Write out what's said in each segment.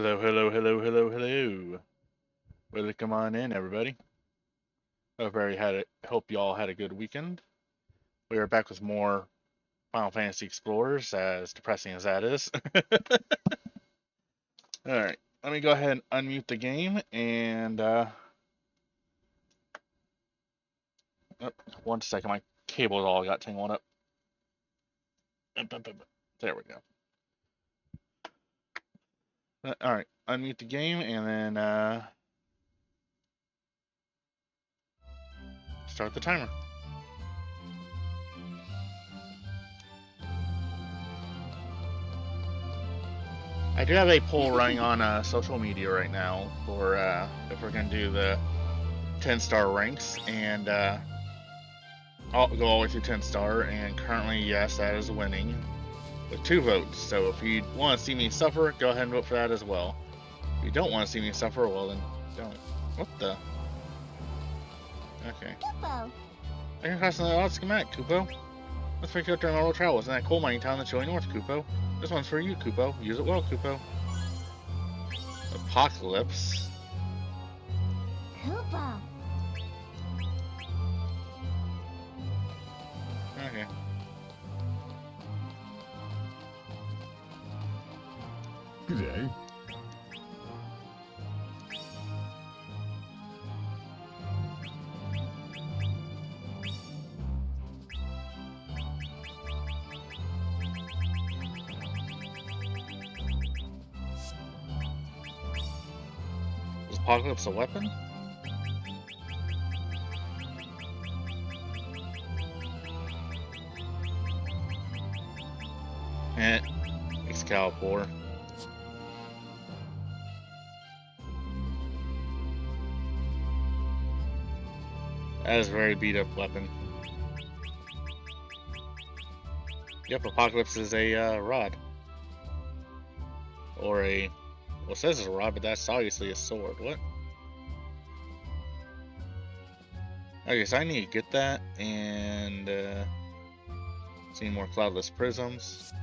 Hello, hello, hello, hello, hello. Welcome on in, everybody. Hope you all had a good weekend. We are back with more Final Fantasy Explorers, as depressing as that is. All right, let me go ahead and unmute the game and oh, 1 second, my cables all got tangled up. There we go. All right, unmute the game and then start the timer. I do have a poll running on social media right now for if we're gonna do the 10-star ranks, and I'll go all the way through 10-star. And currently, yes, that is winning with 2 votes. So if you want to see me suffer, go ahead and vote for that as well. If you don't want to see me suffer, well then don't. What the? Okay. Kupo. I can cross another odd schematic, Kupo. Let's make it during our travels in that coal mining town in the chilly north, Kupo. This one's for you, Kupo. Use it well, Kupo. Apocalypse. Kupo. Okay. Good day. Is Apocalypse a weapon? Excalibur. That is a very beat up weapon. Yep, Apocalypse is a rod. Or a... Well, it says it's a rod, but that's obviously a sword. What? Okay, so I need to get that, and see more cloudless prisms.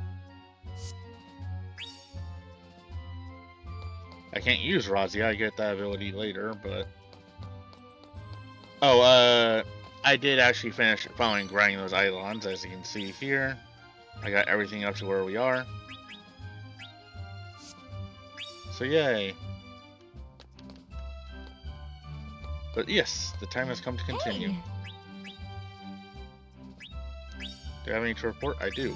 I can't use rods yet, I get that ability later, but... Oh, I did actually finish finally grinding those Eidolons, as you can see here. I got everything up to where we are. So yay. But yes, the time has come to continue. Hey. Do I have any to report? I do.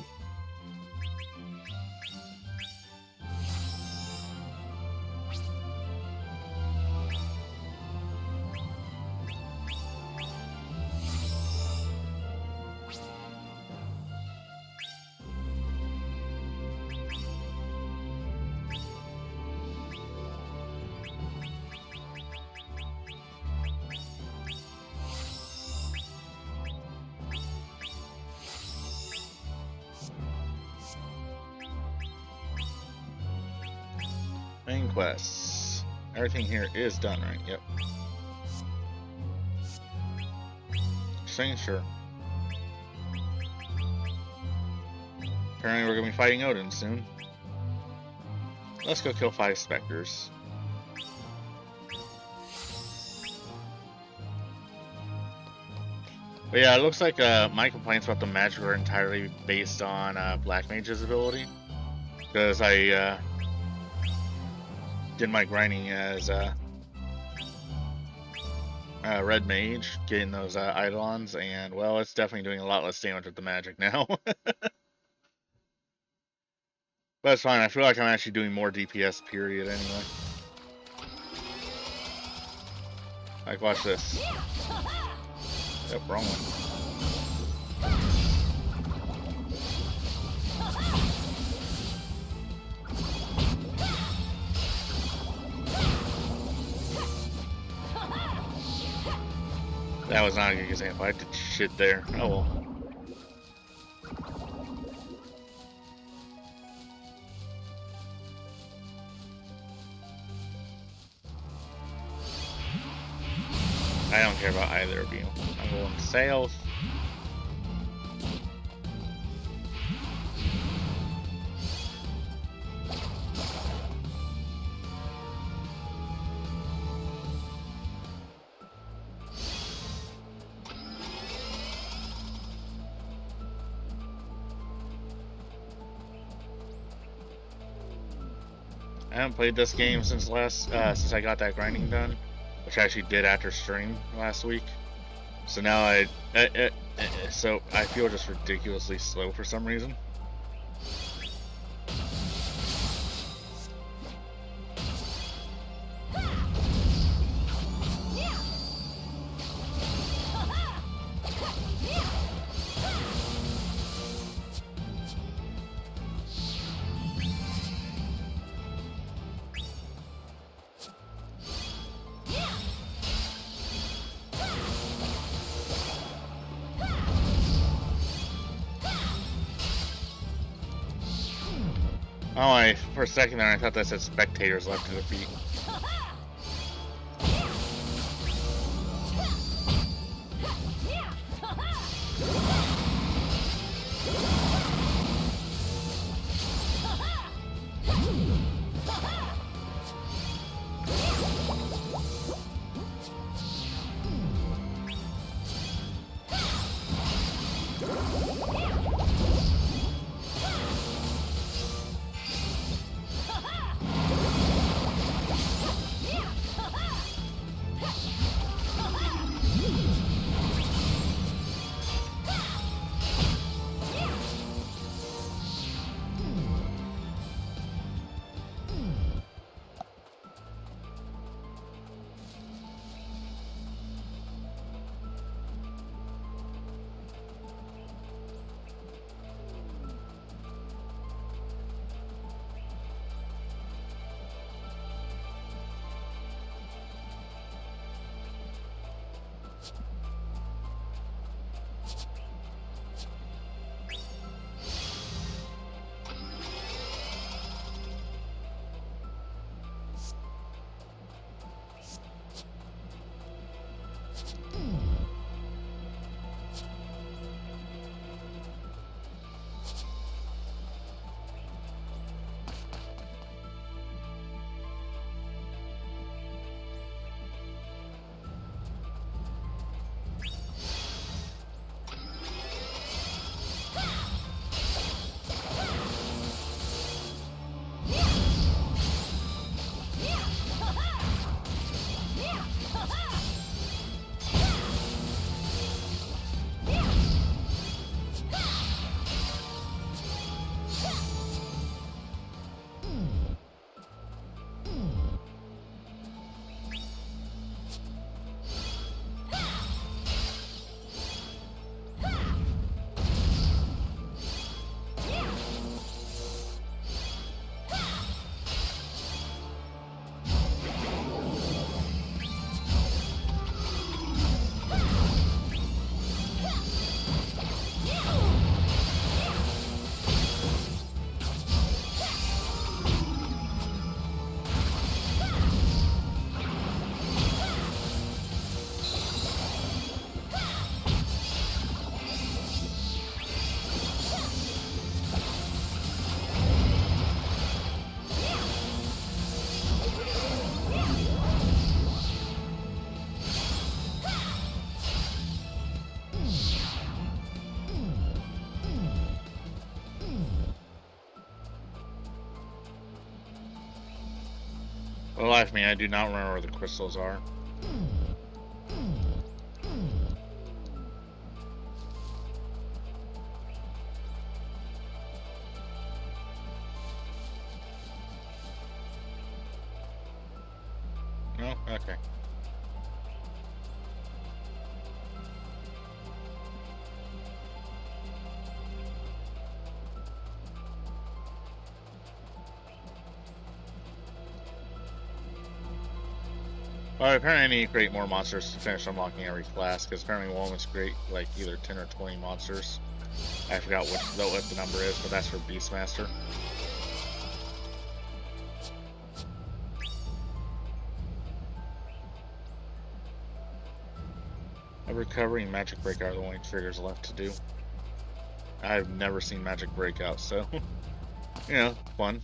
Main quests. Everything here is done, right? Yep. Saying sure. Apparently we're gonna be fighting Odin soon. Let's go kill 5 specters. But yeah, it looks like my complaints about the magic are entirely based on Black Mage's ability. Because I did my grinding as Red Mage, getting those Eidolons, and well, it's definitely doing a lot less damage with the magic now. But it's fine, I feel like I'm actually doing more DPS period anyway. Like, watch this. Yep, wrong one. That was not a good example. I did shit there. Oh well. I don't care about either of you. I'm going sales. haven't played this game since since I got that grinding done, which I actually did after stream last week. So now so I feel just ridiculously slow for some reason. Oh, for a second there, I thought that said spectators left to defeat. For the life of me, I do not remember where the crystals are. No? Okay. Well, apparently I need to create more monsters to finish unlocking every class, because apparently one was create like either 10 or 20 monsters. I forgot what the number is, but that's for Beastmaster. A recovering Magic Breakout are the only triggers left to do. I've never seen Magic Breakout, so you know, fun.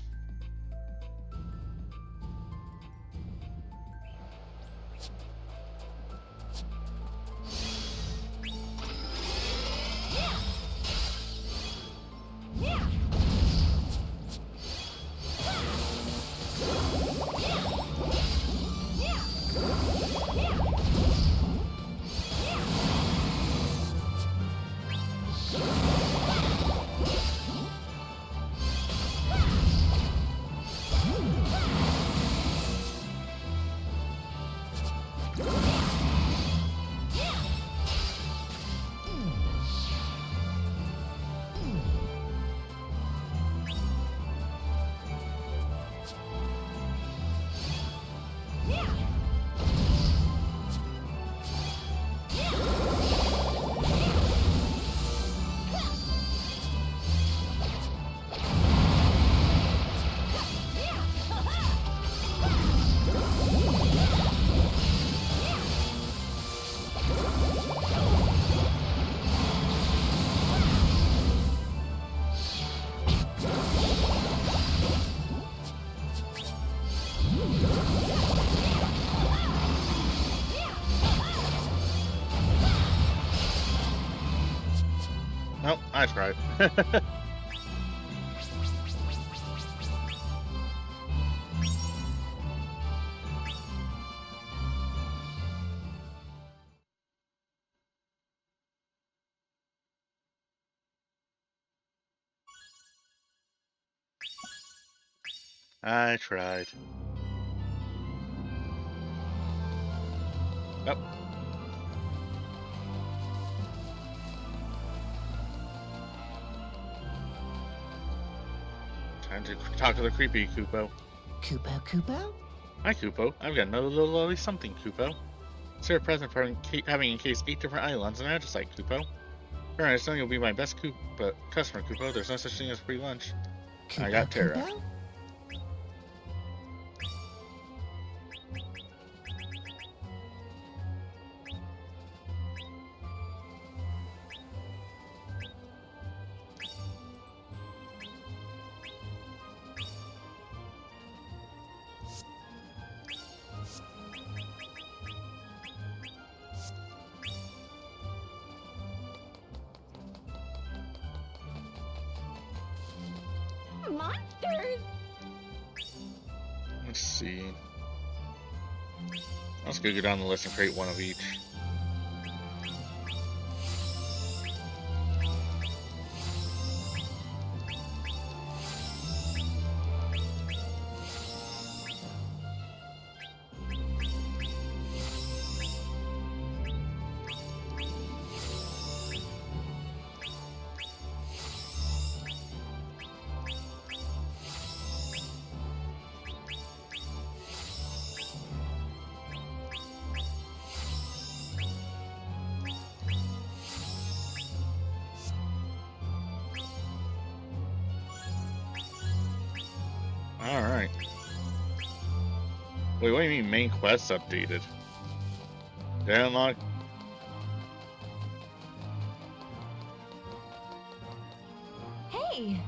Nope, I tried. I tried. Nope. Time to talk to the creepy Koopo. Koopo? Hi, Koopo. I've got another little lovely something, Koopo. Is there a present for having encased 8 different islands and Magicite, Koopo? Sure, I know you'll be my best customer, Koopo. There's no such thing as free lunch. I got Terra. Koopo? Monsters! Let's see. Let's go down the list and create one of each. Alright. Wait, what do you mean main quest updated? Did I unlock? Hey!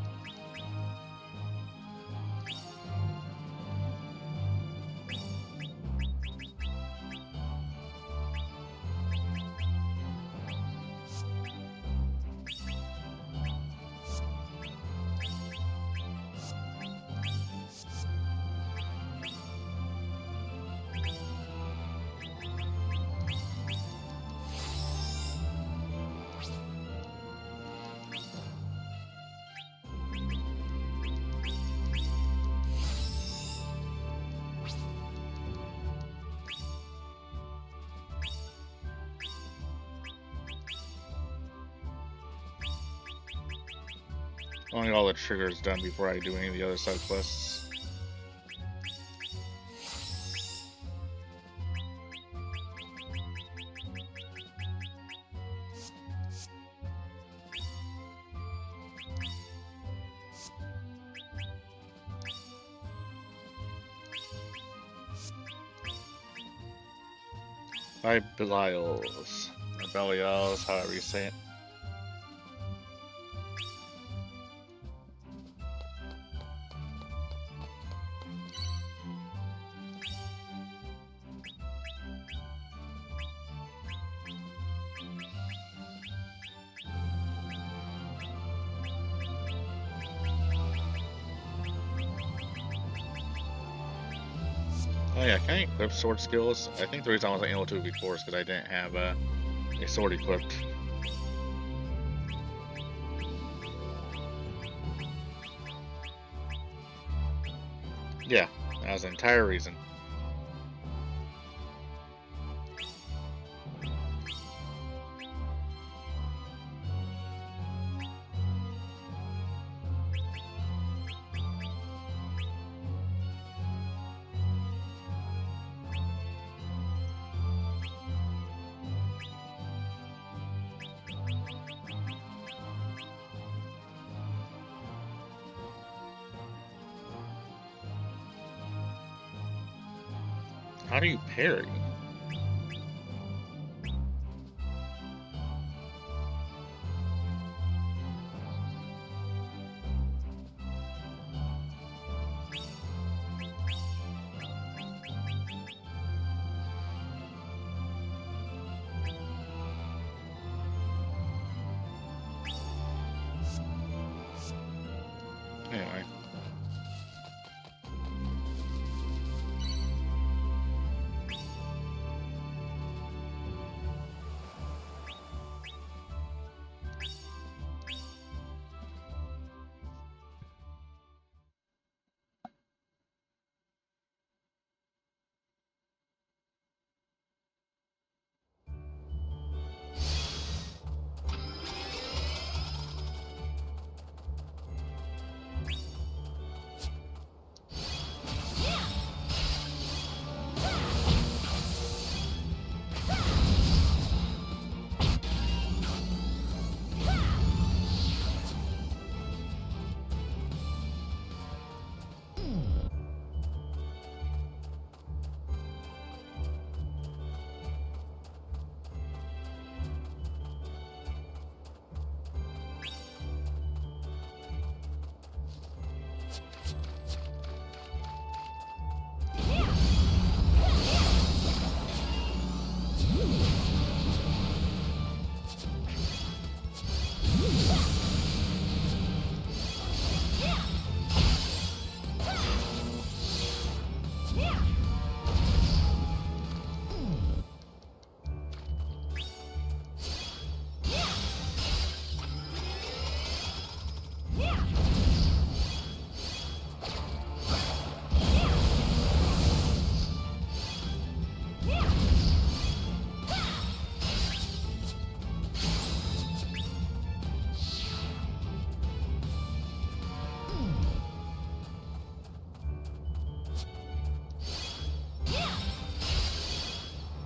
I want to get all the triggers done before I do any of the other side quests. By Belials. Or Belials, however you say it. Oh yeah, can I equip sword skills? I think the reason I wasn't able to before is because I didn't have a sword equipped. Yeah, that was the entire reason. How do you parry? Anyway.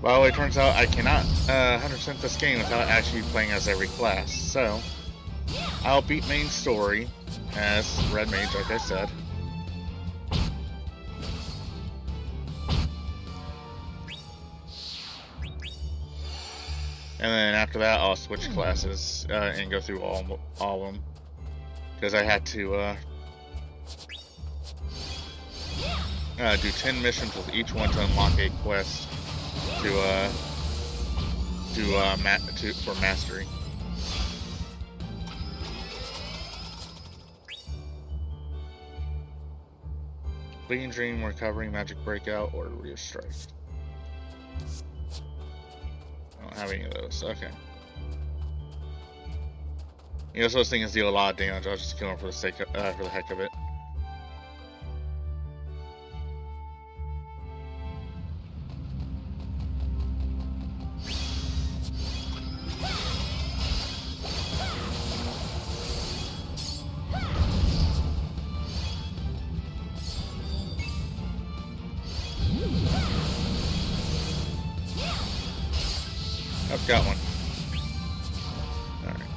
Well, it turns out I cannot 100% this game without actually playing as every class, so I'll beat main story as Red Mage, like I said. And then after that, I'll switch classes and go through all of them, because I had to do 10 missions with each one to unlock a quest for mastery. Bleeding Dream, Recovering, Magic Breakout, or Rear Strike. I don't have any of those. Okay. You know, those things deal a lot of damage. I'll just kill them for the sake of, for the heck of it. I've got one. Alright.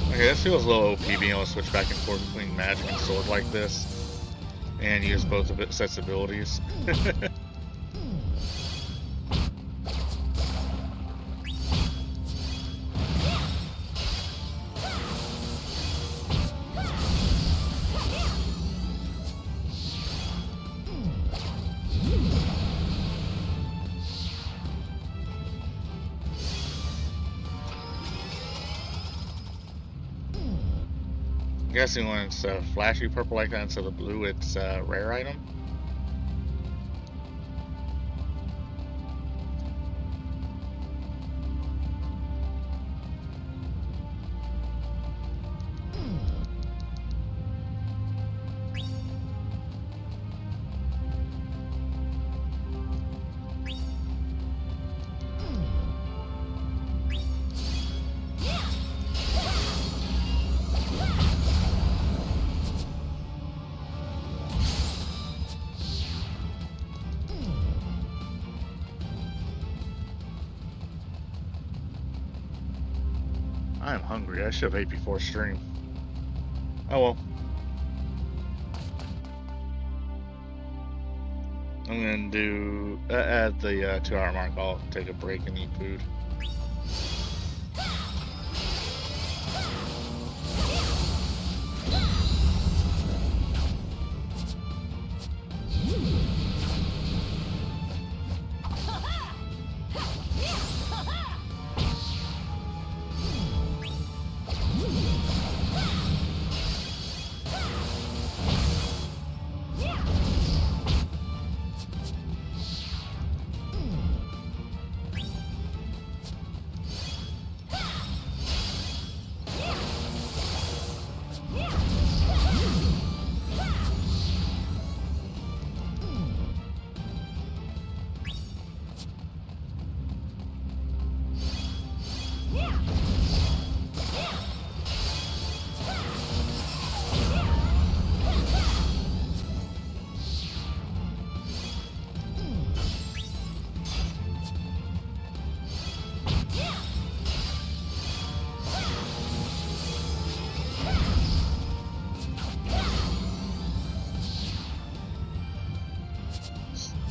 Okay, this feels a little OP being able to switch back and forth between magic and sword like this and use both of its sets of abilities. I'm guessing when it's flashy purple like that instead of blue, it's a rare item. I'm hungry. I should have ate before stream. Oh well. I'm gonna do at the 2-hour mark. I'll take a break and eat food.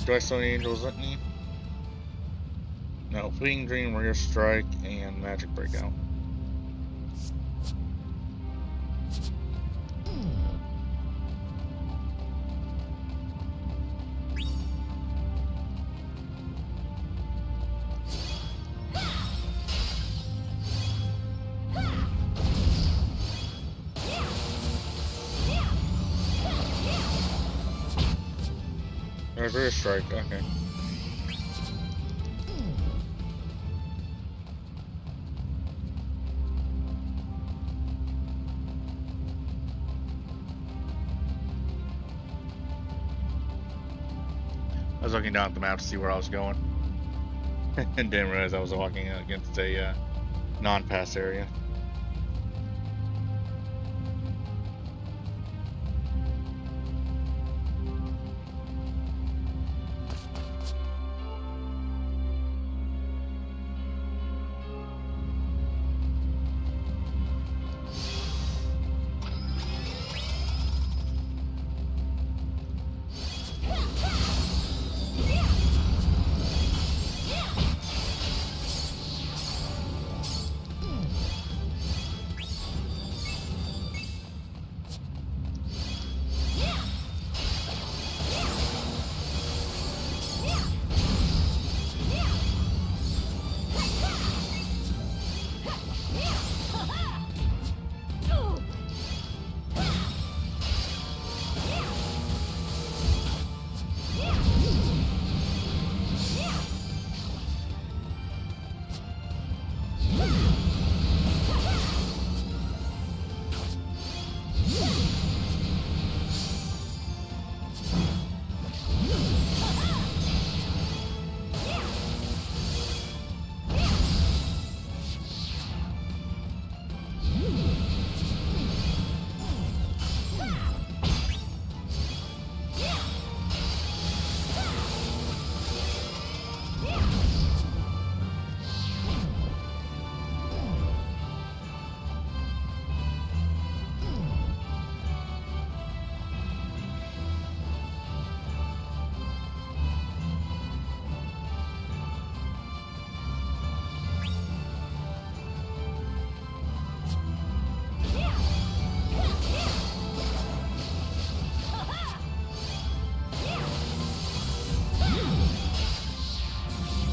Do I still need Angel's Litany? No, Fleeting Dream, Rare Strike, and Magic Breakout. Rare Strike, okay. I was looking down at the map to see where I was going. And didn't realize I was walking against a non-pass area.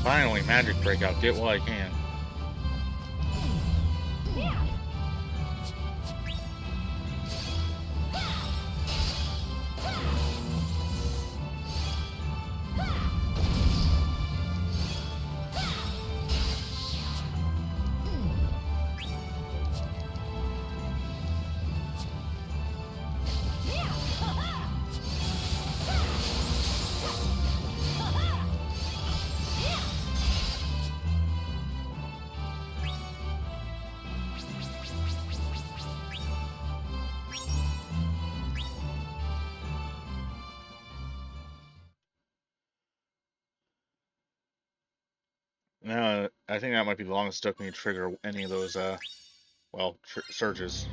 Finally, Magic Breakout. Get what I can. Now, I think that might be the longest it took me to trigger any of those, well, surges.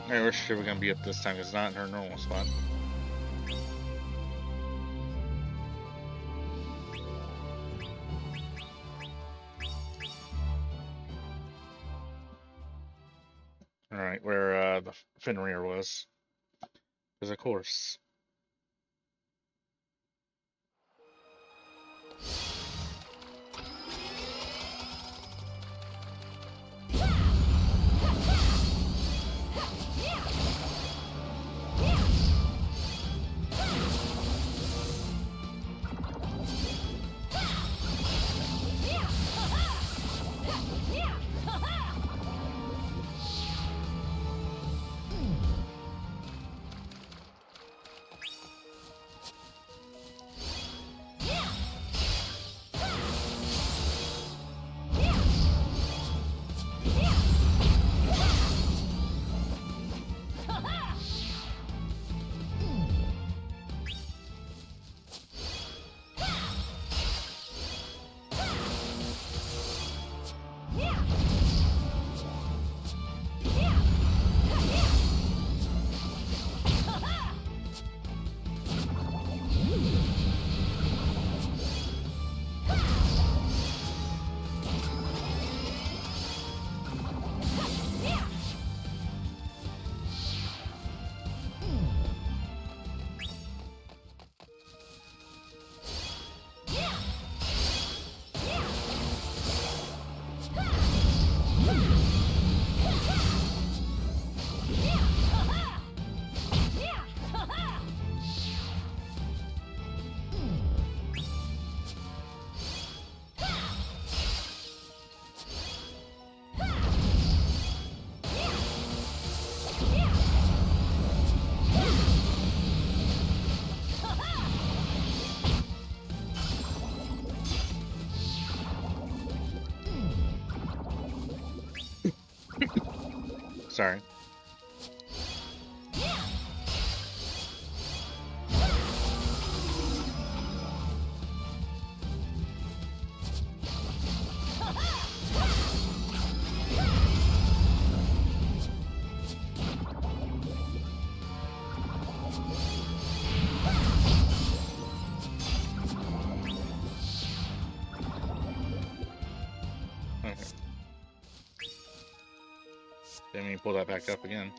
Alright, where's Shiva gonna be at this time? It's not in her normal spot. All right, where the Fenrir was, because of course. Sorry. Okay. Let me pull that back up again.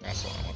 That's what I want.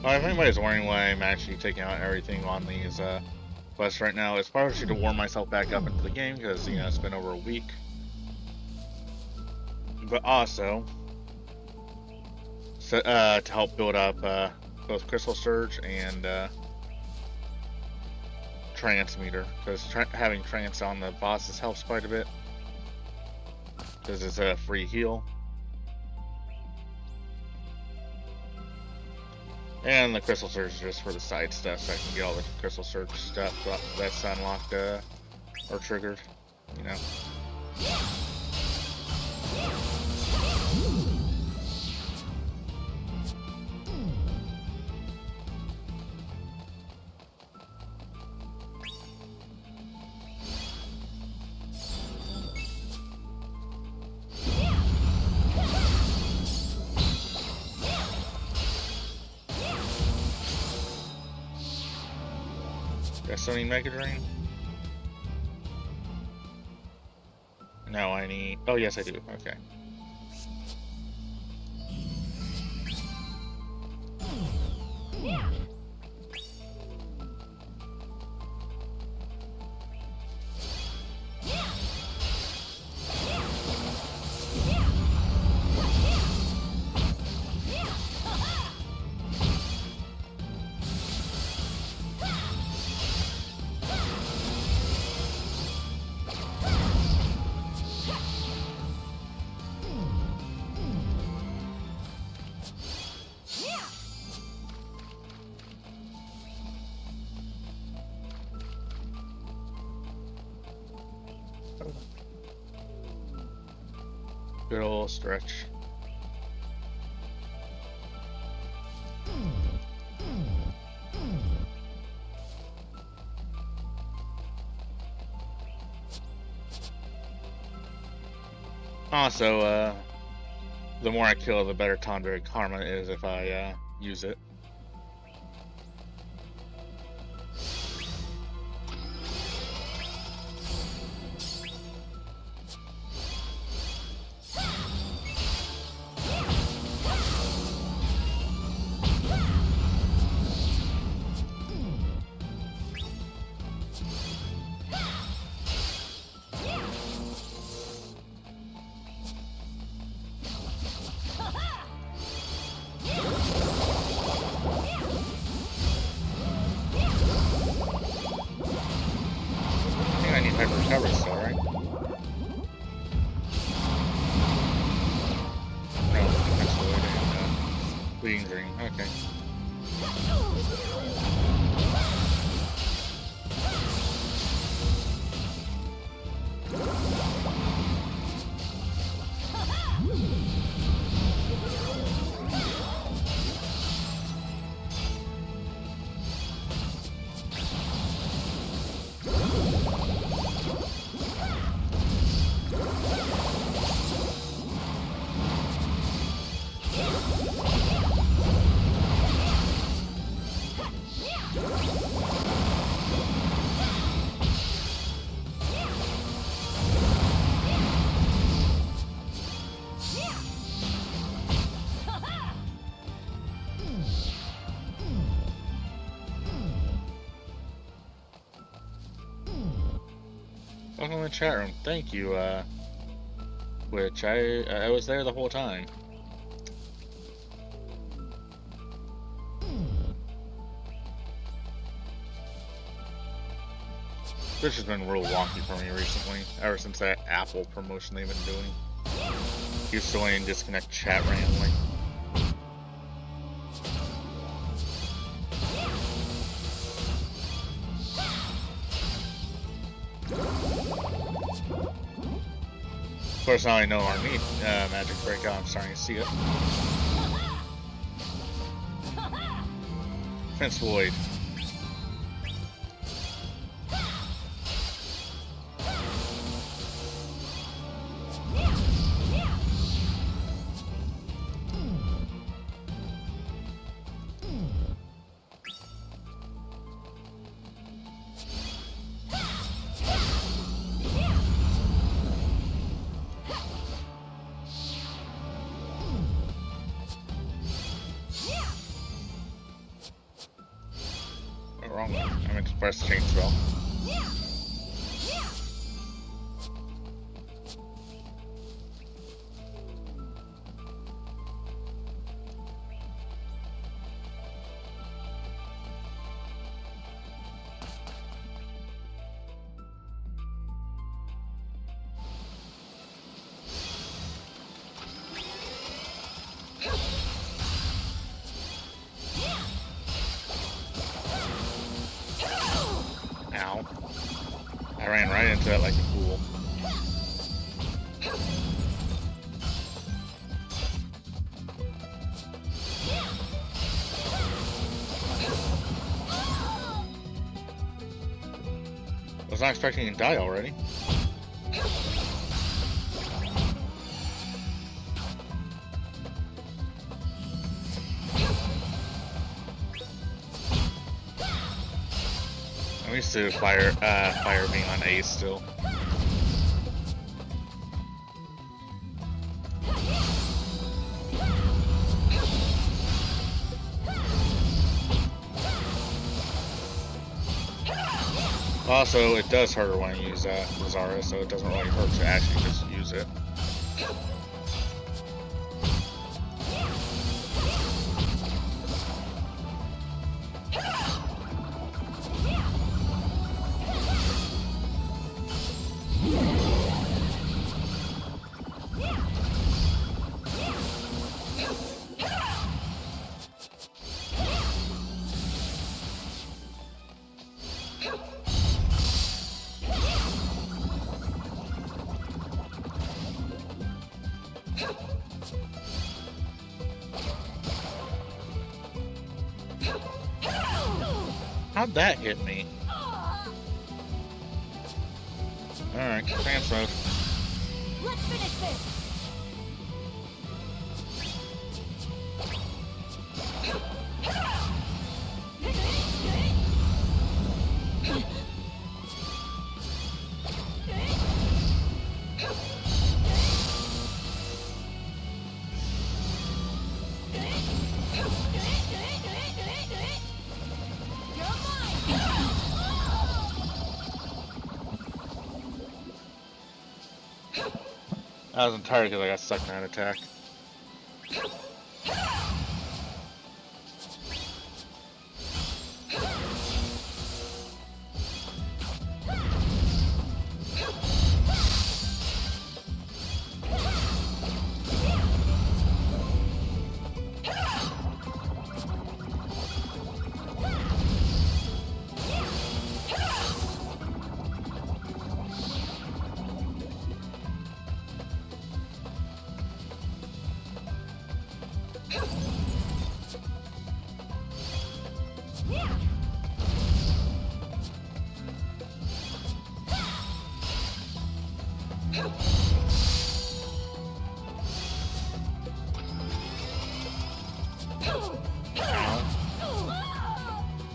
Well, if anybody's wondering why I'm actually taking out everything on these quests right now, it's partially to warm myself back up into the game because, you know, it's been over a week. But also, to help build up both Crystal Surge and Trance Meter, because having Trance on the bosses helps quite a bit, because it's a free heal. And the Crystal Surge is just for the side stuff, so I can get all the Crystal Surge stuff that's unlocked or triggered, you know. I still need Mega Drain? No, I need... Oh, yes, I do. Okay. Yeah. Good old stretch. Also, the more I kill, the better Tonberry Karma is if I use it. I think I need Hyper Recovery still, right? No, that's the way to Bleeding Green. Okay. Welcome to the chat room. Thank you, Which I was there the whole time. Twitch has been real wonky for me recently, ever since that Apple promotion they've been doing. Used to only disconnect chat randomly. Of course, now I know our Magic Breakout, I'm starting to see it. Prince Void. Wrong one. I meant to press change spell. Ow. I ran right into that like a fool. I was not expecting to die already. I'm used to fire being on Ace still. Also, it does hurt her when I use Lazara, so it doesn't really hurt to actually just use it. How'd that hit me? Alright, trance mode. Let's finish this. I was tired because I got stuck in that attack.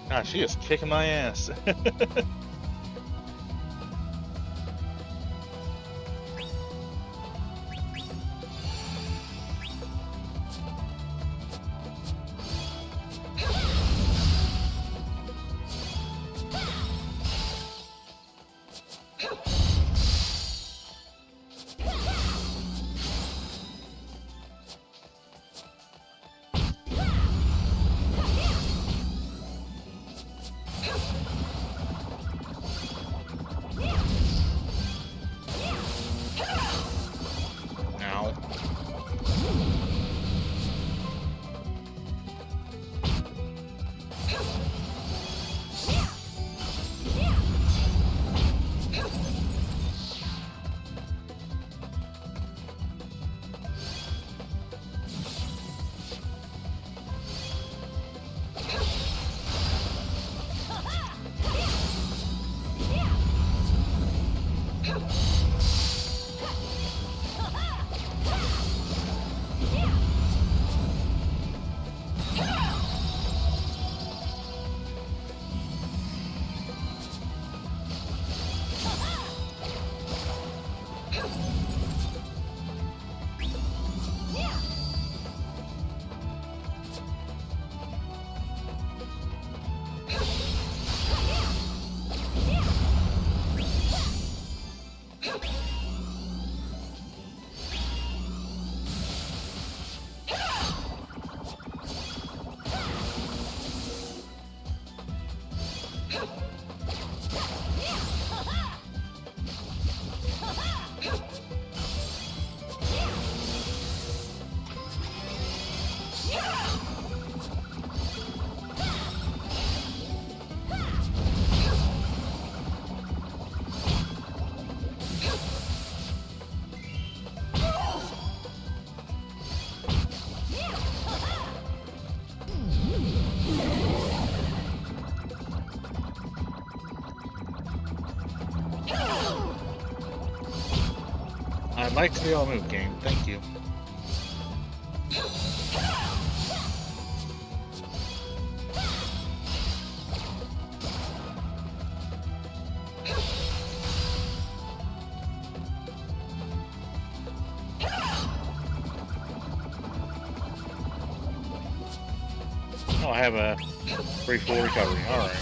God, she is kicking my ass. I'd like to be able to move, game. Thank you. Oh, I have a free full recovery. Alright.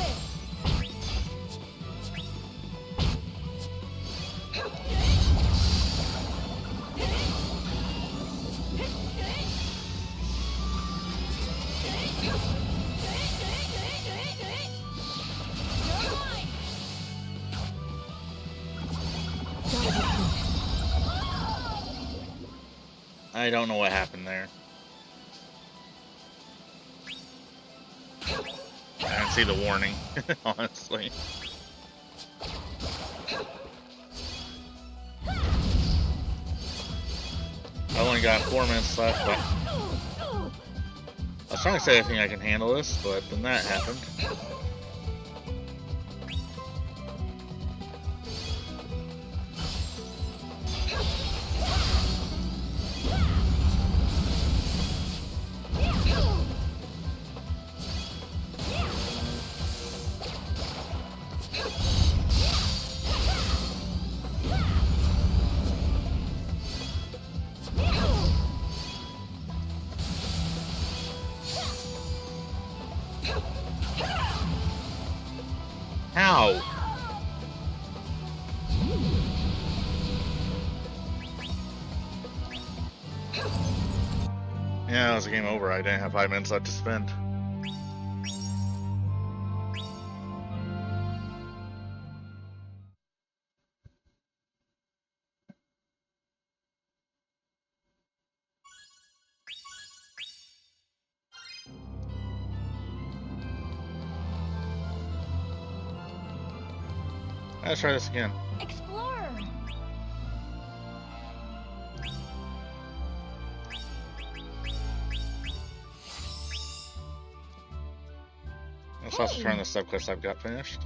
I don't know what happened there. I didn't see the warning, honestly. I only got 4 minutes left, but I was trying to say I think I can handle this, but then that happened. How? Yeah, it was a game over. I didn't have 5 minutes left to spend. Let's try this again. Explore. Let's also turn the subquest I've got finished.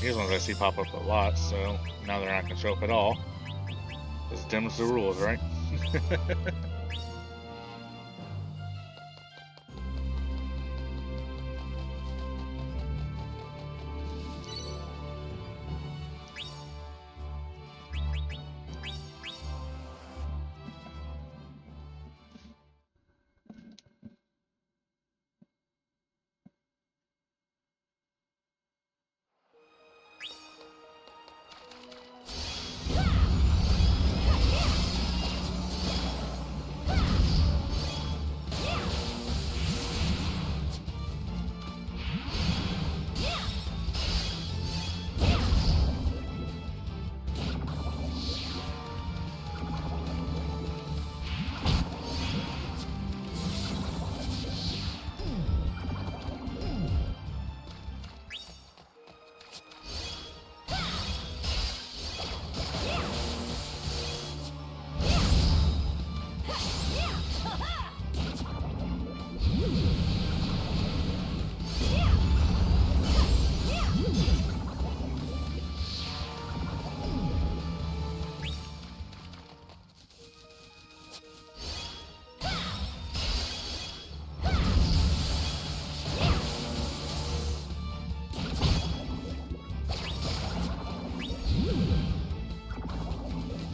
These ones I see pop up a lot, so now they're not going to show up at all. As dim as the rules, right?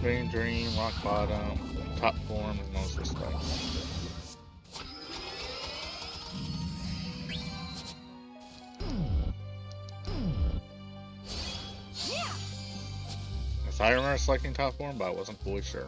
Brain Dream, Rock Bottom, Top Form in most respects. If I remember selecting Top Form, but I wasn't fully sure.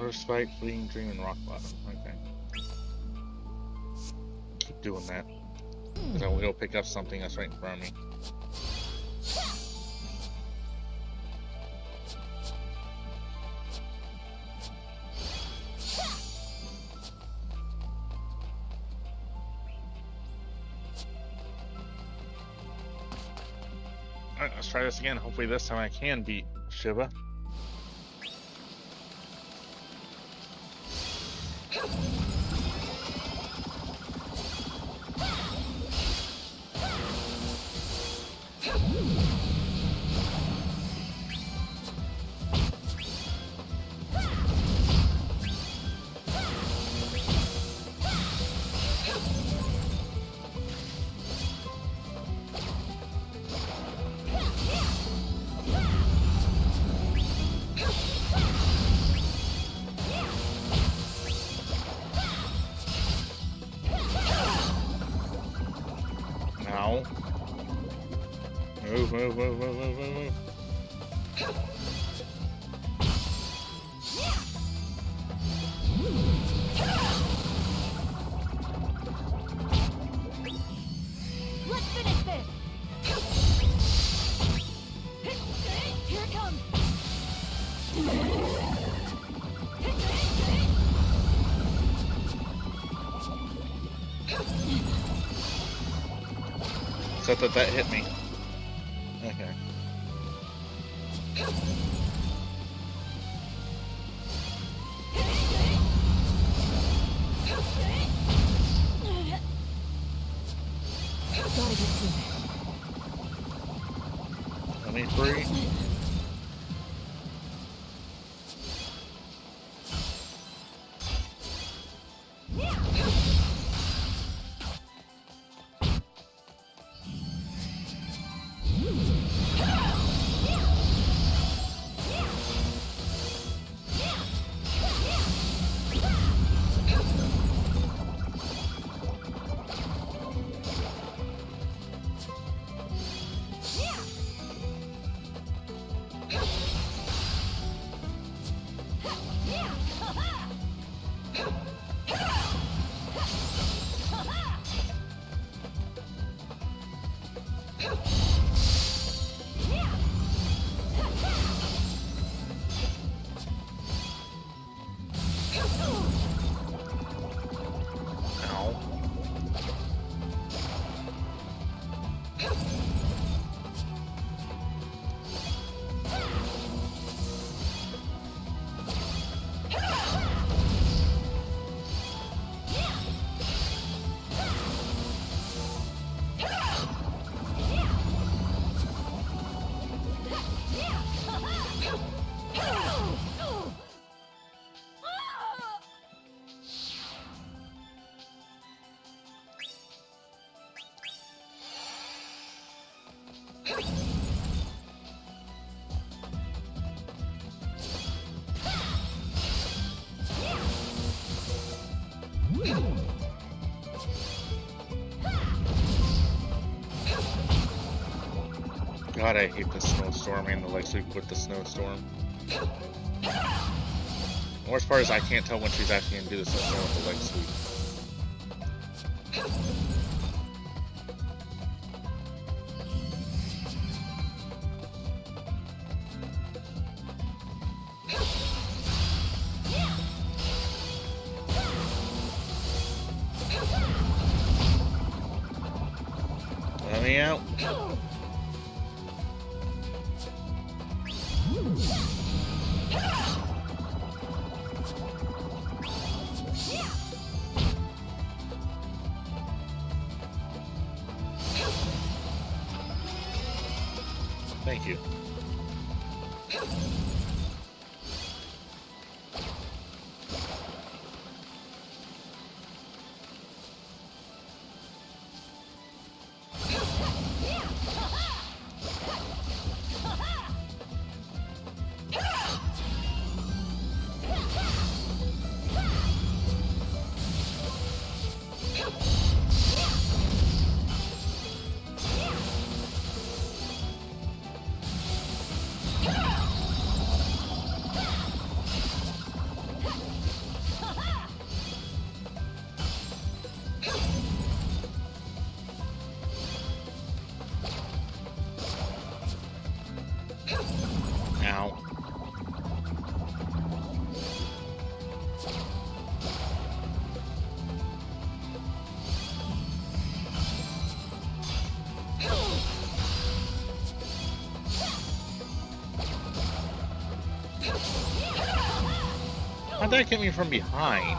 Another spike, fleeting dream, and rock bottom. Okay. Keep doing that. Because I will go pick up something that's right in front of me. Alright, let's try this again. Hopefully this time I can beat Shiva. Now. Move, move, move, move, move, move, move. Let's finish this. Here it comes. Except that hit me. Okay. Gotta get through this. Let me free. Ow. God, I hate the snowstorm and the leg sweep with the snowstorm. The worst part is I can't tell when she's actually gonna do the snowstorm with the leg sweep. Let me out. Thank you. Ow. How'd that get me from behind?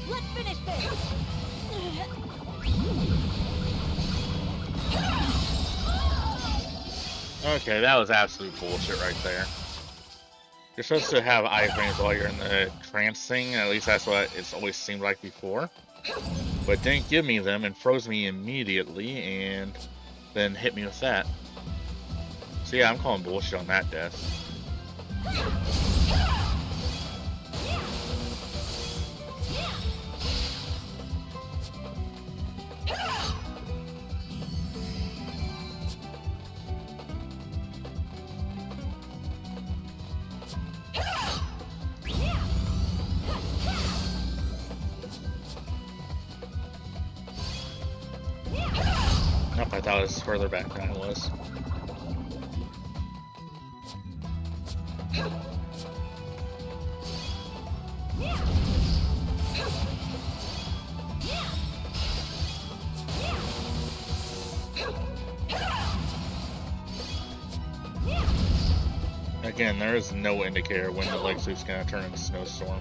Let's finish this! Okay, that was absolute bullshit right there. You're supposed to have iframes while you're in the trance thing, at least that's what it's always seemed like before. But didn't give me them and froze me immediately and then hit me with that. So yeah, I'm calling bullshit on that death. Nope, I thought it was further back than it was. Again, there is no indicator when the leg sweep's gonna turn into snowstorm.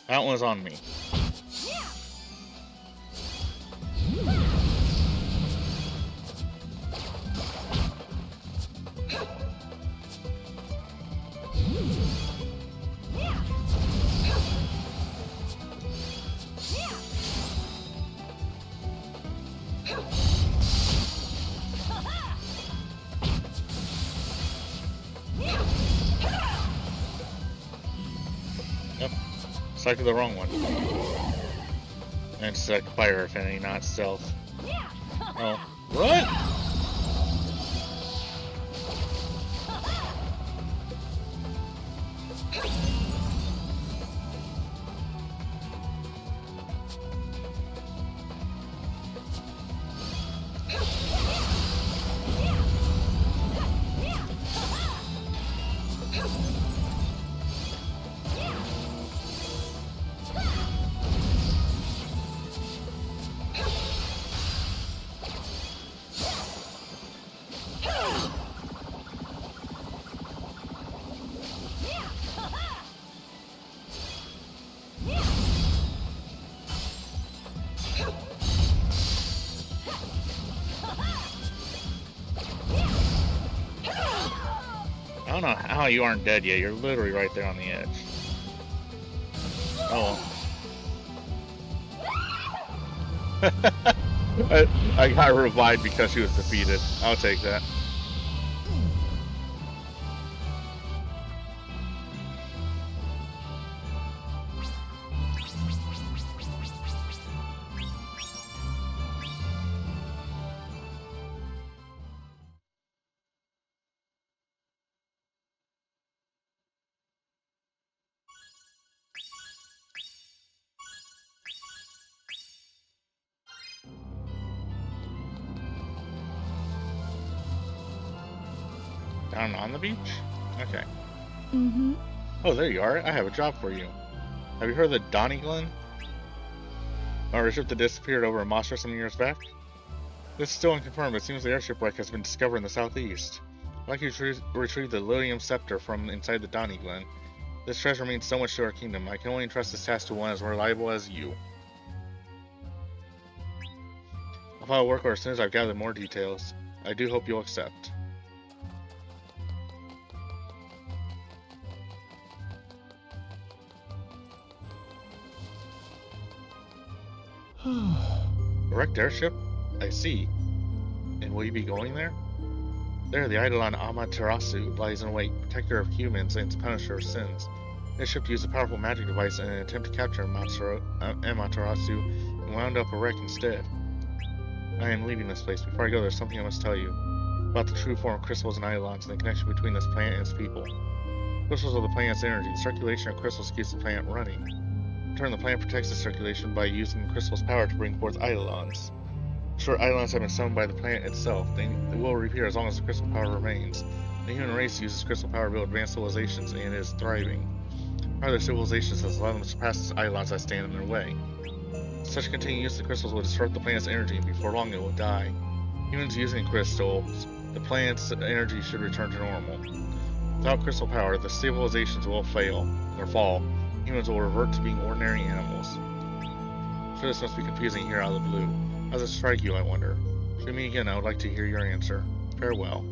That one was on me. Yep. Selected the wrong one. And select Fire Affinity, not Stealth. Oh. Run! I don't know how you aren't dead yet. You're literally right there on the edge. Oh. I got revived because she was defeated. I'll take that. Down on the beach? Okay. Mm-hmm. Oh, there you are. I have a job for you. Have you heard of the Donny Glen? Or a ship that disappeared over in Mostra some years back? This is still unconfirmed, but it seems the airship wreck has been discovered in the southeast. I'd like you to retrieve the Lilium Scepter from inside the Donny Glen. This treasure means so much to our kingdom. I can only entrust this task to one as reliable as you. I'll file a work order as soon as I've gathered more details. I do hope you'll accept. A wrecked airship? I see. And will you be going there? There, the Eidolon Amaterasu lies in wait, protector of humans and punisher of sins. This ship used a powerful magic device in an attempt to capture Amaterasu and wound up a wreck instead. I am leaving this place. Before I go, there's something I must tell you about the true form of crystals and Eidolons and the connection between this planet and its people. Crystals are the planet's energy. The circulation of crystals keeps the planet running. In turn, the planet protects the circulation by using the crystal's power to bring forth Eidolons. Short Eidolons have been summoned by the planet itself. They will reappear as long as the crystal power remains. The human race uses crystal power to build advanced civilizations and is thriving. Other civilizations has allowed them to surpass the Eidolons that stand in their way. Such continued use of the crystals will disrupt the planet's energy, and before long it will die. Humans using crystals, the planet's energy should return to normal. Without crystal power, the civilizations will fail, or fall. Humans will revert to being ordinary animals. Sure, this must be confusing here out of the blue. How does it strike you, I wonder? Should we meet again, I would like to hear your answer. Farewell.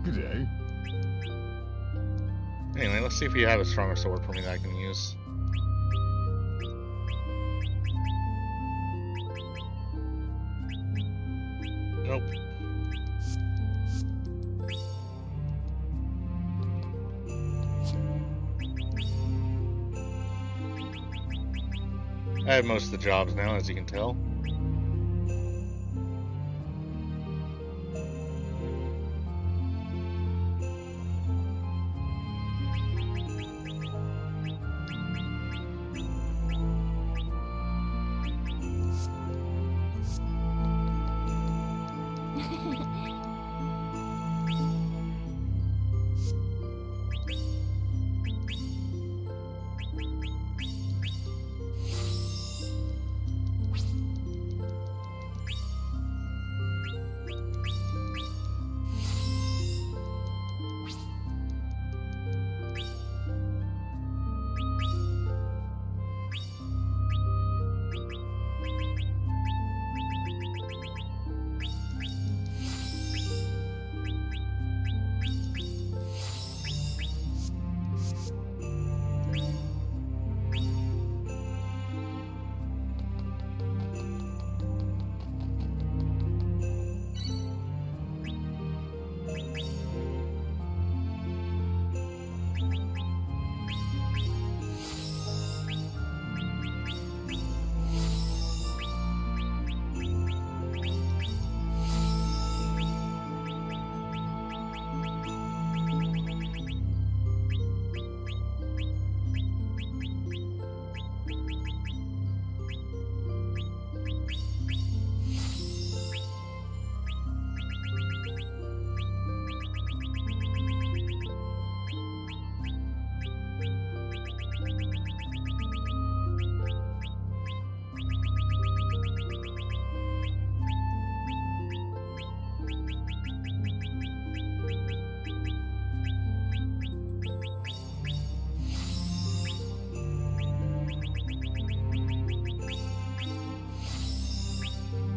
Good day. Anyway, let's see if you have a stronger sword for me that I can use. Nope. I have most of the jobs now, as you can tell.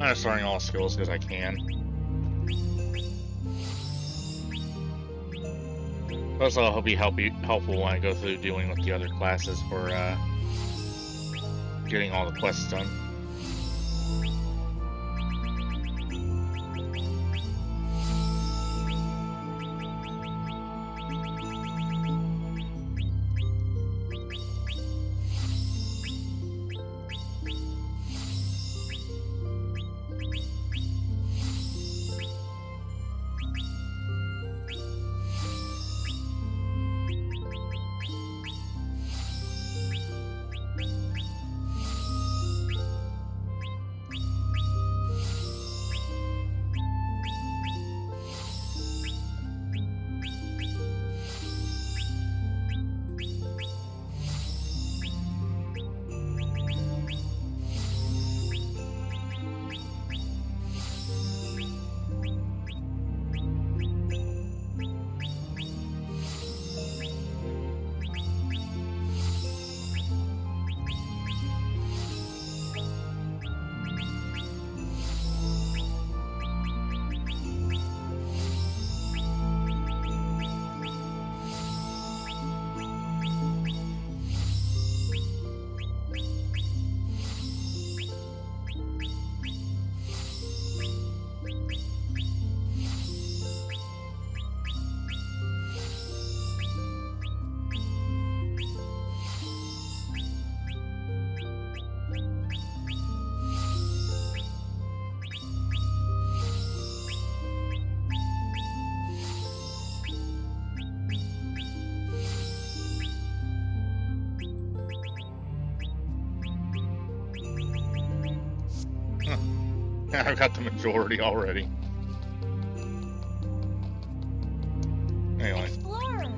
I'm just starting all skills because I can. Also, I'll be helpful when I go through dealing with the other classes for getting all the quests done. I've got the majority already. Anyway. Explorer.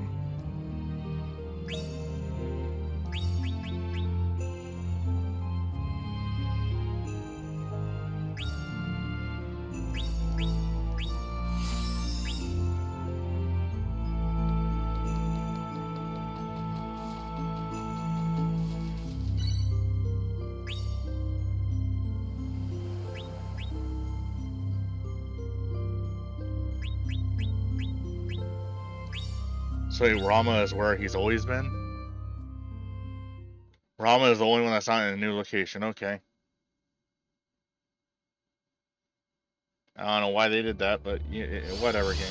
So Rama is where he's always been? Rama is the only one that's not in a new location. Okay. I don't know why they did that, but whatever, game.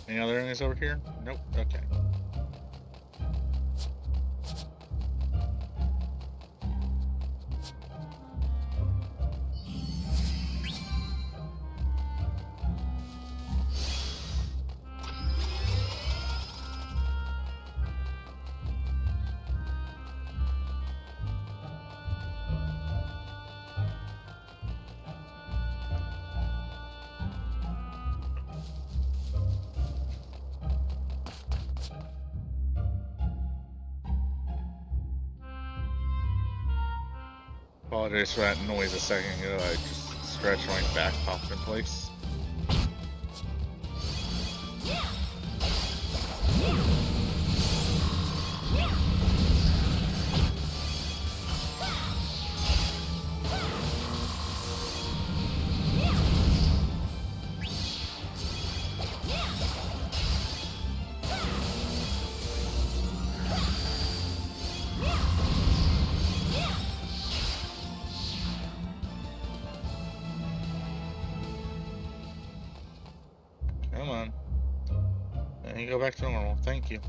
Any other enemies over here? Nope. Okay. Apologize for that noise a second ago. I just stretched my back, popped in place. back to normal. Thank you.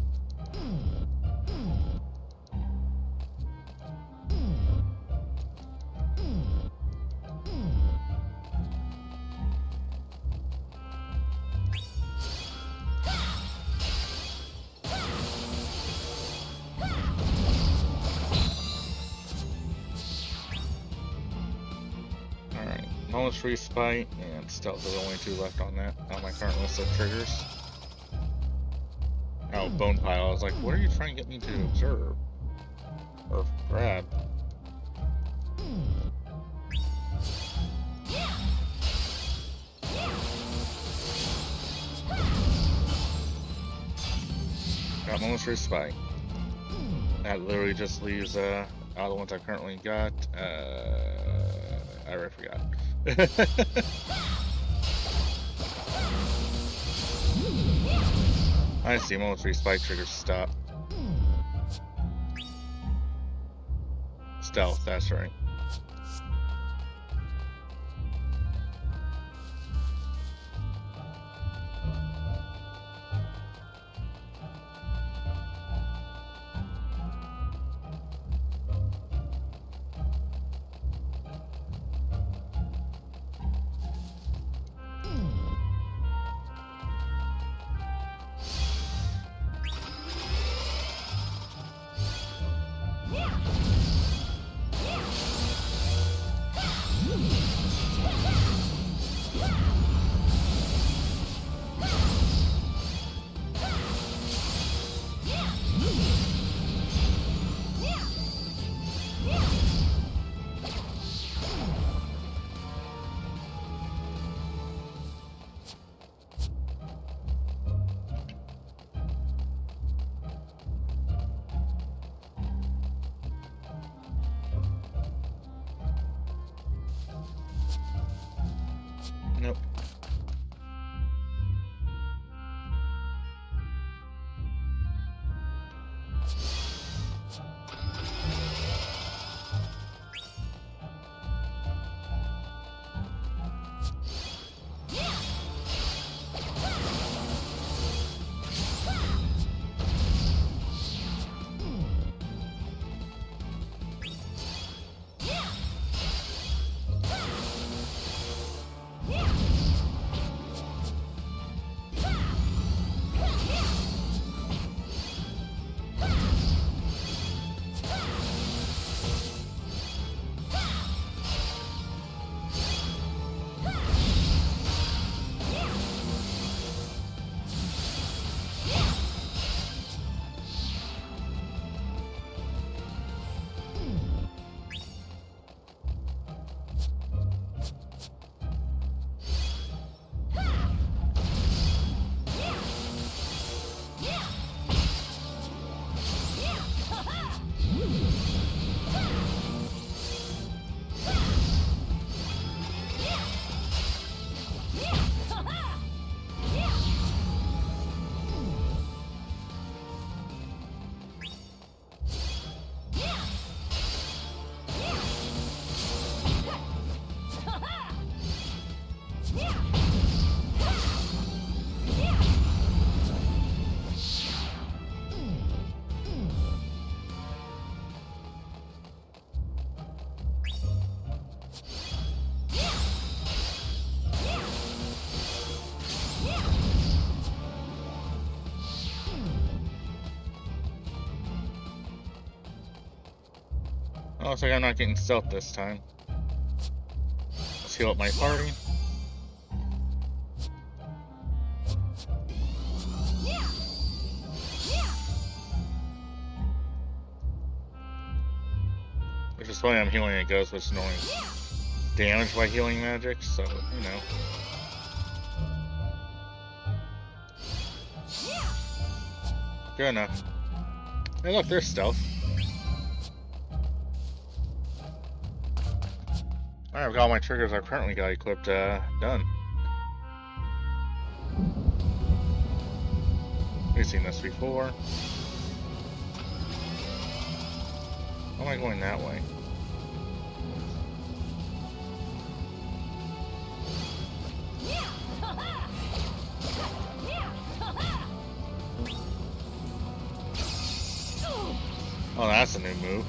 Alright, Knowledge Free Spite and Stealth are the only two left on that, on my current list of triggers. Oh, Bone Pile. I was like, what are you trying to get me to observe? Or grab? Got Knowledge Free Spite. That literally just leaves all the ones I currently got. I already forgot. I see Knowledge Free Spite triggers stop. Stealth, that's right. Nope. Oh, looks like I'm not getting stealth this time. Let's heal up my party. Which is why I'm healing a ghost, which is normally damaged by healing magic, so, you know. Good enough. Hey look, there's stealth. Alright, I've got all my triggers I currently got equipped, done. We've seen this before. Why am I going that way? Oh, that's a new move.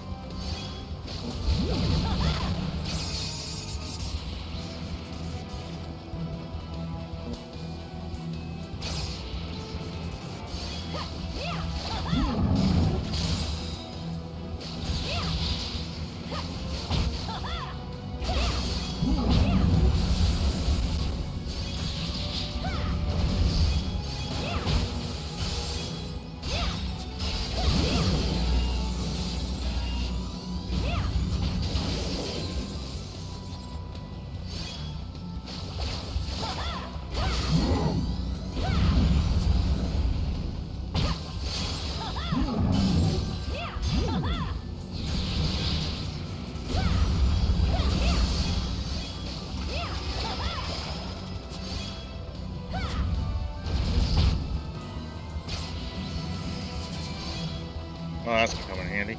Oh, that's gonna come in handy.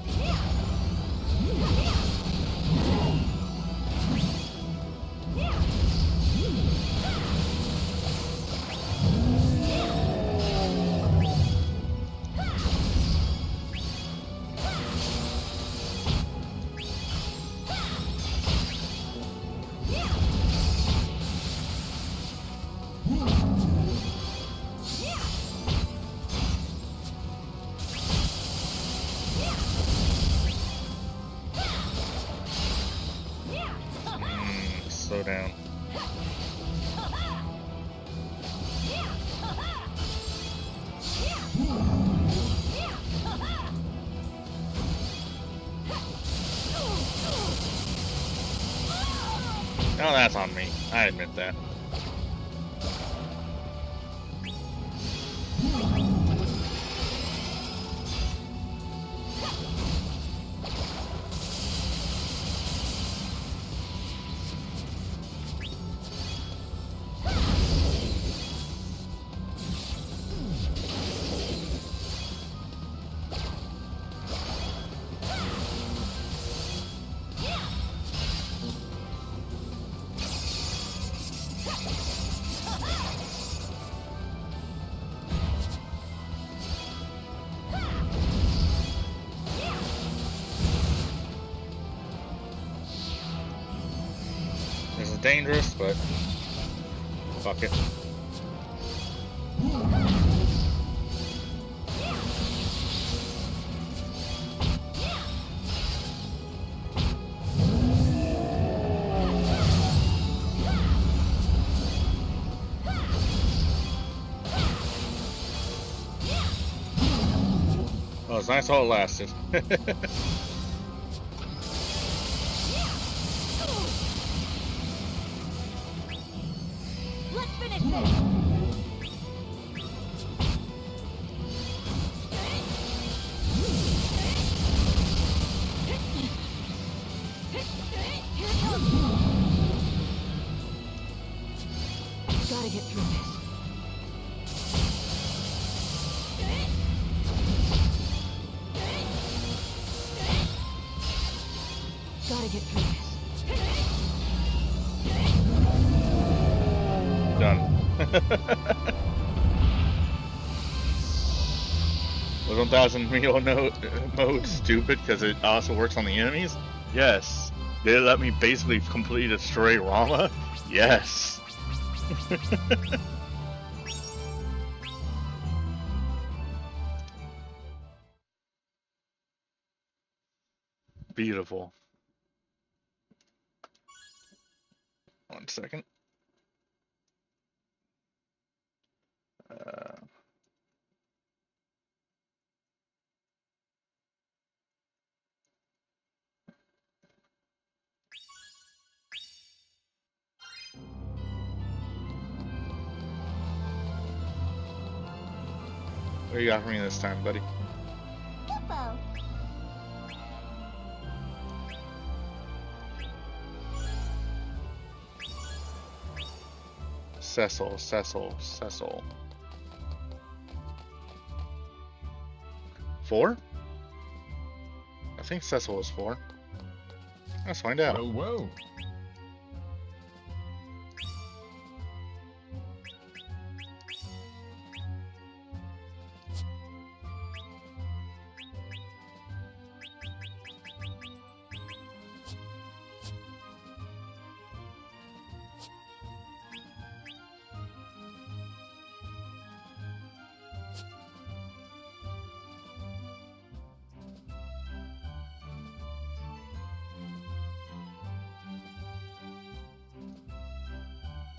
Slow down. Oh, that's on me. I admit that. This is dangerous, but fuck it. Oh, it's nice while it lasted. Let's finish this! Here it comes! Gotta get through this. Gotta get through this. Done. Was 1000 Mio mode stupid because it also works on the enemies? Yes. Did it let me basically completely destroy Rama? Yes. Beautiful. 1 second. What do you got for me this time, buddy? Hippo! Cecil. 4? I think Cecil was 4. Let's find out. Whoa, whoa.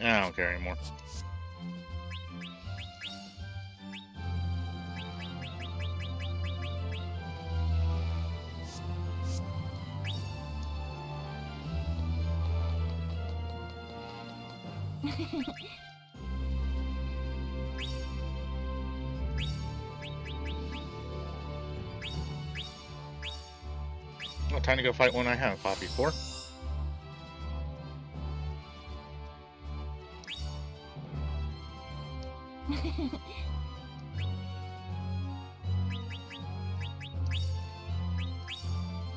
I don't care anymore. Well, time to go fight one I haven't fought before.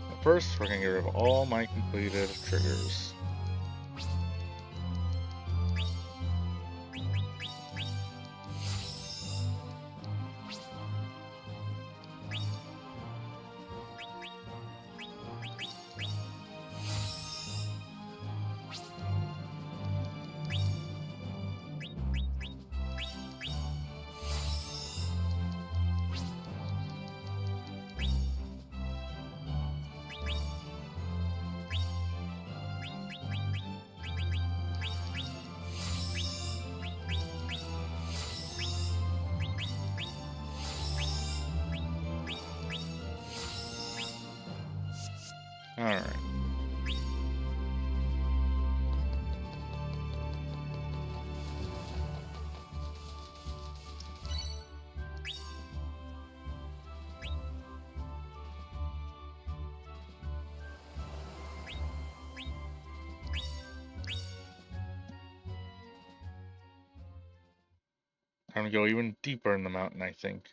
But first, we're gonna get rid of all my completed triggers. Alright. Time to go even deeper in the mountain, I think.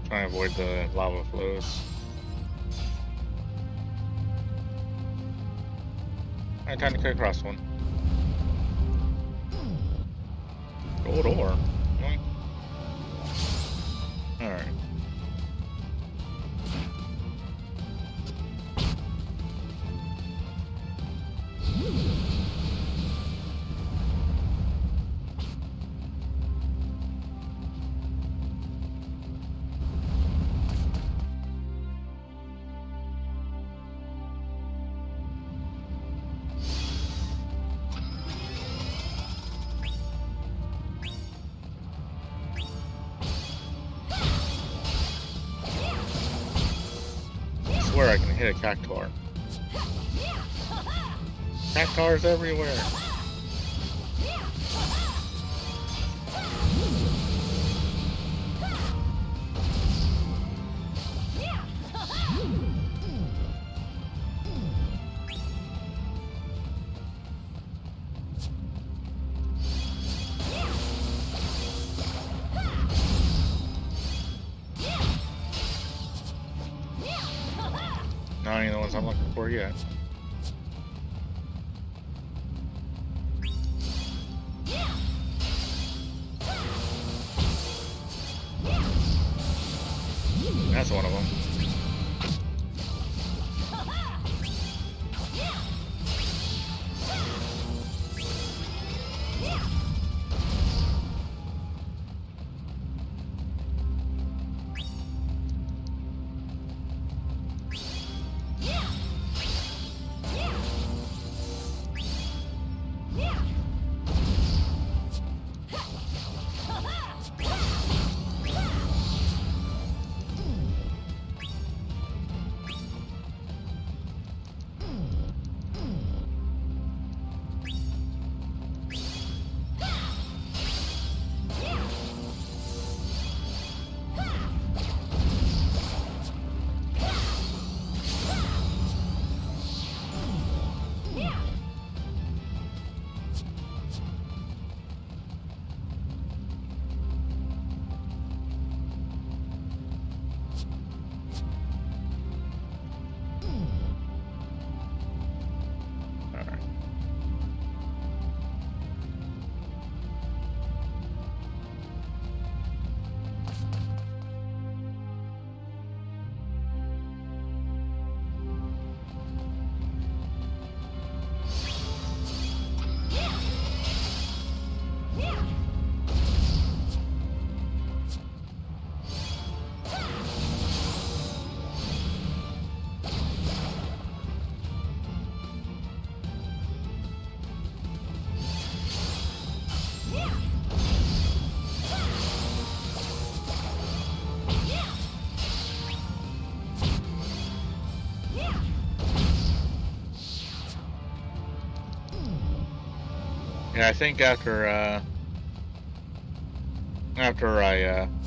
Trying to avoid the lava flows. Alright, time to cut across one. Gold ore. Yoink. Alright. I swear I can hit a cactuar. Cactuars everywhere. Not any of the ones I'm looking for yet. That's one of them. Yeah, I think after I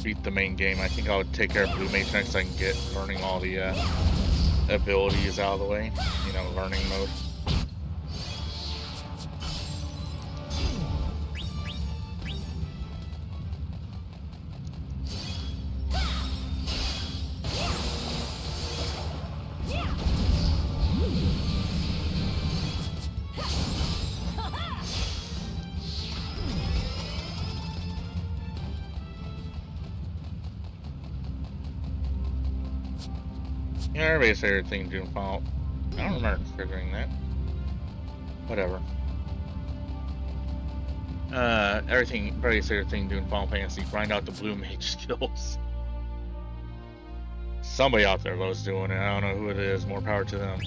beat the main game, I think I'll take care of Blue Mage next. So I can get learning all the abilities out of the way. You know, learning mode. Yeah, everybody's favorite thing doing Final. I don't remember figuring that. Whatever. Everybody's favorite thing doing Final Fantasy, grind out the Blue Mage skills. Somebody out there loves doing it. I don't know who it is. More power to them.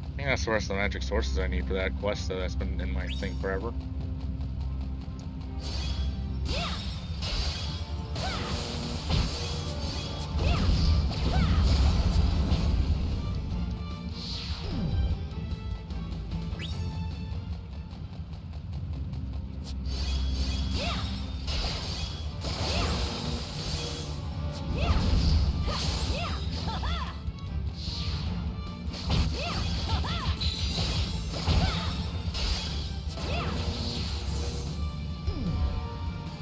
I think that's the rest of the magic sources I need for that quest, though. That's been in my thing forever.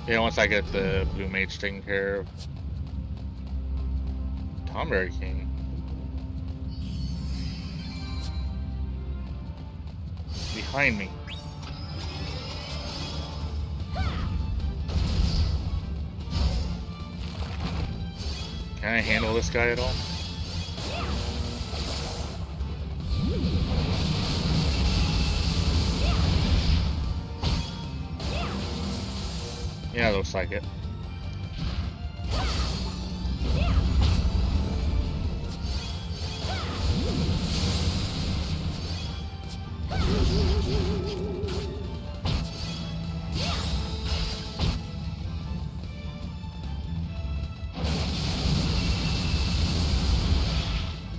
Yeah, once I get the Blue Mage taken care of. Tomberry King. Behind me. Can I handle this guy at all? Yeah, looks like it.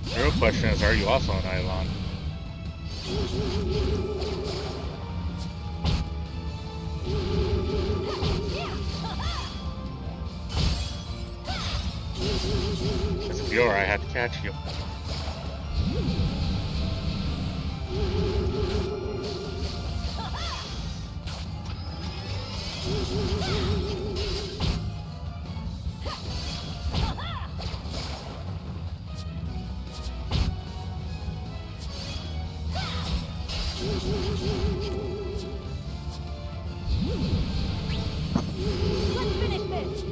The real question is, are you also an Eidolon? If you are, I had to catch you. Let's finish this.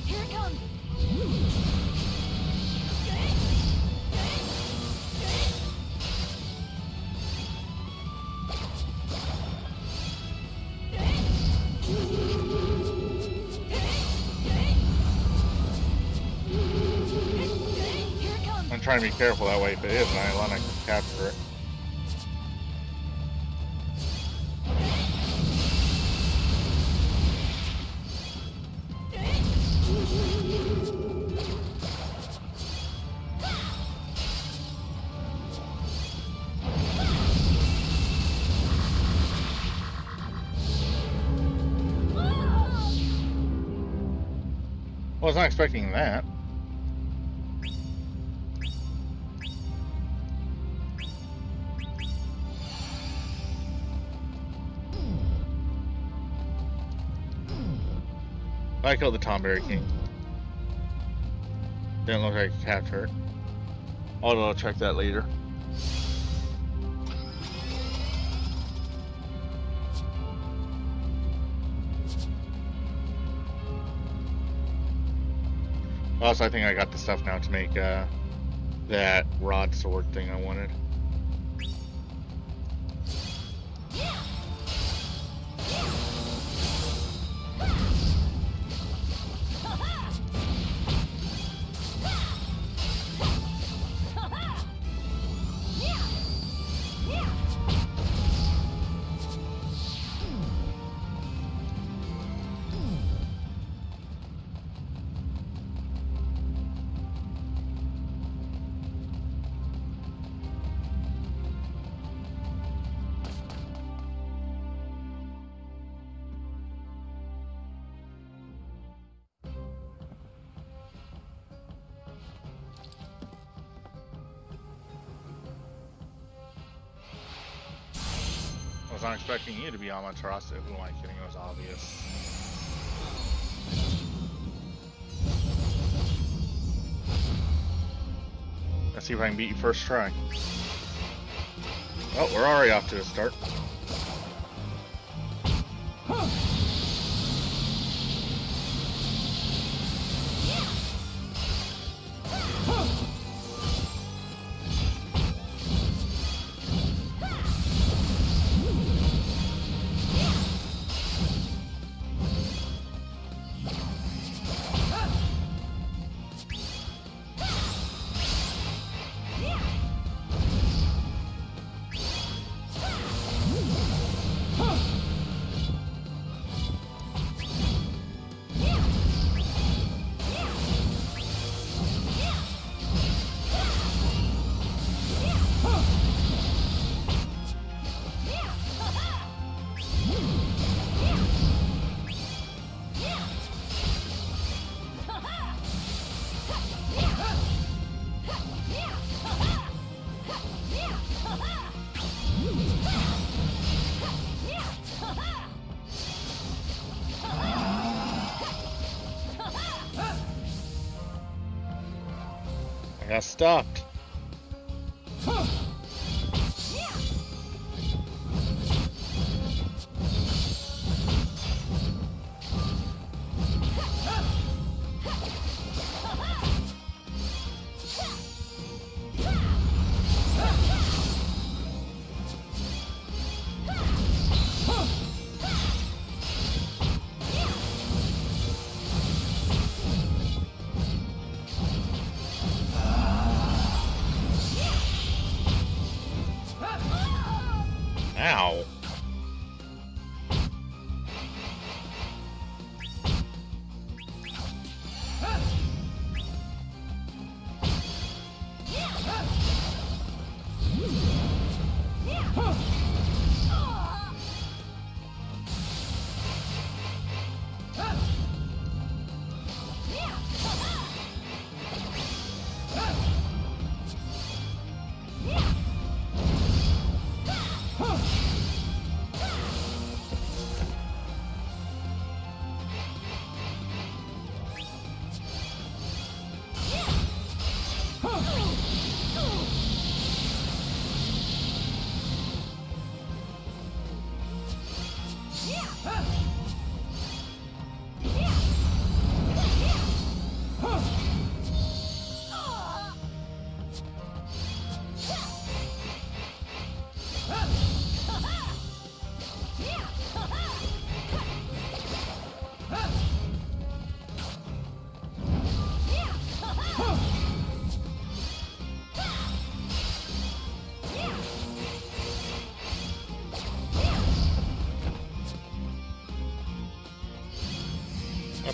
Here it comes. I'm trying to be careful that way. If it is an Eidolon, I can capture it. Well, I was not expecting that. I killed the Tomberry King. Didn't look like I could capture it. Although I'll check that later. Also, I think I got the stuff now to make that rod sword thing I wanted. not expecting you to be Amaterasu. Who am I kidding? It was obvious. Let's see if I can beat you first try. Oh, we're already off to a start. I got stopped. Ow.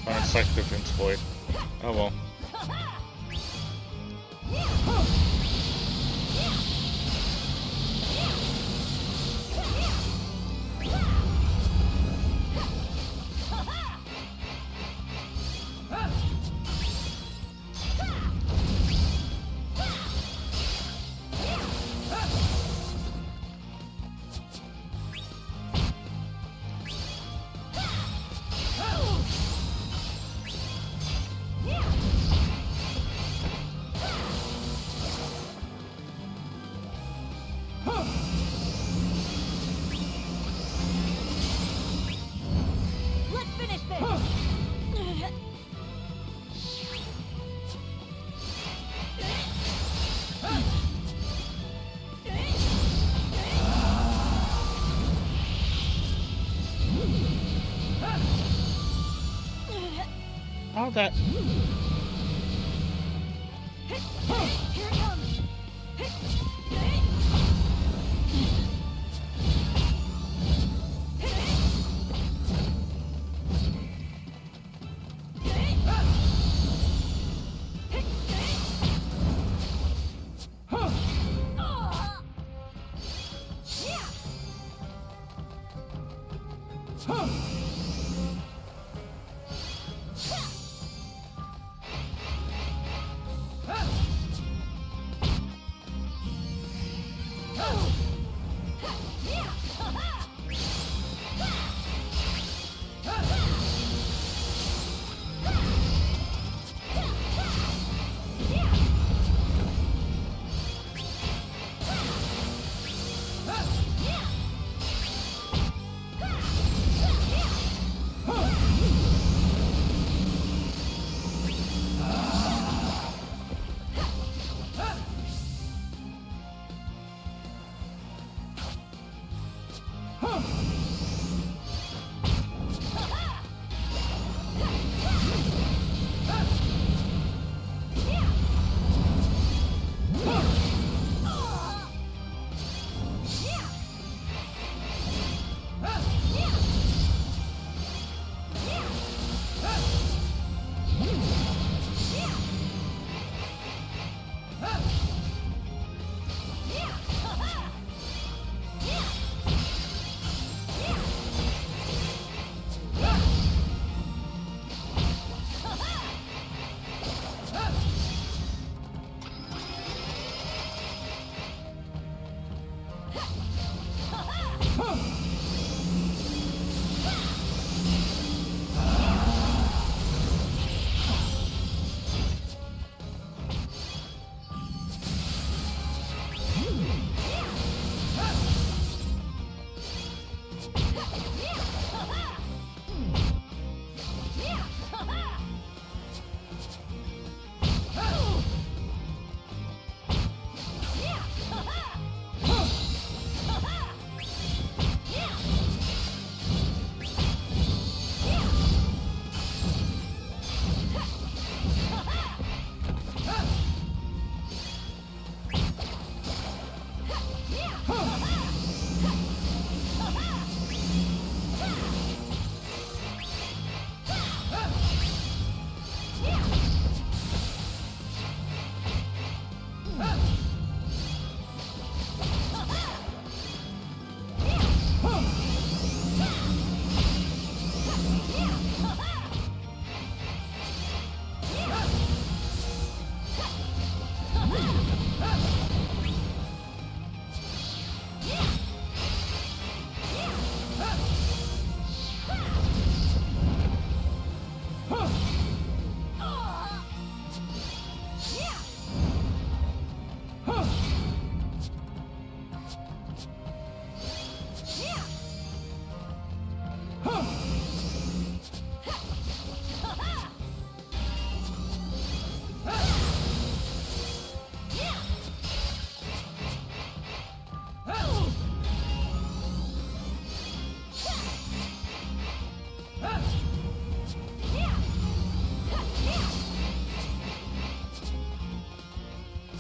Oh, it's like the Vince Void. Oh well. Let's finish this! Oh, that. Here it comes!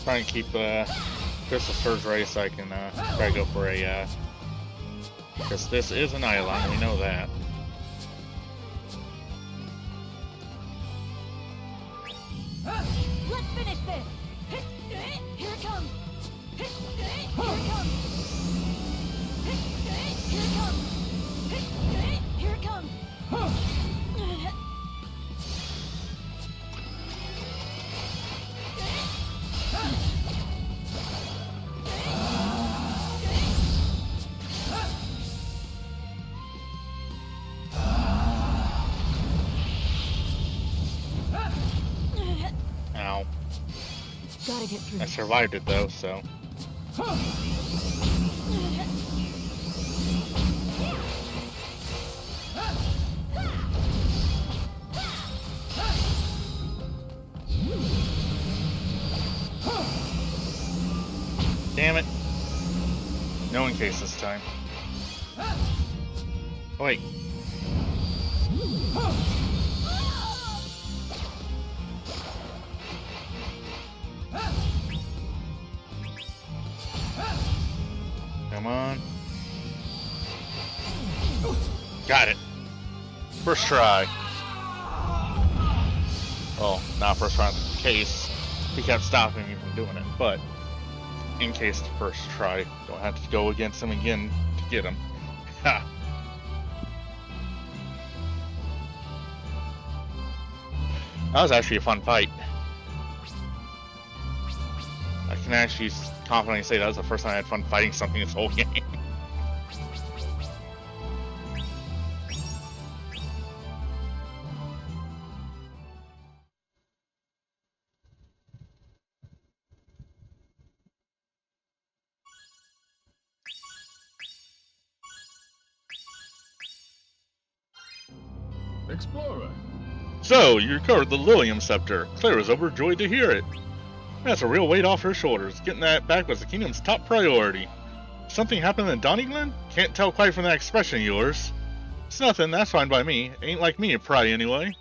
Try and keep Crystal Surge ready so I can try to go for a because this is an Eidolon, we know that. Let's finish this! Here it comes! Here it comes! Here it comes! Here it comes! Ow. Gotta get through. I survived it though, so. Damn it. No in case this time. Oh, wait. Come on. Got it. First try. Well, not first try in case he kept stopping me from doing it, but in case the first try, don't have to go against him again to get him. Ha! That was actually a fun fight. I can actually confidently say that was the first time I had fun fighting something this whole game. Explorer. So, you recovered the Lilium Scepter. Claire is overjoyed to hear it. That's a real weight off her shoulders. Getting that back was the kingdom's top priority. Something happened in Donnyglen? Can't tell quite from that expression of yours. It's nothing, that's fine by me. Ain't like me to pry anyway.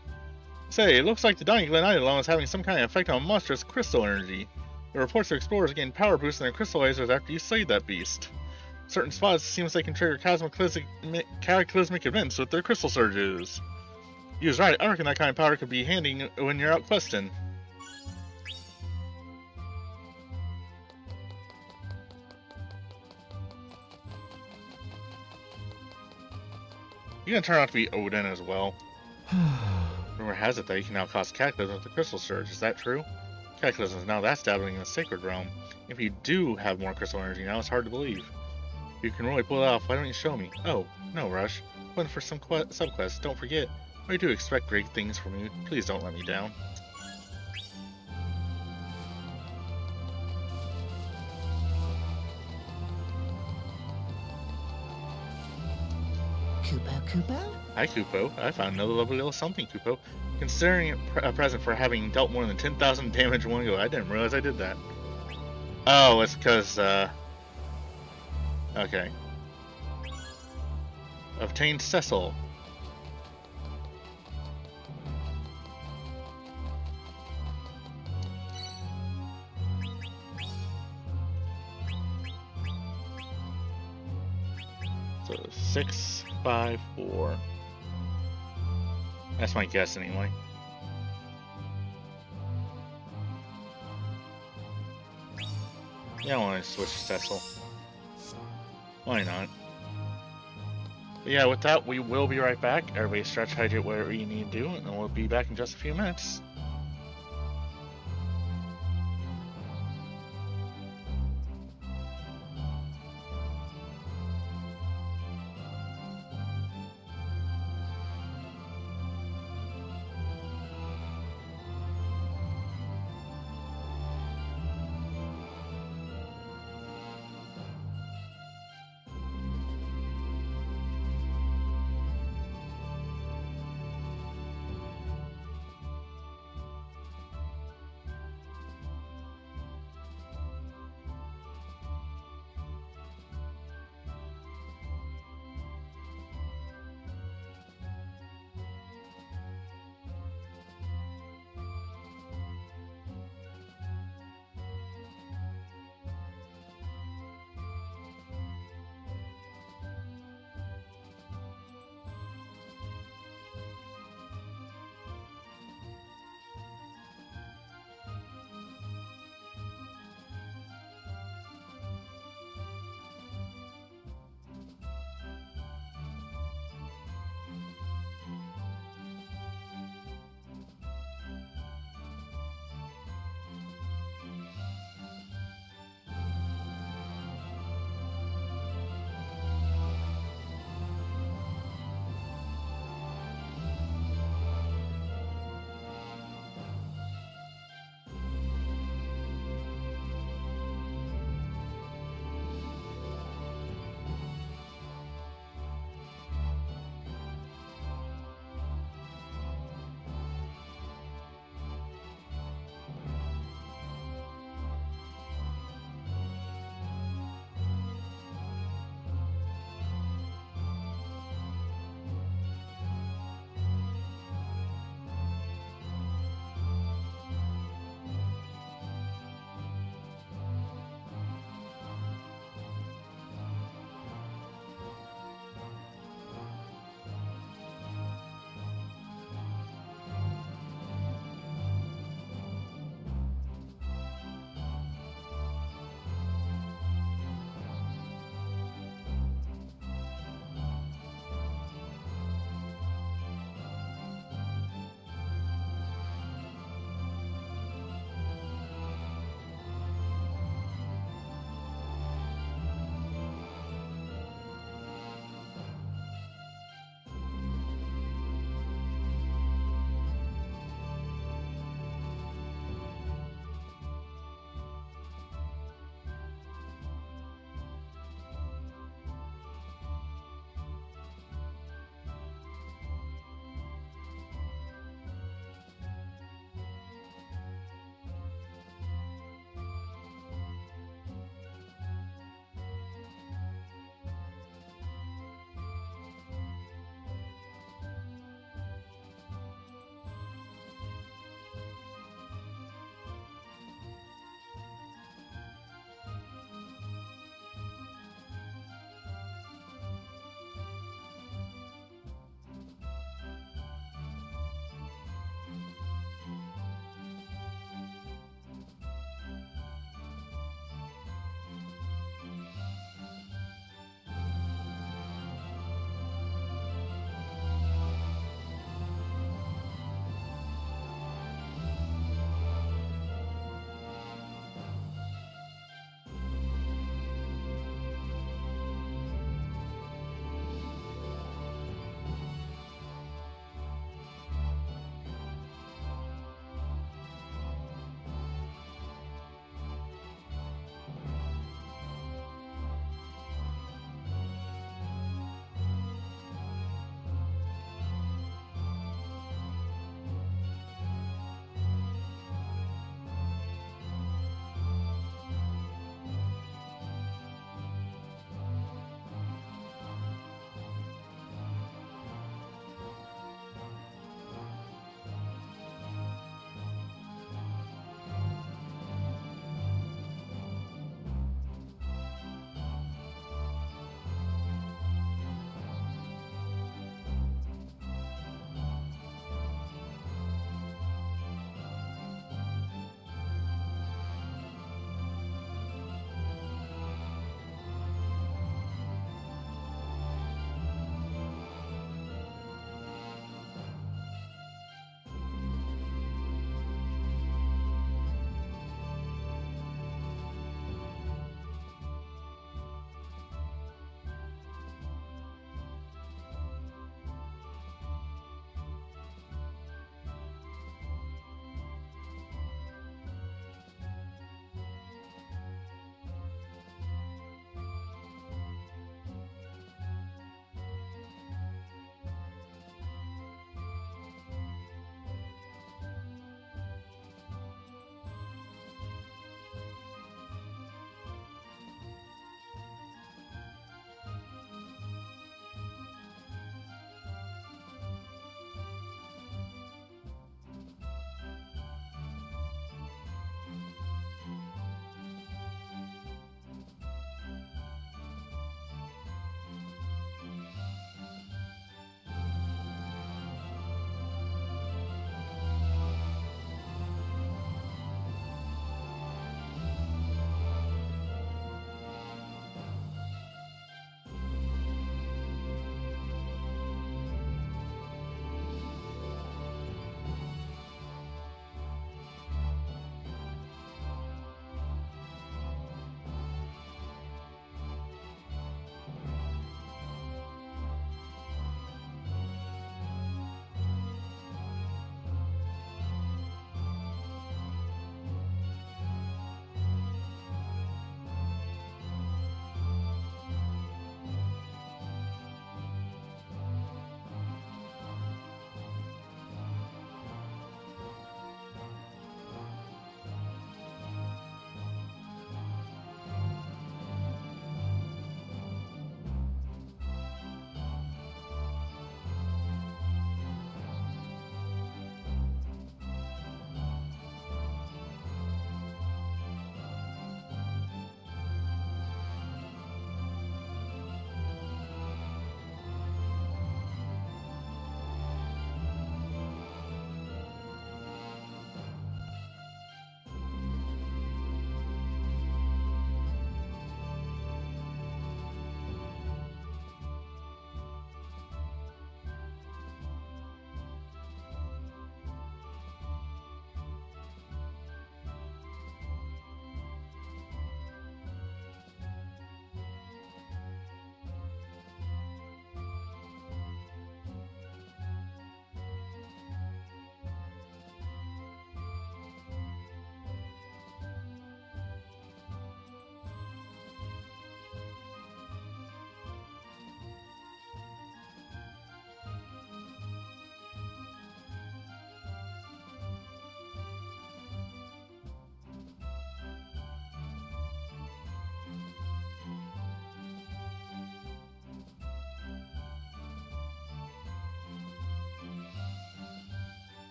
Say, it looks like the Donnyglen Eidolon is having some kind of effect on monstrous crystal energy. The reports of explorers gained power boosts in their crystal lasers after you slayed that beast. Certain spots, it seems they can trigger cataclysmic events with their crystal surges. You was right, I reckon that kind of power could be handy when you're out questing. You're gonna turn out to be Odin as well. Rumor has it that you can now cause cataclysm with the crystal surge, is that true? Cataclysm is now that's dabbling in the sacred realm. If you do have more crystal energy now, it's hard to believe. If you can really pull it off, why don't you show me? Oh, no rush. Waiting for some subquests, don't forget. I do expect great things from you. Please don't let me down. Kupo? Hi, Kupo. I found another lovely little something, Kupo. Considering it a present for having dealt more than 10,000 damage in one go, I didn't realize I did that. Oh, it's because, okay. Obtained Cecil. So 6, 5, 4. That's my guess anyway. Yeah, I want to switch Cecil. Why not? But yeah, with that, we will be right back. Everybody stretch, hydrate, whatever you need to do, and we'll be back in just a few minutes.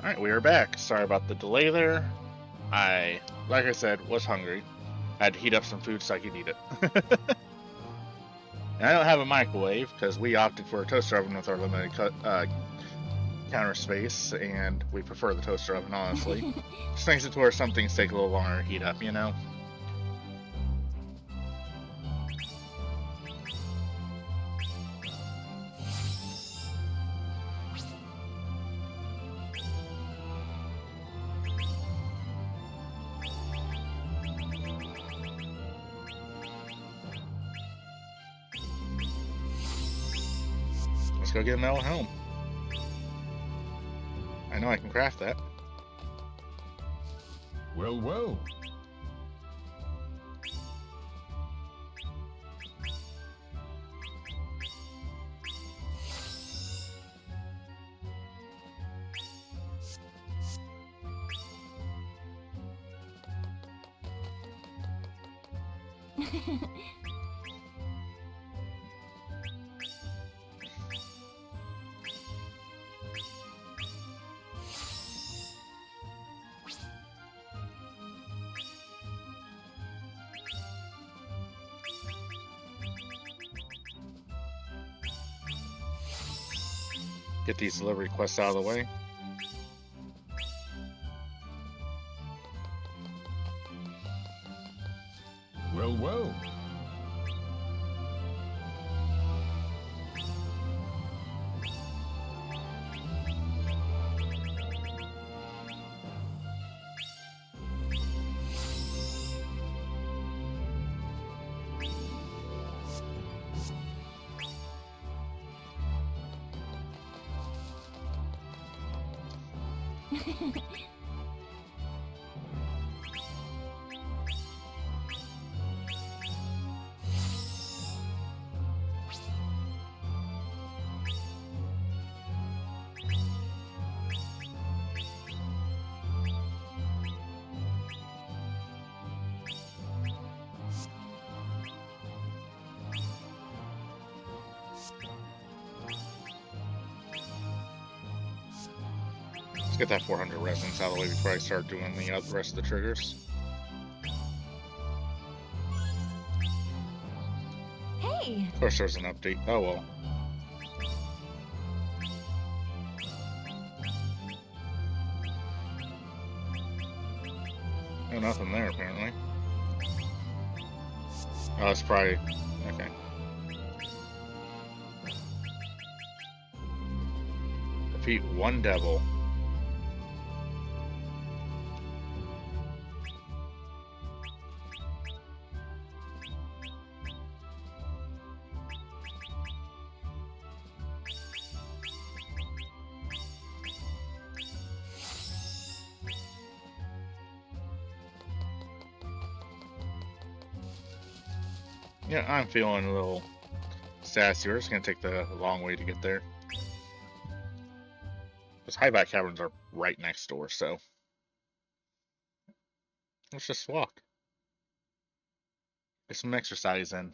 Alright, we are back. Sorry about the delay there. Like I said, was hungry. I had to heat up some food so I could eat it. And I don't have a microwave because we opted for a toaster oven with our limited counter space, and we prefer the toaster oven, honestly. Just makes it to where some things take a little longer to heat up, you know? Let's go get a metal helm. I know I can craft that. Well, well. Get these delivery quests out of the way. Well, well. Let's get that 400 resonance out of the way before I start doing the rest of the triggers. Hey! Of course there's an update. Oh well. Oh, nothing there apparently. Oh, it's probably... okay. Defeat one devil. Yeah, I'm feeling a little sassy. We're just gonna take the long way to get there. Those highback caverns are right next door, so let's just walk. Get some exercise in.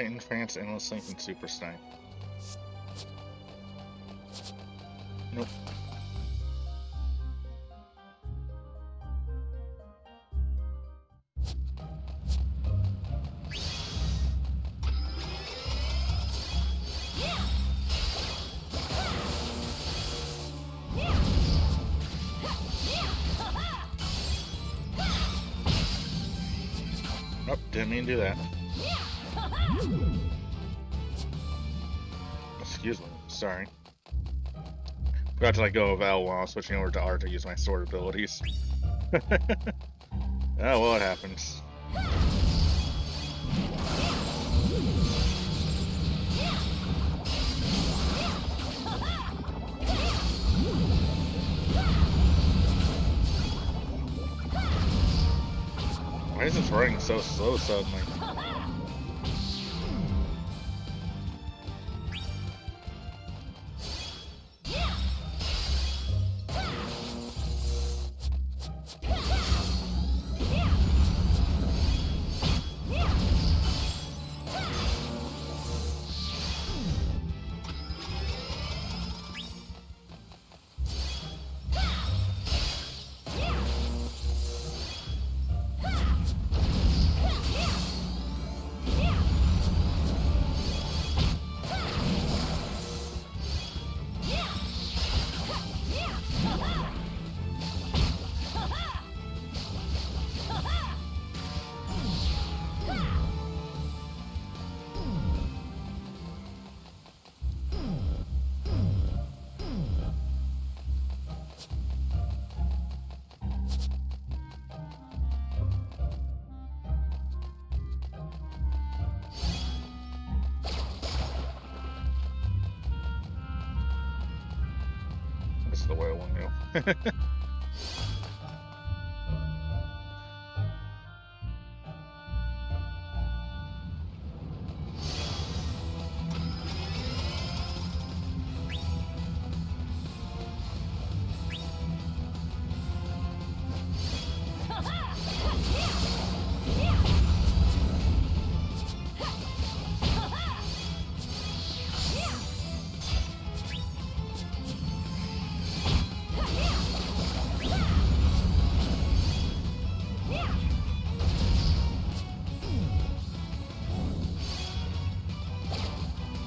Titan Trance, Endless Link, and Super Snipe. Nope. Oh, didn't mean to do that. Excuse me, sorry. Forgot to let go of L while I was switching over to R to use my sword abilities. Oh, well, it happens. Why is this running so slow suddenly? This is the way I want to go.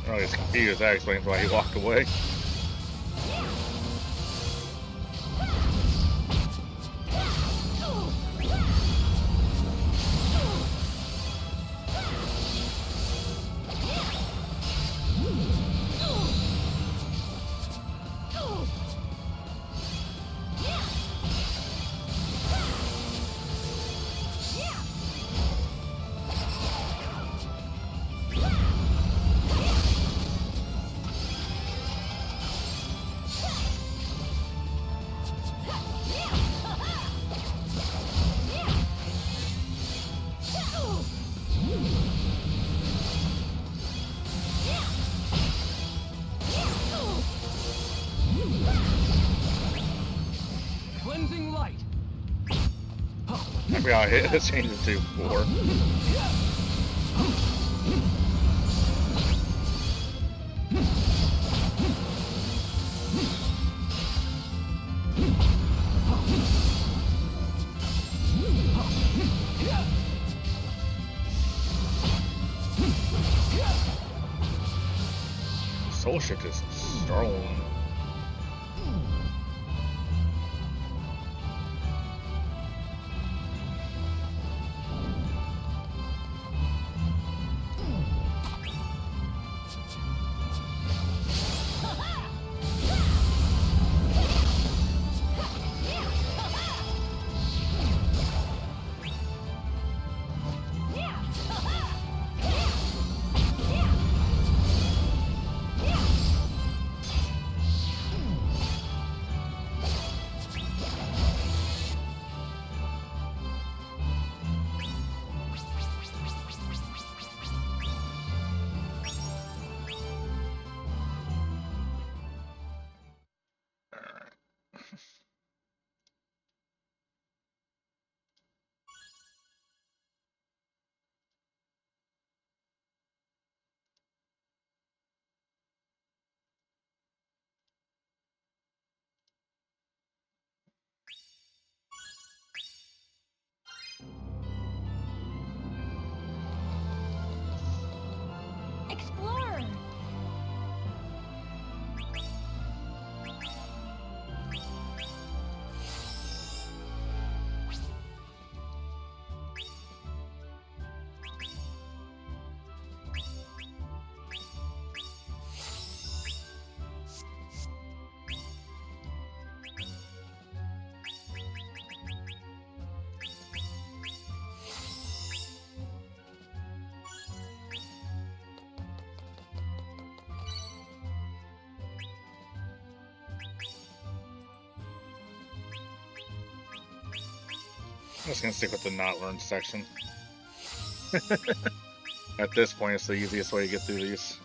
Oh, he's confused. That explains why he walked away. Cleansing light. I forgot I hit. Let's change it to 4. Soul Shift is strong. I'm just gonna stick with the not learned section. At this point, it's the easiest way to get through these.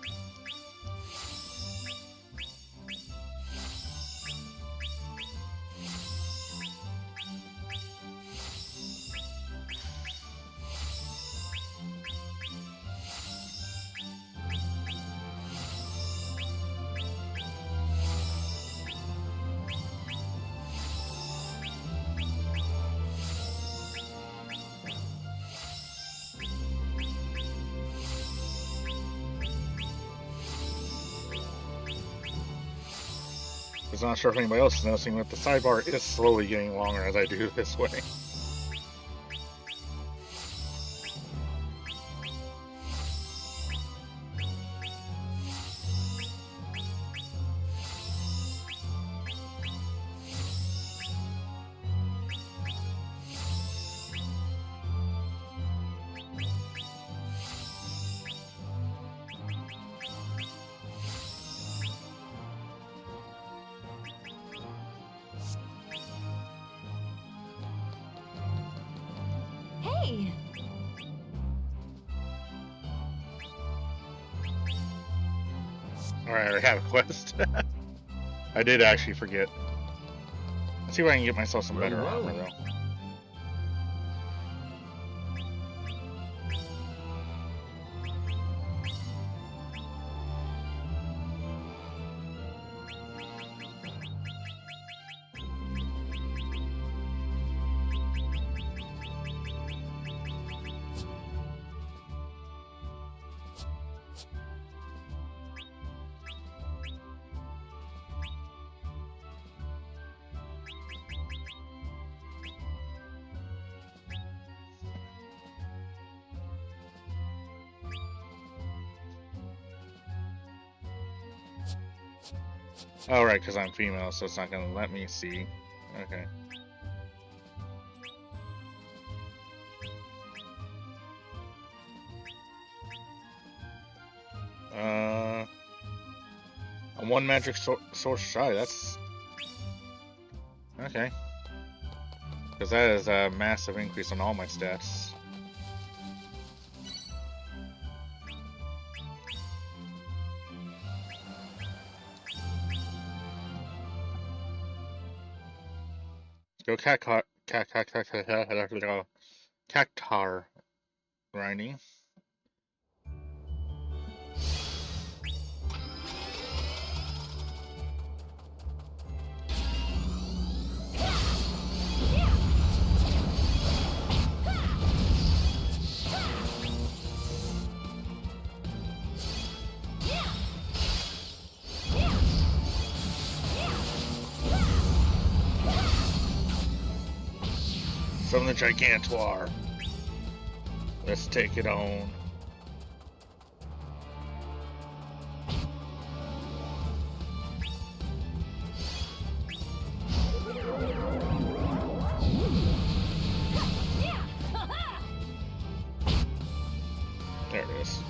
I'm not sure if anybody else is noticing, but the sidebar is slowly getting longer as I do this way. Hey! Alright, I have a quest. I did actually forget. Let's see if I can get myself some better armor, though. Oh, right, because I'm female, so it's not going to let me see. Okay. I'm one magic source shy, that's... Okay. Because that is a massive increase on all my stats. Go cactar grinding. From the Gigantor. Let's take it on. There it is.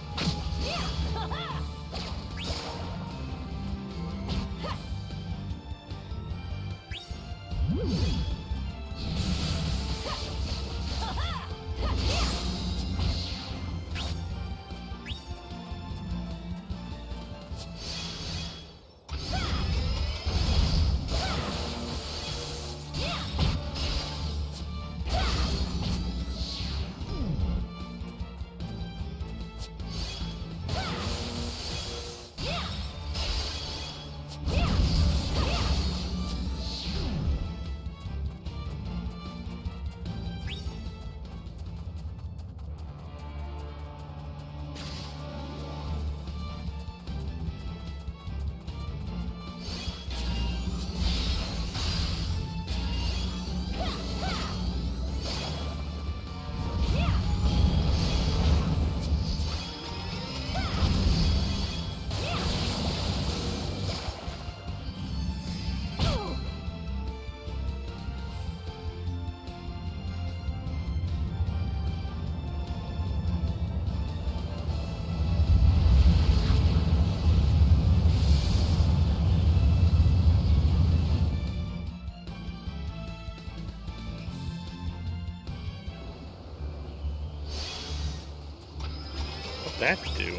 that do?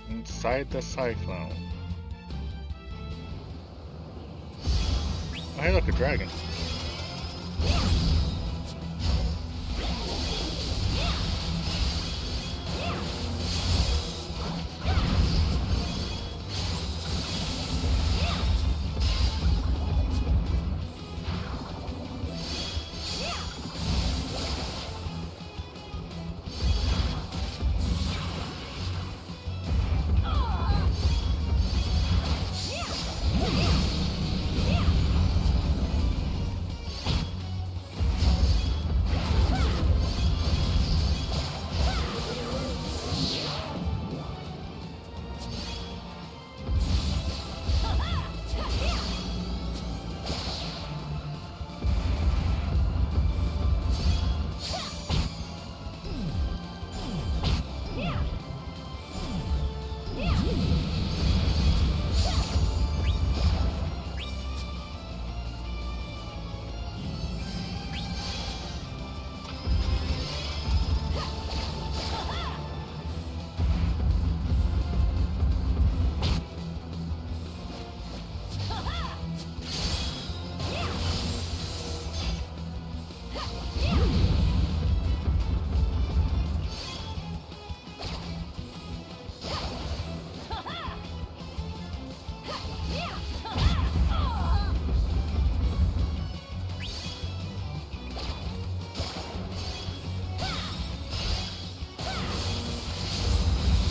Inside the cyclone. Oh, hey, look, a dragon.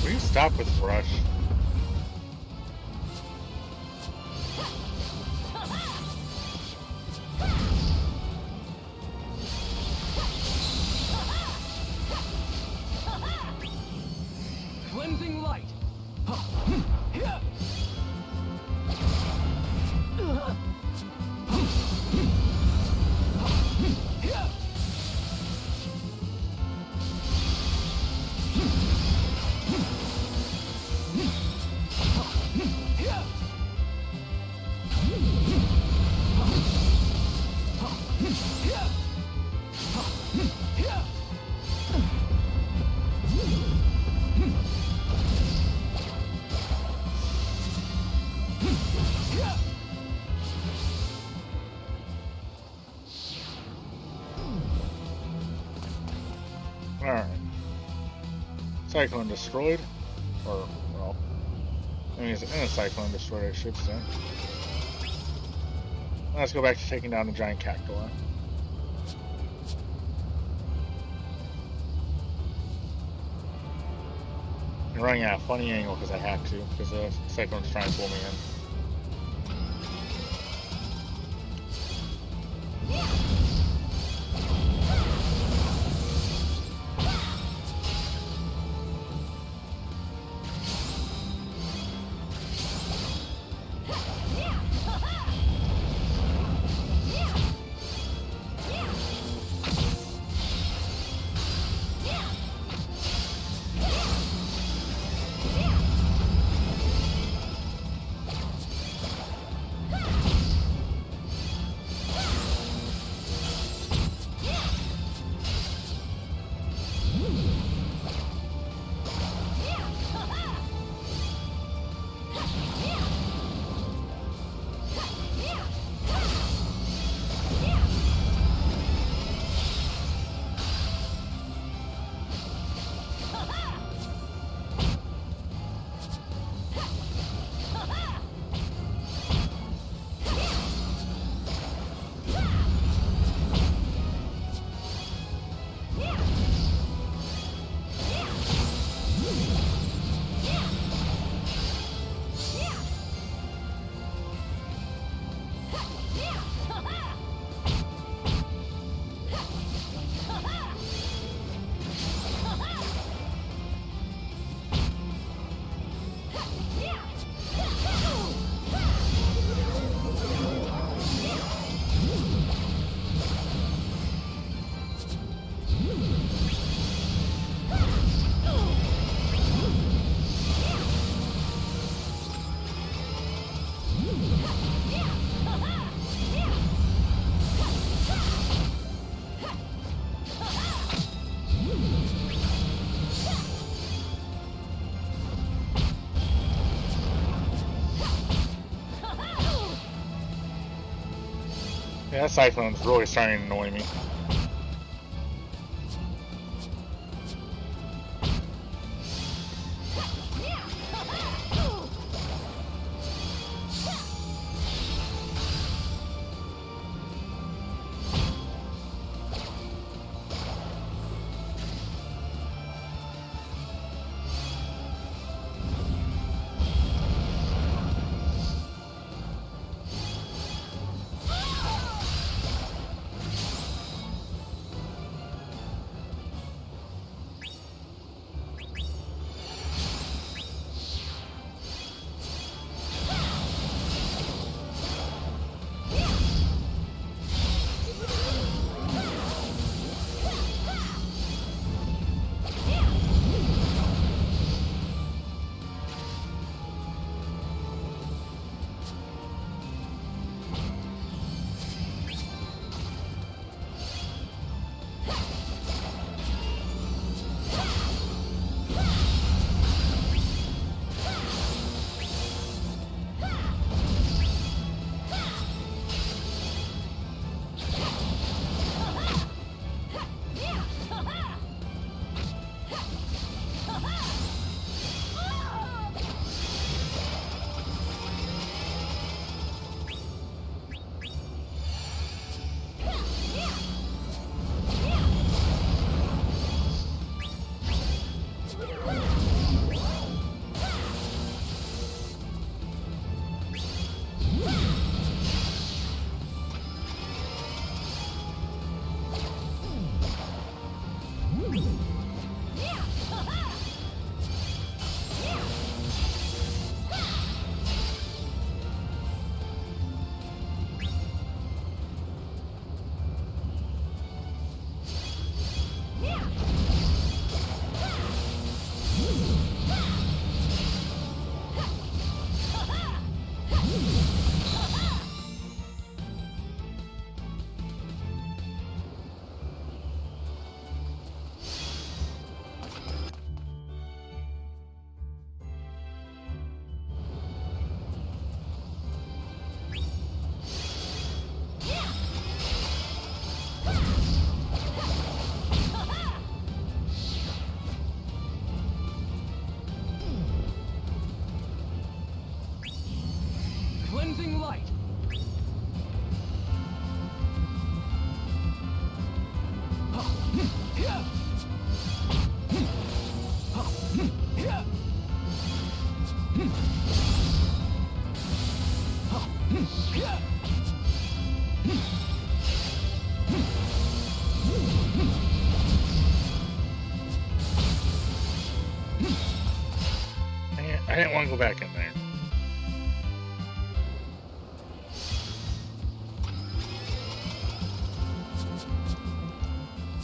Will you stop with Rush? Cleansing light. Alright. Cyclone destroyed. Or, well, I mean, it's in a cyclone destroyed, I should say. Let's go back to taking down the giant cactuar. I'm running at a funny angle because I had to, because the cyclone's trying to pull me in. that Cyclone's really starting to annoy me. Cleansing light. I didn't want to go back in there.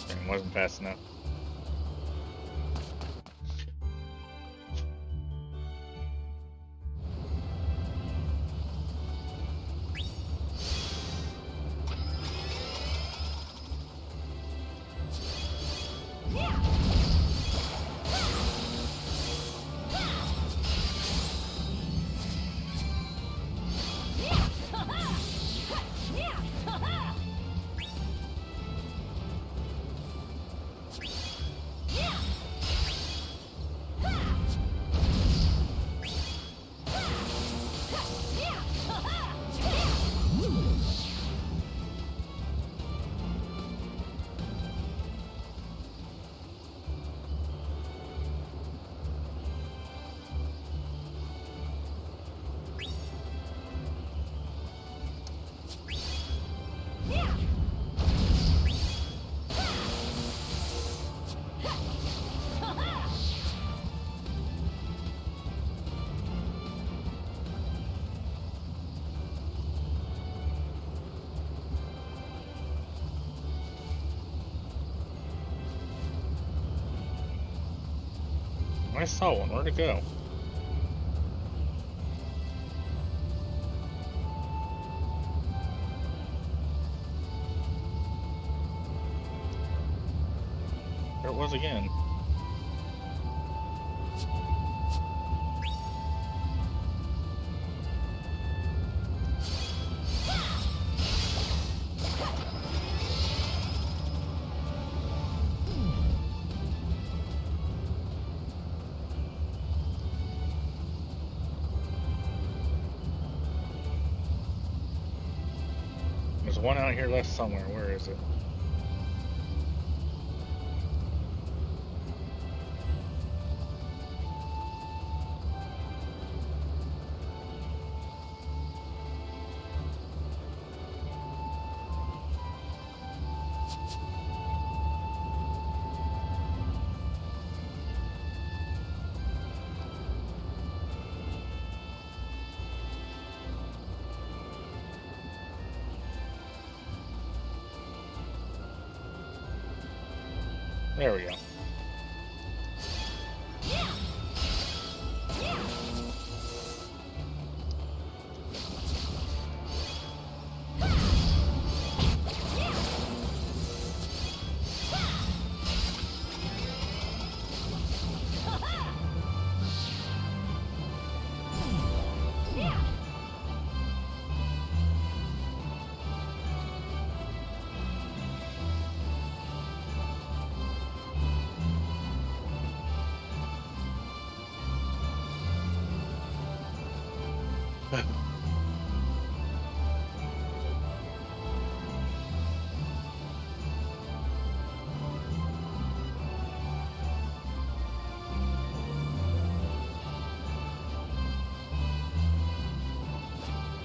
It wasn't fast enough. I saw one. Where'd it go? There it was again. one out here left somewhere. Where is it? There we go.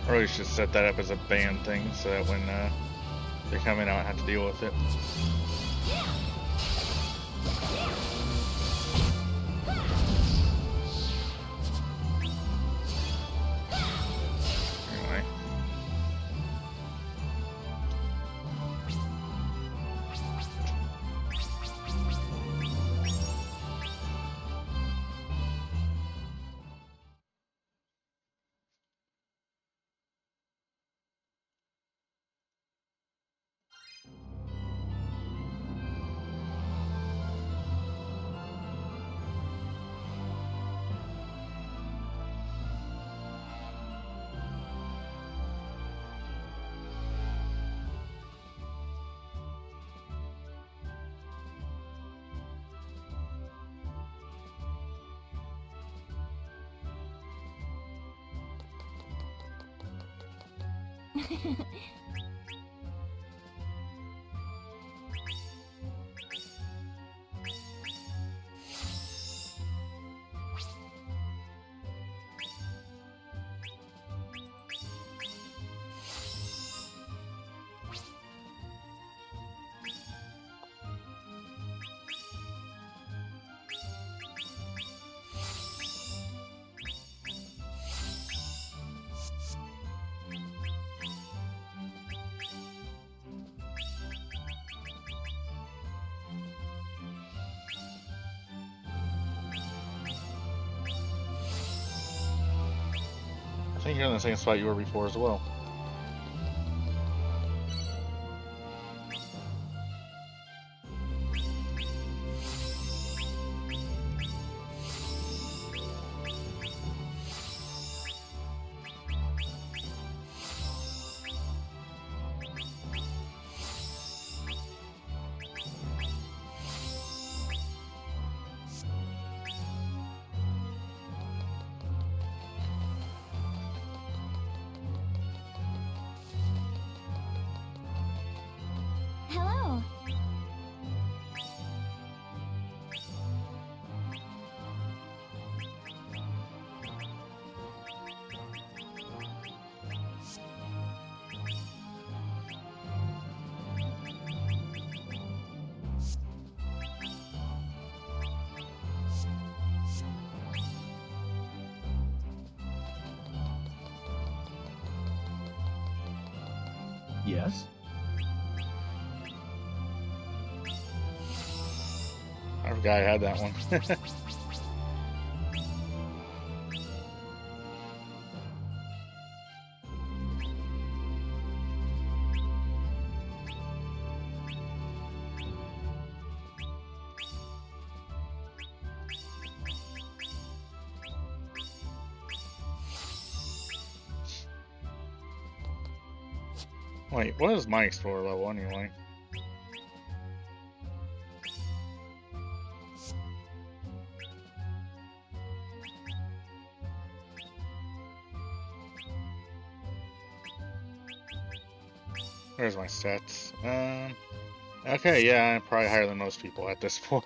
I really should set that up as a ban thing so that when they come in, I don't have to deal with it. Anyway. I think you're in the same spot you were before as well. Hello. Yes? I forgot I had that one. Wait, what is my explorer level anyway? Where's my stats? Okay, yeah, I'm probably higher than most people at this point.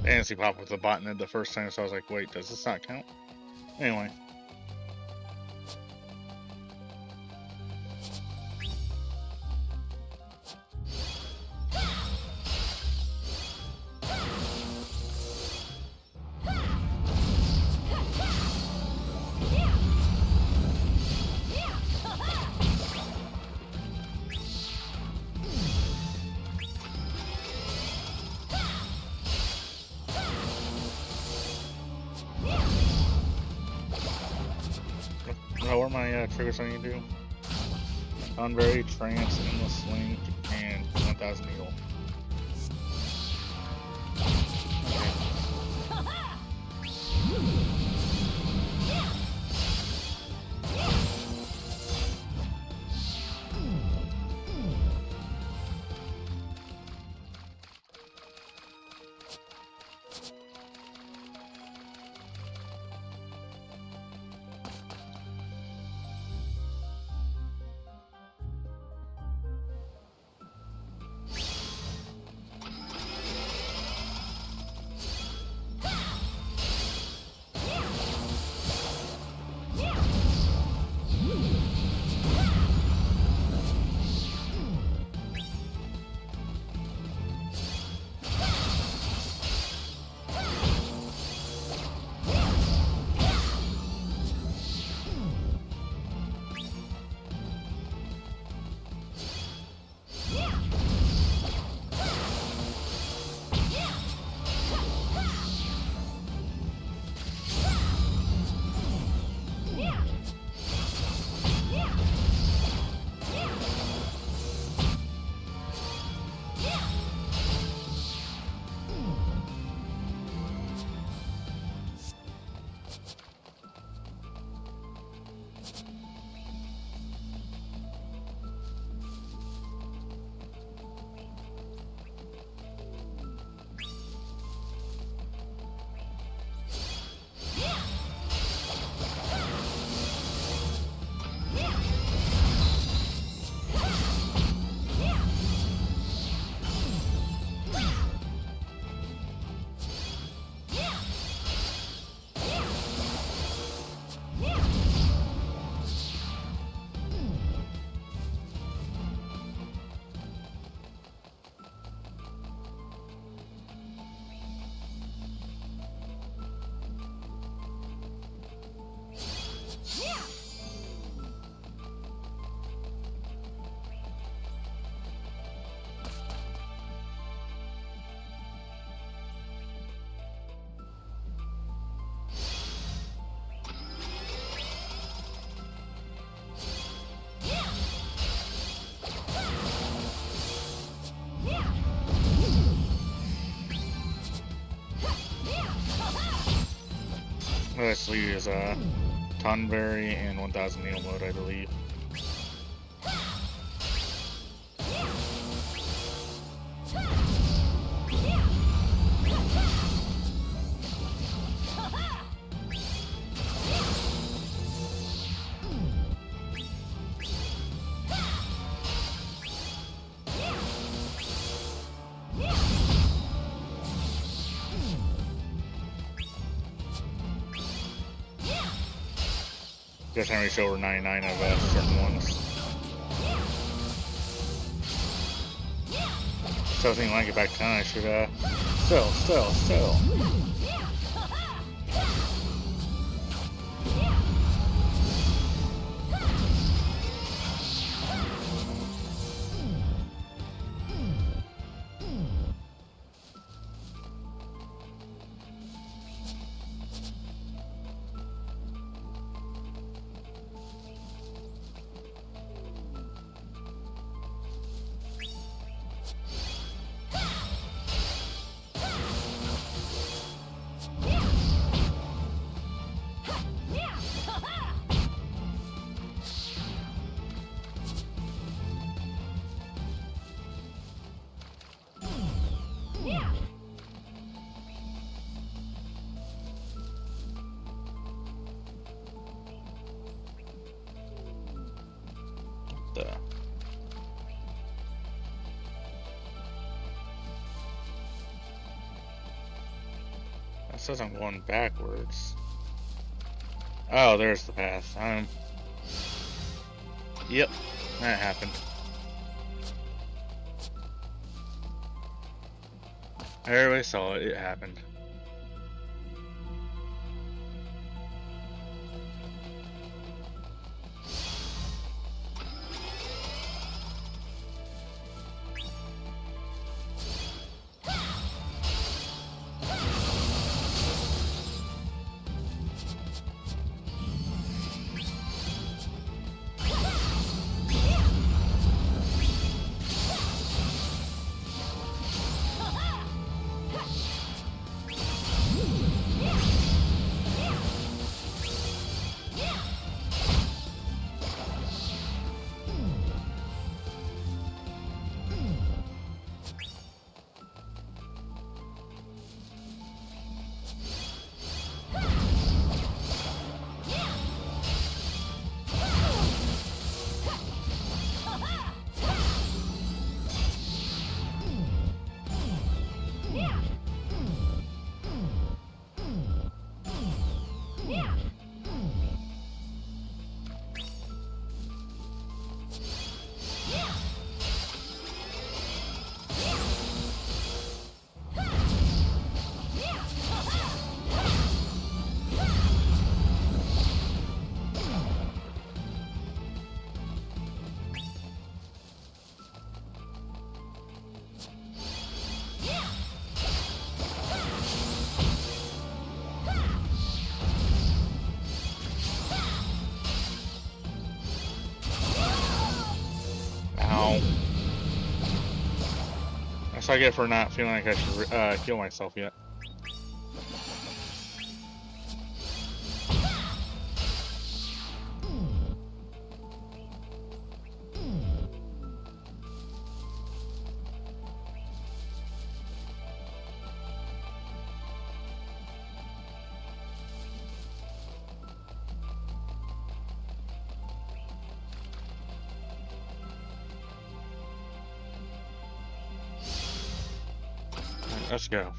Fantasy pop with the botnet the first time, so I was like, wait, does this not count? Anyway. What are my triggers I need to do? Sunbury, Trance, Endless Link, and 1000 Eagle. Especially is Tonberry and 1000 Needle mode, I believe. Just time we show over 99 of certain ones. So I think when I get back to town, I should still. That says I'm going backwards. Oh, there's the path. Yep, that happened. Everybody saw it. It happened. That's what I get for not feeling like I should heal myself yet. Let's go.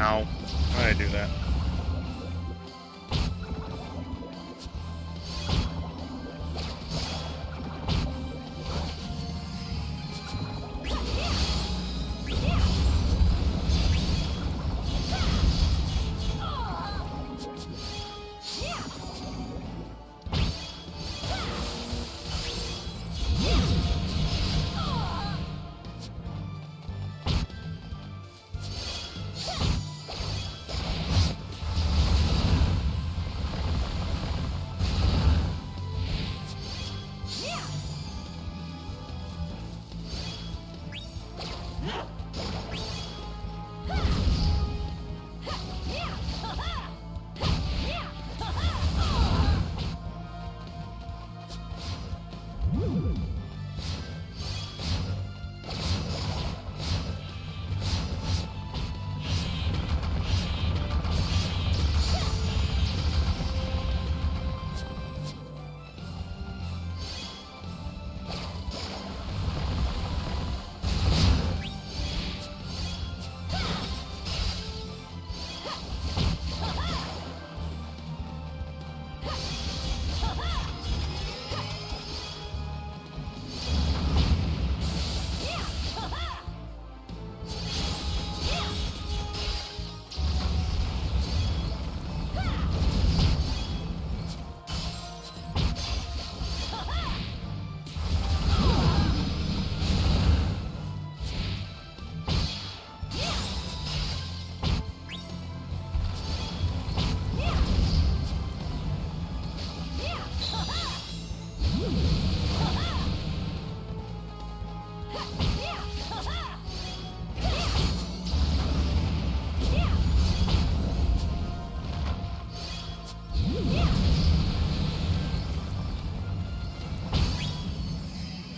Ow. Why did I do that?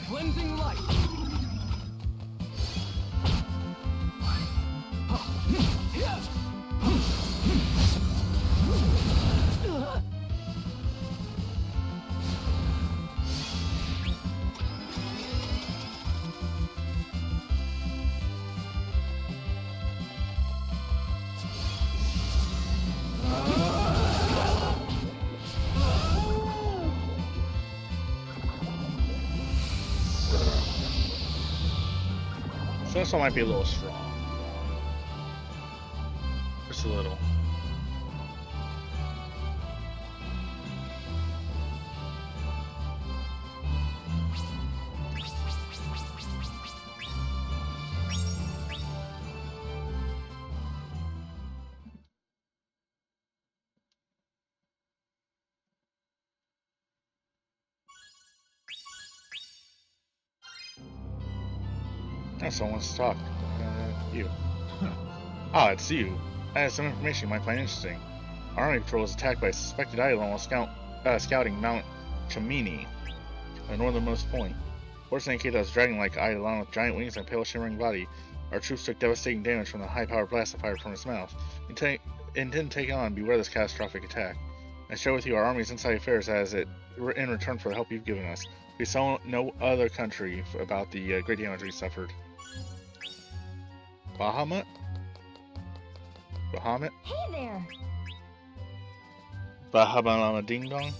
Cleansing light. So this one might be a little strong. Just a little. Oh, someone wants to talk. You. Ah, it's you. I have some information you might find interesting. Our army patrol was attacked by a suspected Eidolon while scouting Mount Chamini, the northernmost point. Forces indicate that was dragon-like Eidolon with giant wings and a pale shimmering body. Our troops took devastating damage from the high-powered blast that fired from its mouth. Intend to take on and beware this catastrophic attack. I share with you our army's inside affairs as it in return for the help you've given us. We tell no other country about the great damage we suffered. Bahamut? Bahamut? Hey there! Bahamalama Ding Dong?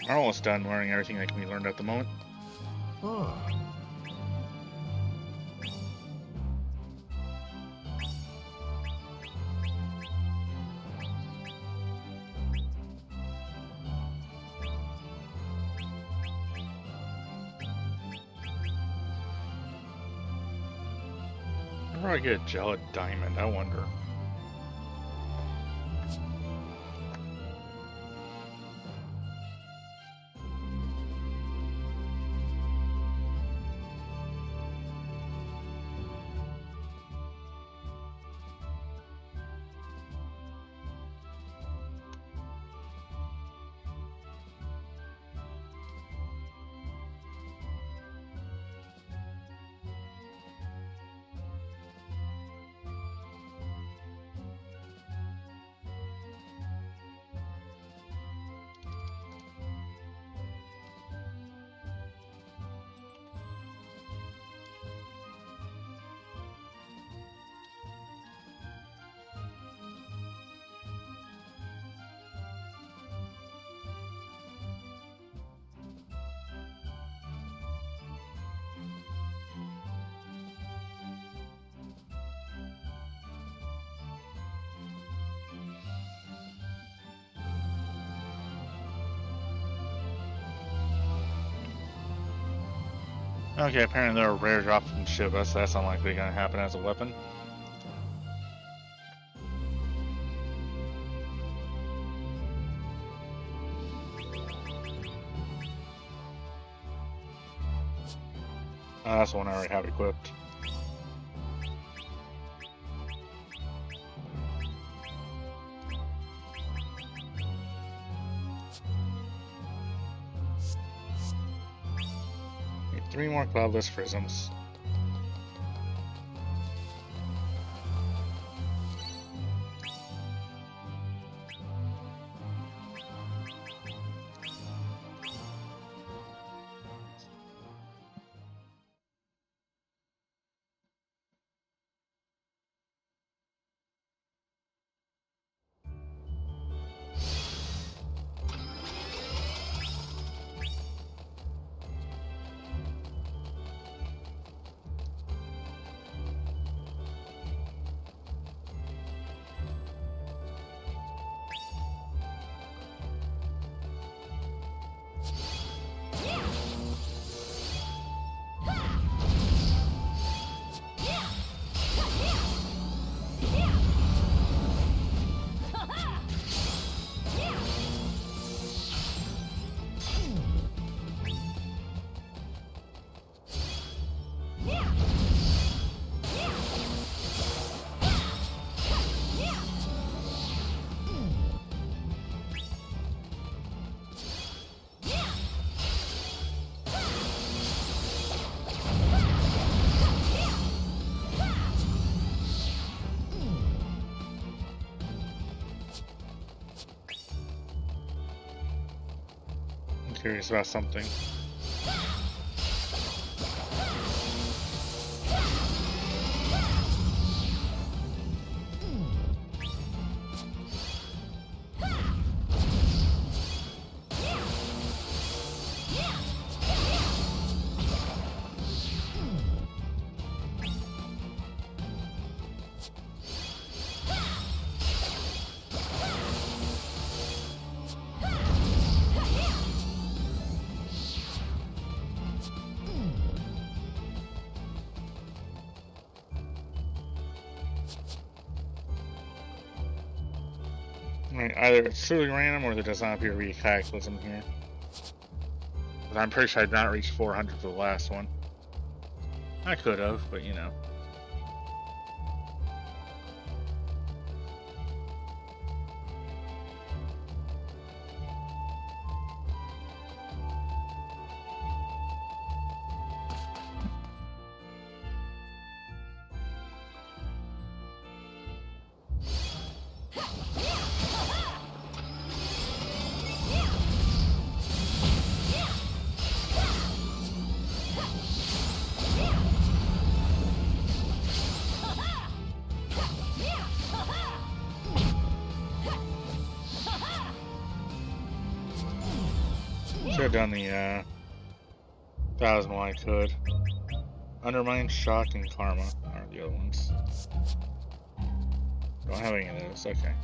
We're almost done learning everything that can be learned at the moment. Ah. Where do I get a Gelid Diamond? I wonder. Okay, apparently they're a rare drop from Shiva, so that's unlikely going to happen as a weapon. That's the one I already have equipped. Need 3 more Cloudless Prisms. I'm curious about something. Right, either it's truly random or there does not appear to be a cataclysm here. But I'm pretty sure I did not reach 400 for the last one. I could have, but you know. have done the 1,000 while I could. Undermine, Shock, and Karma are the other ones. Don't have any of those. Okay.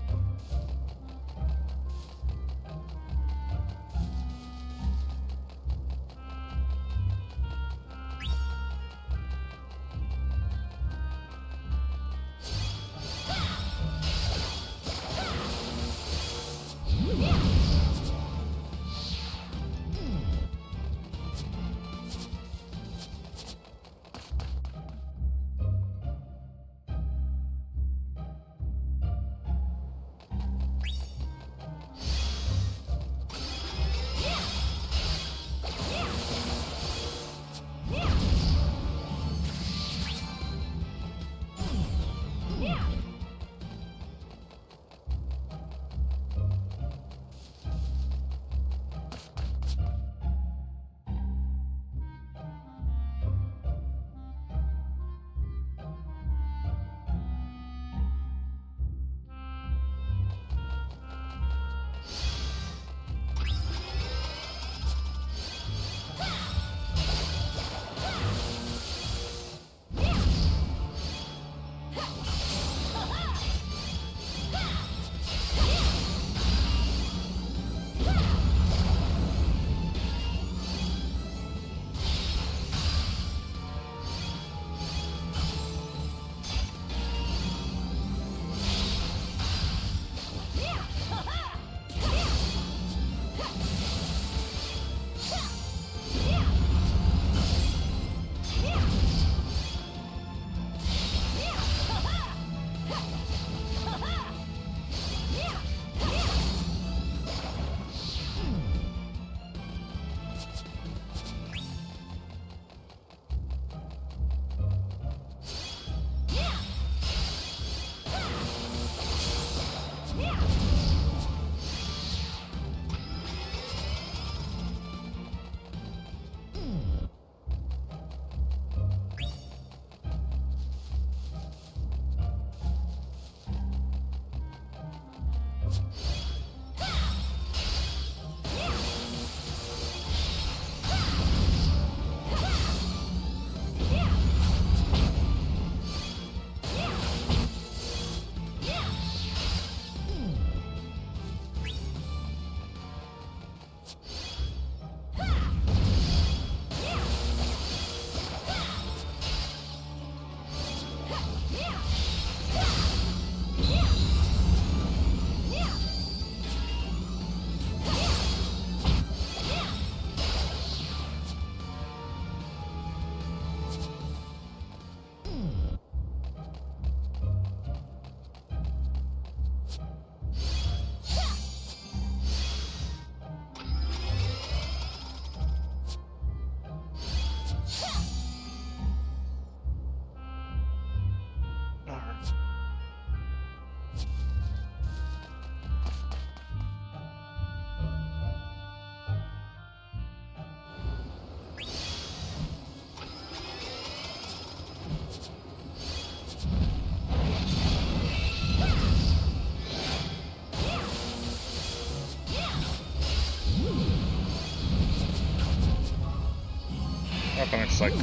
Up on its cycle.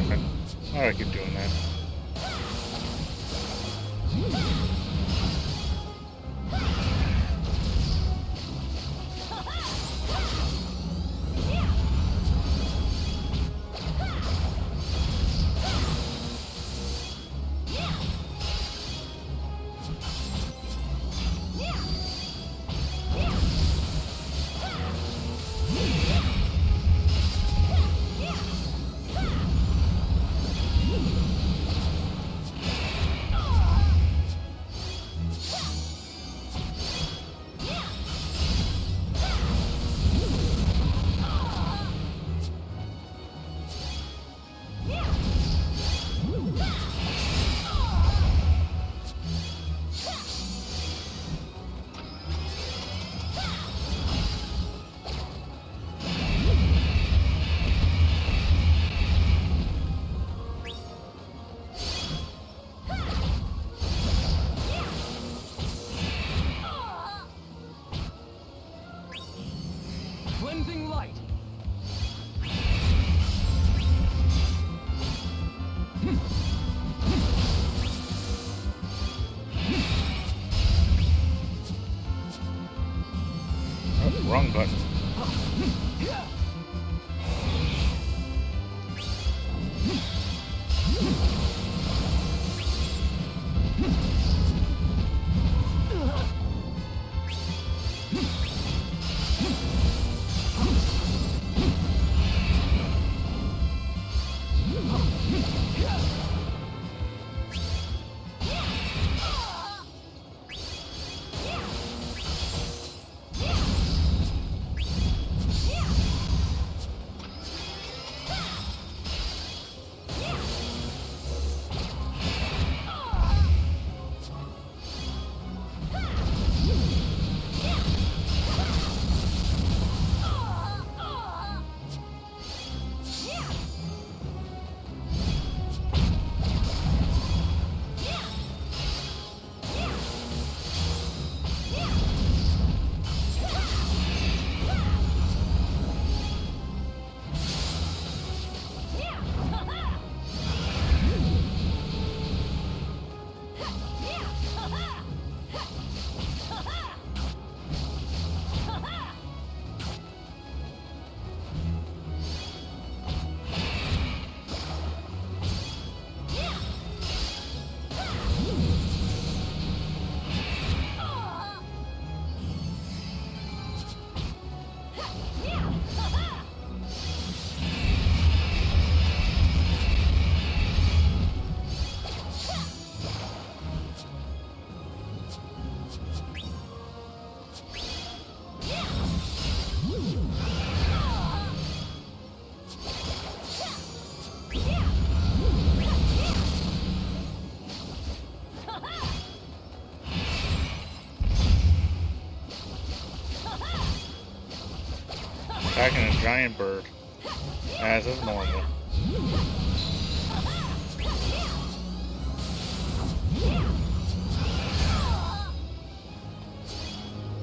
I keep doing that. Attacking a giant bird, as is normal.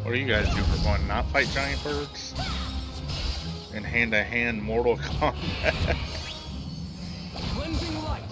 What do you guys do for fun? Not fight giant birds? In hand-to-hand Mortal Kombat? Cleansing light.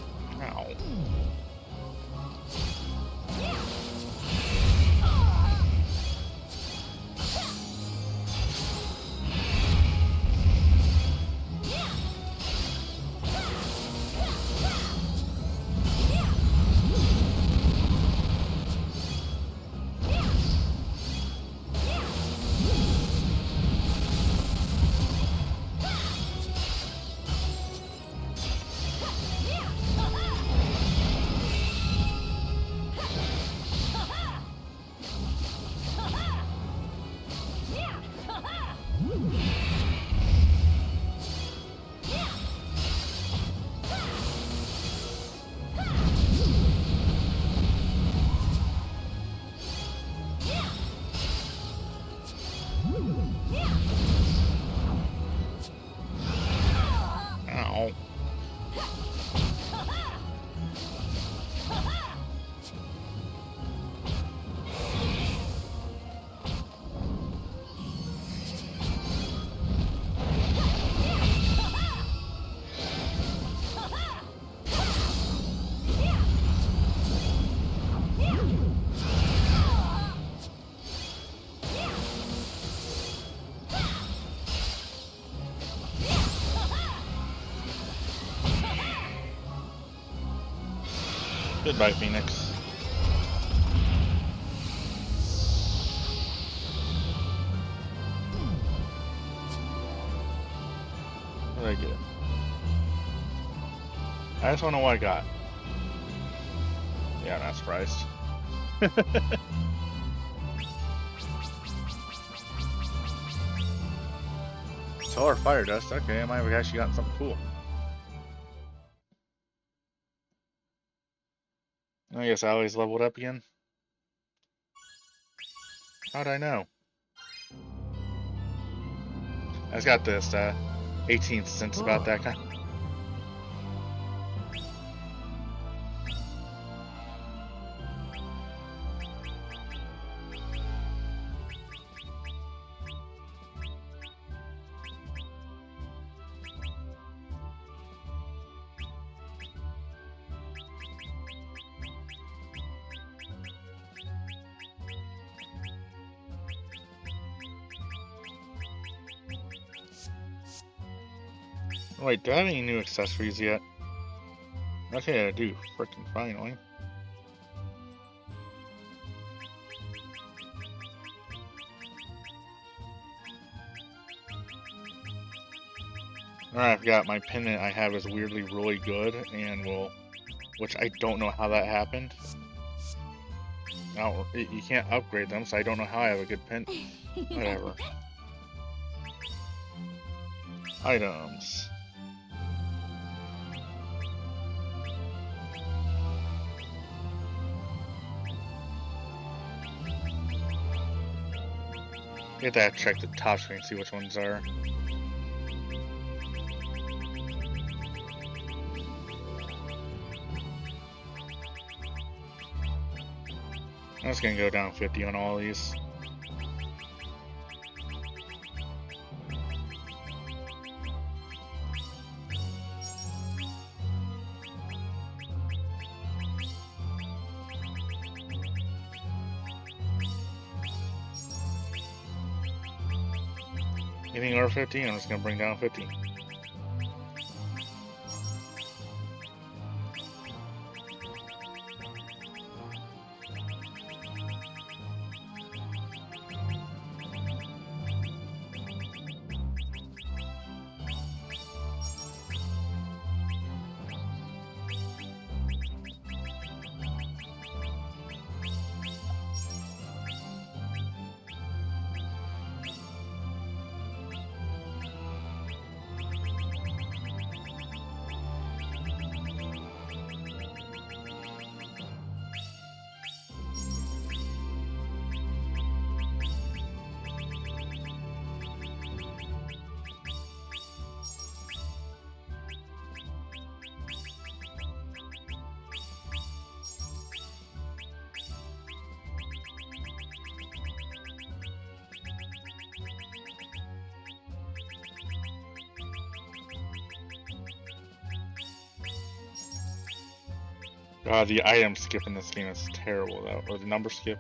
Ow. Ow. Goodbye, Phoenix. What did I get? I just want to know what I got. Yeah, I'm not surprised. Solar fire dust. Okay, I might have actually gotten something cool. I guess I always leveled up again. How'd I know? I just got this 18th sense about that kind. Wait, do I have any new accessories yet? Okay, I do. Freaking finally. Alright, I forgot my pendant I have is weirdly really good and will, which I don't know how that happened. Now, you can't upgrade them, so I don't know how I have a good pendant. Whatever. Items. You have to check the top screen, see which ones are. I'm just gonna go down 50 on all these. Anything over 50, I'm just gonna bring down 50. The item skip in this game is terrible, though. Or the number skip.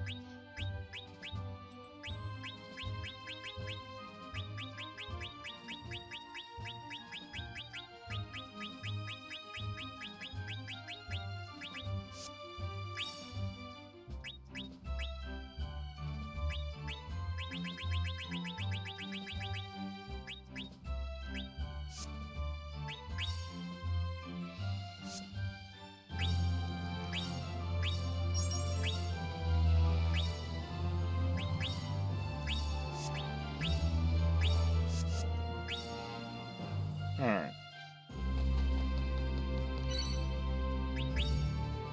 Alright.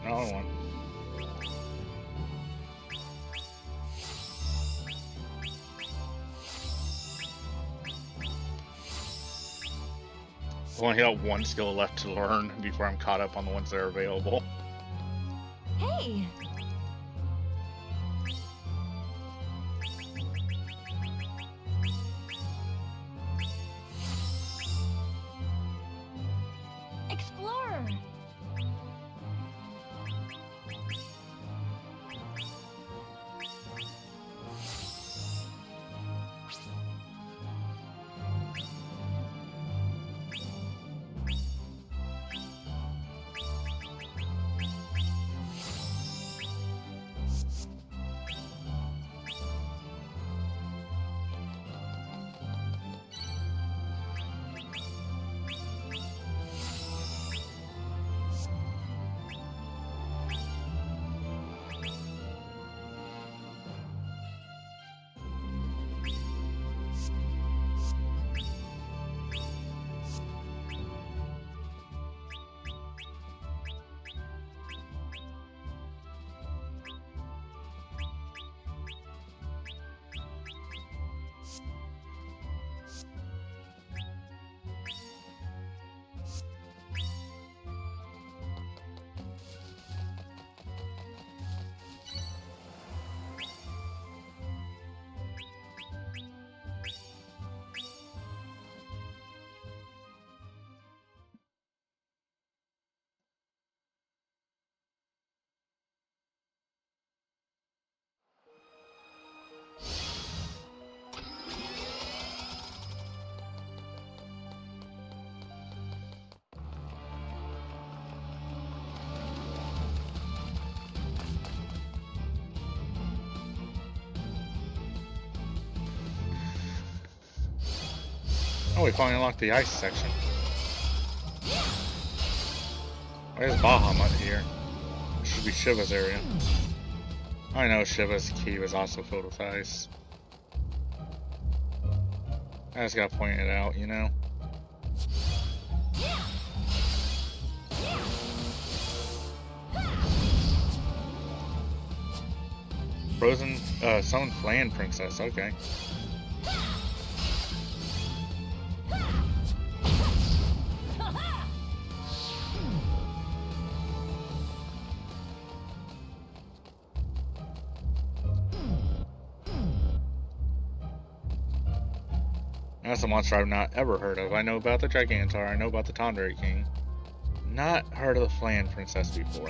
Another one. I only got one skill left to learn before I'm caught up on the ones that are available. Hey! Explorer! Oh, we finally unlocked the ice section. Where's Bahamut here? This should be Shiva's area. I know Shiva's key was also filled with ice. I just gotta point it out, you know? Frozen, summoned Land Princess, okay. That's a monster I've not ever heard of. I know about the Gigantor, I know about the Tandere King. Not heard of the Flan Princess before.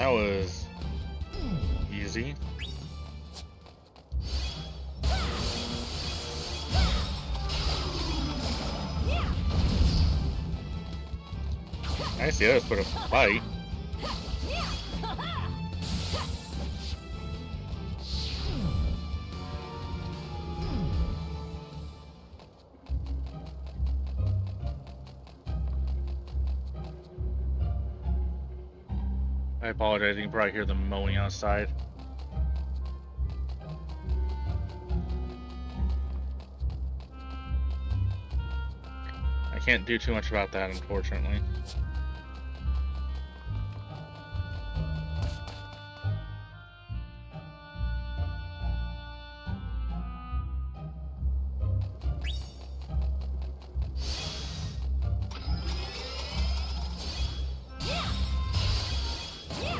That was easy. I see others put a fight. I apologize, you can probably hear them mowing outside. I can't do too much about that, unfortunately.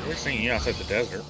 We're seeing you outside the desert.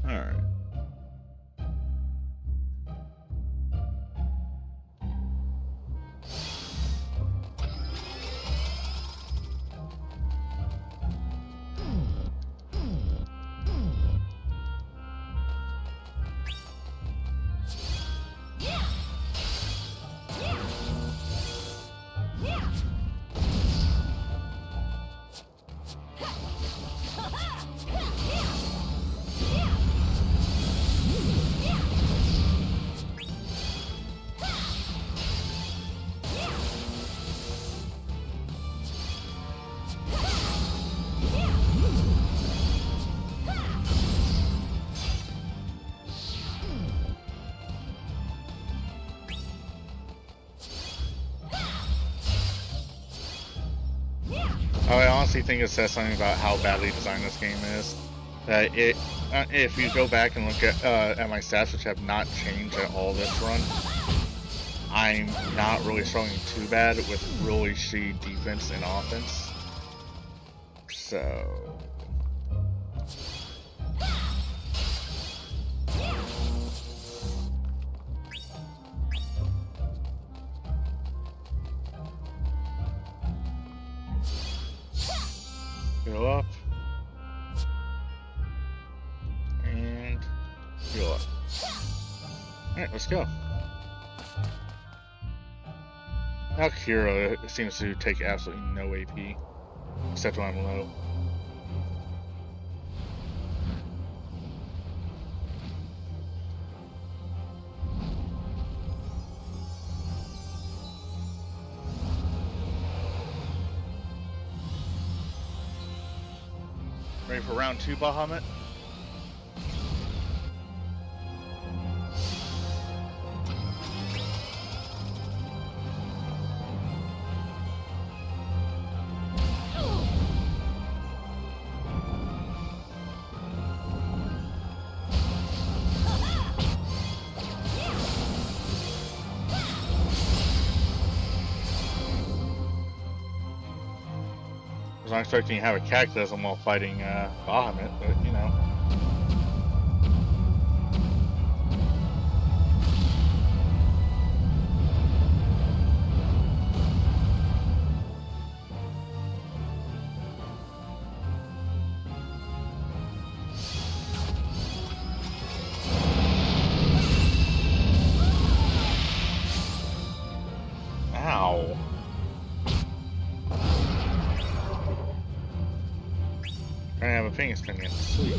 Alright. I honestly think it says something about how badly designed this game is. That if you go back and look at my stats, which have not changed at all this run, I'm not really struggling too bad with really shitty defense and offense. So go up and go up. Alright, let's go. Now Kira seems to take absolutely no AP, except when I'm low. Ready for round 2, Bahamut? I was not expecting to have a Cataclysm while fighting Bahamut, but you know. Ow. have a Pingus Pinion. Sweet.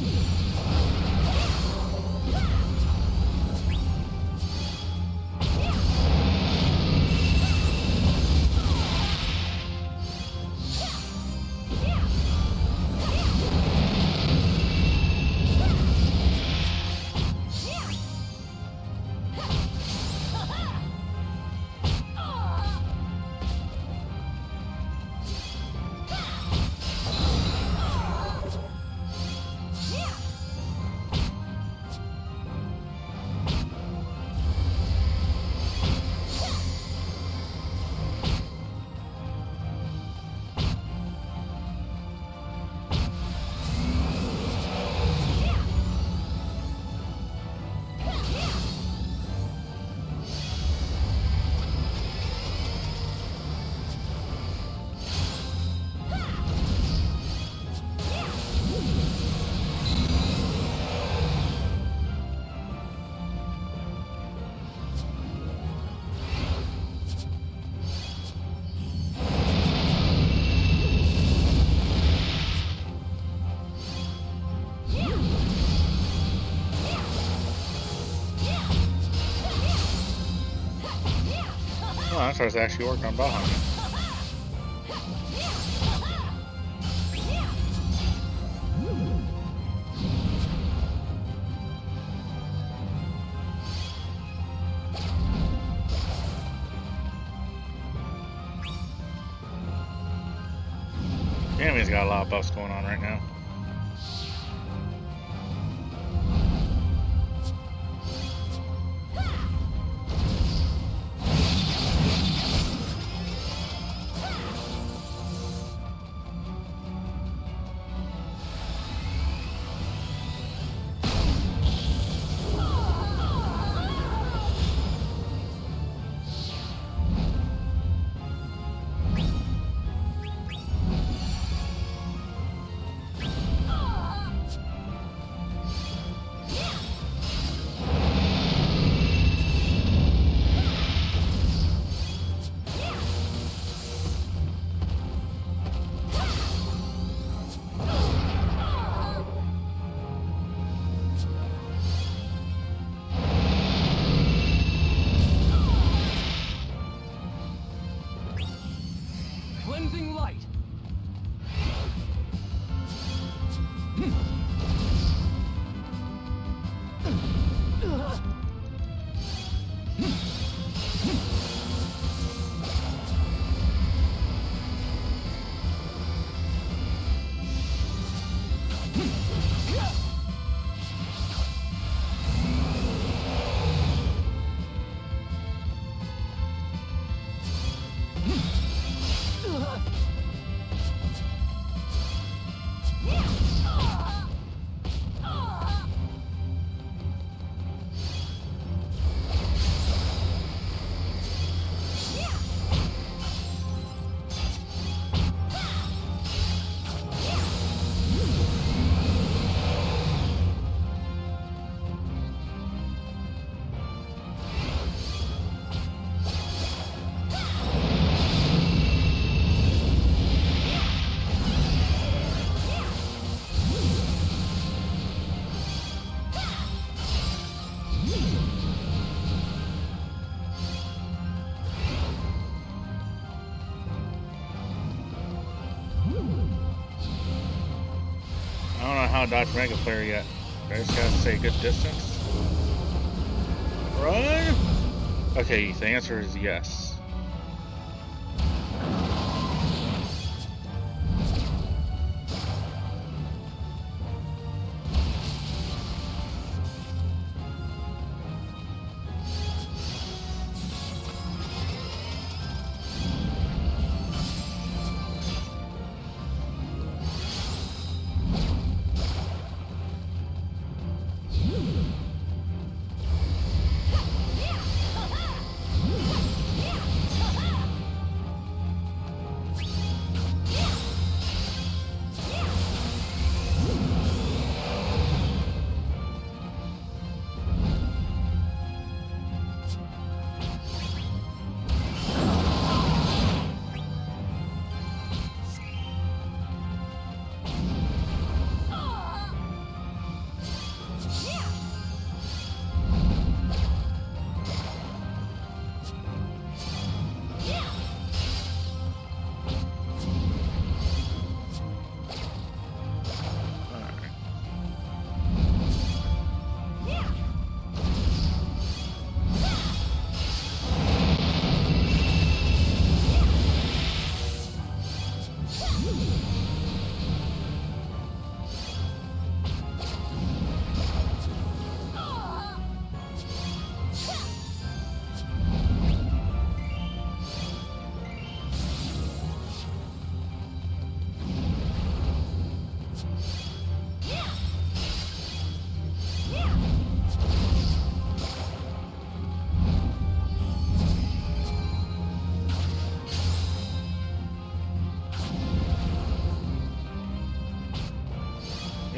Oh, I'm supposed to actually work on Bahamut. Damn, he's got a lot of buffs going on right now. Cleansing light. I don't know how to dodge Mega Flare yet. I just gotta say good distance. Run! Okay, the answer is yes. Yeah!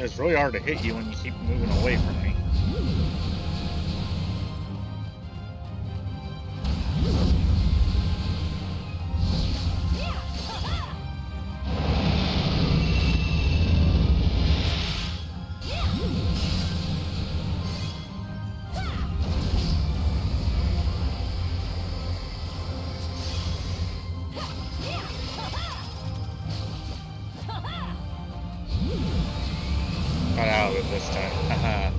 It's really hard to hit you when you keep moving away from me. Got out of it this time. Haha.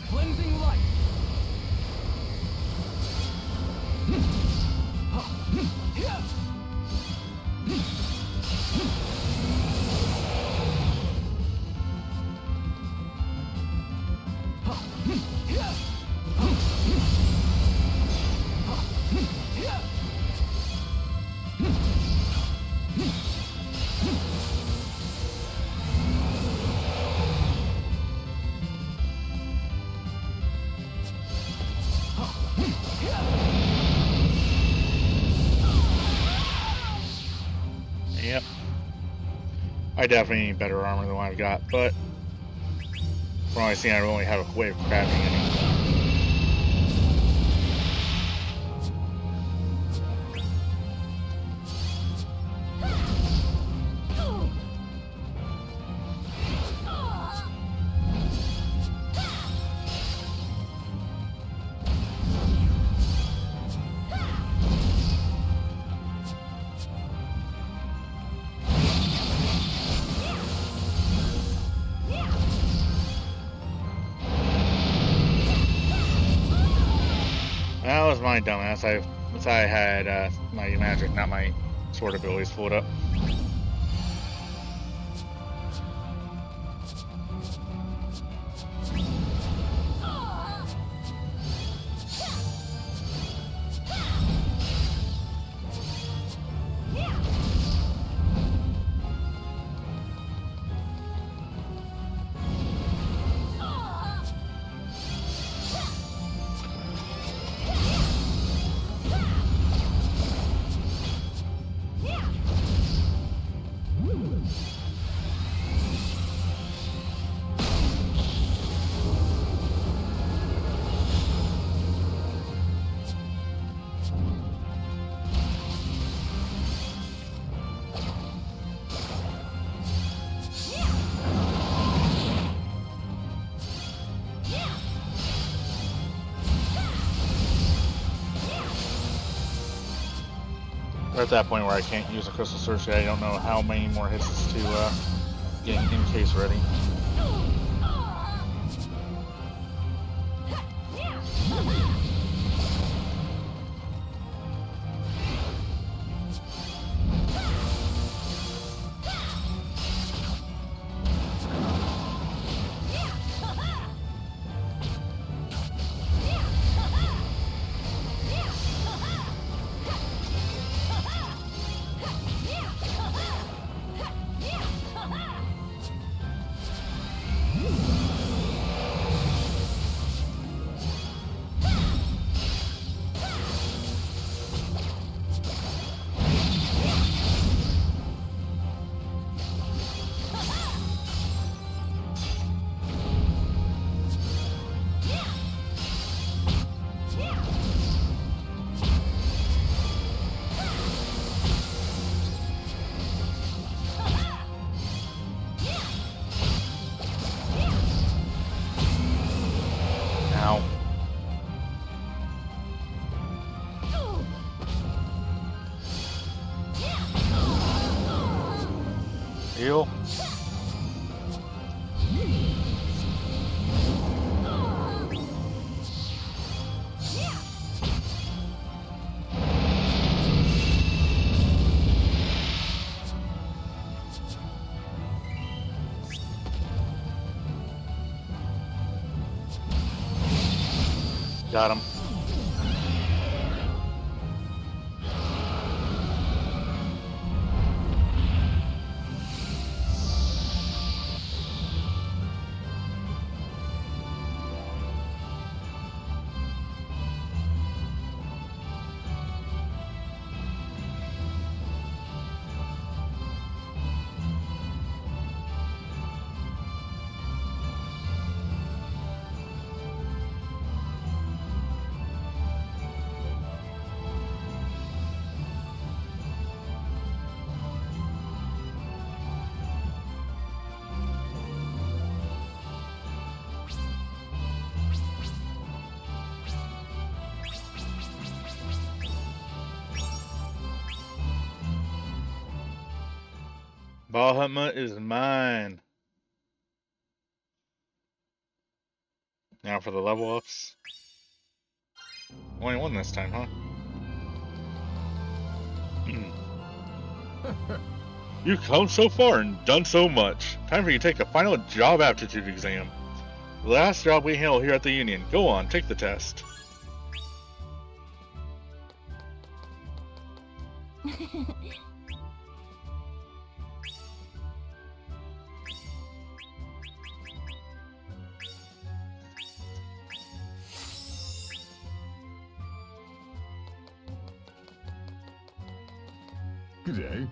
Cleansing light. Yep. I definitely need better armor than what I've got, but from what I've seen, I don't really have a way of crafting any. That was my dumbass. I had my magic, not my sword abilities pulled up. We're at that point where I can't use a crystal search yet. I don't know how many more hits to get in case ready. Ow. Heal. Got him. Bahamut is mine. Now for the level ups. Only one this time, huh? You've come so far and done so much. Time for you to take a final job aptitude exam. The last job we handle here at the Union. Go on, take the test. Good day.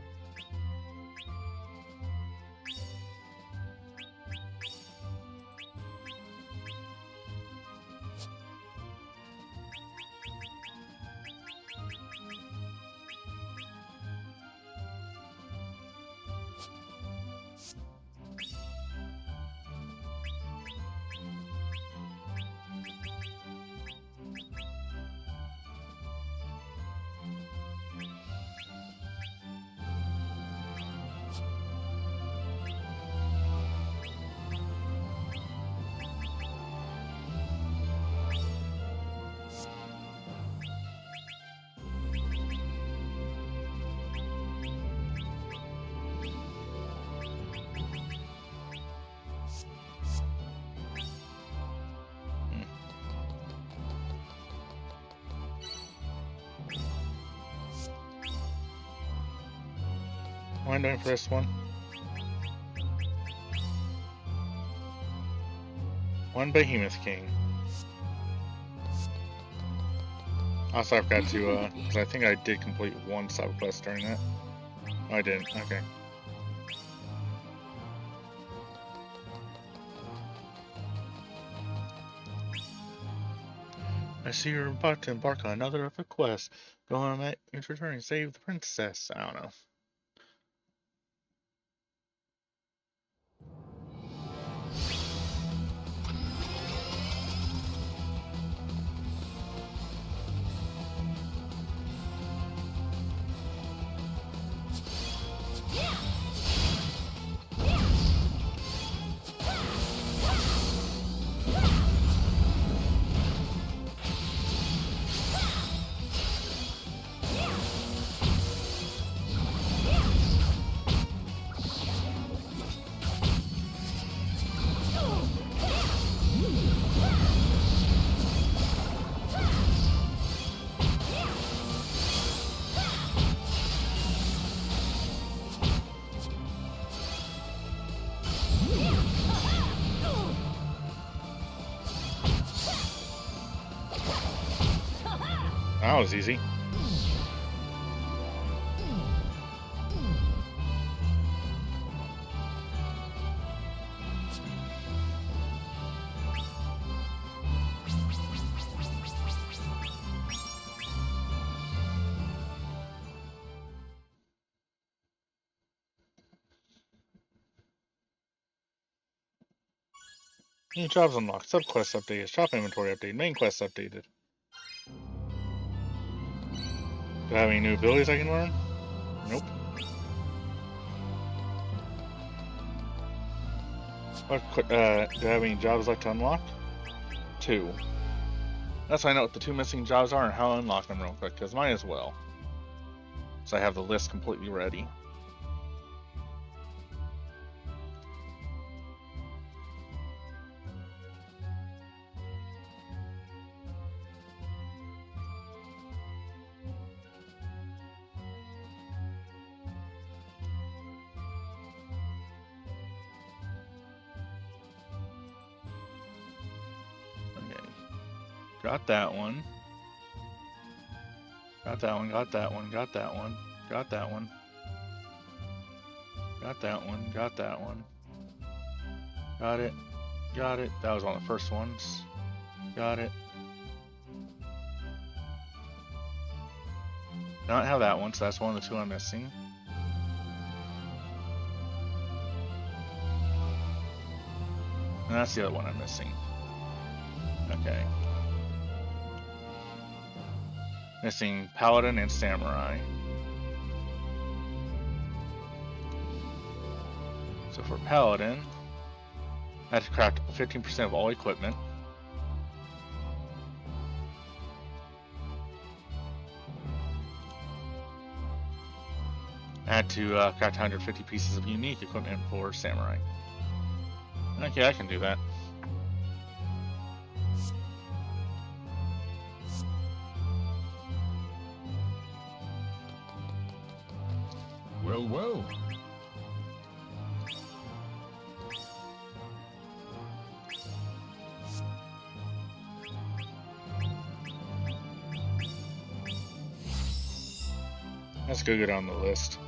What am I doing for this one? One Behemoth King. Also, I've got to, because I think I did complete one side quest during that. Oh, I didn't. Okay. I see you're about to embark on another epic quest. Go on, Matt. It's returning. Save the princess. I don't know. That was easy. New jobs unlocked. Subquest updated. Shop inventory updated. Main quest updated. Do I have any new abilities I can learn? Nope. Do I have any jobs left to unlock? 2. Let's find out what the 2 missing jobs are and how to unlock them real quick, because mine as well. So I have the list completely ready. Got that one. Got that one, got that one, got that one, got that one. Got that one, got that one. Got it, got it. That was one of the first ones. Got it. Don't have that one, so that's one of the 2 I'm missing. And that's the other one I'm missing. Okay. Missing Paladin and Samurai. So for Paladin, I had to craft 15% of all equipment. I had to craft 150 pieces of unique equipment for Samurai. Okay, I can do that. Well, well. Let's go get on the list.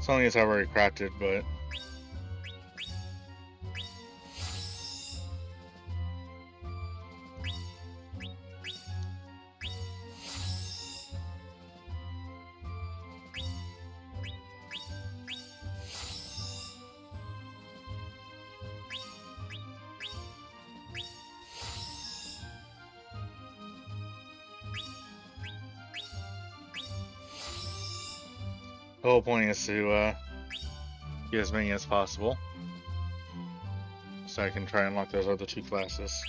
Something is already crafted, but the whole point is to get as many as possible, so I can try and unlock those other 2 classes.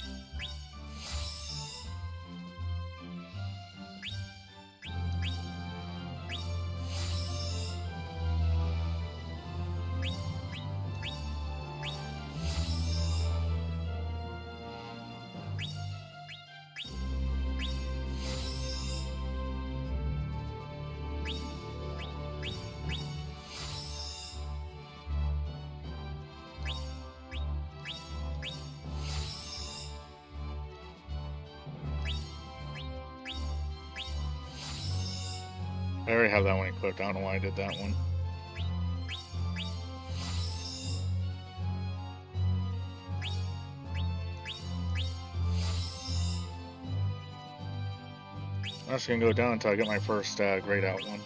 I already have that one equipped. I don't know why I did that one. I'm just gonna go down until I get my first grayed out one.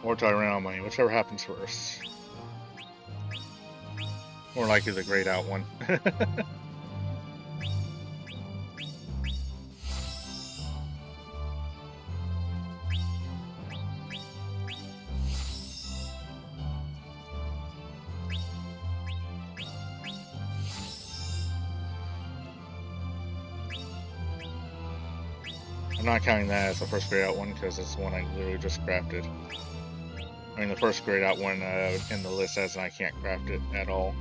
Or till I run out of money, whichever happens first. More likely the grayed out one. I'm not counting that as the first grayed out one because it's the one I literally just crafted. I mean, the first grayed out one in the list says I can't craft it at all.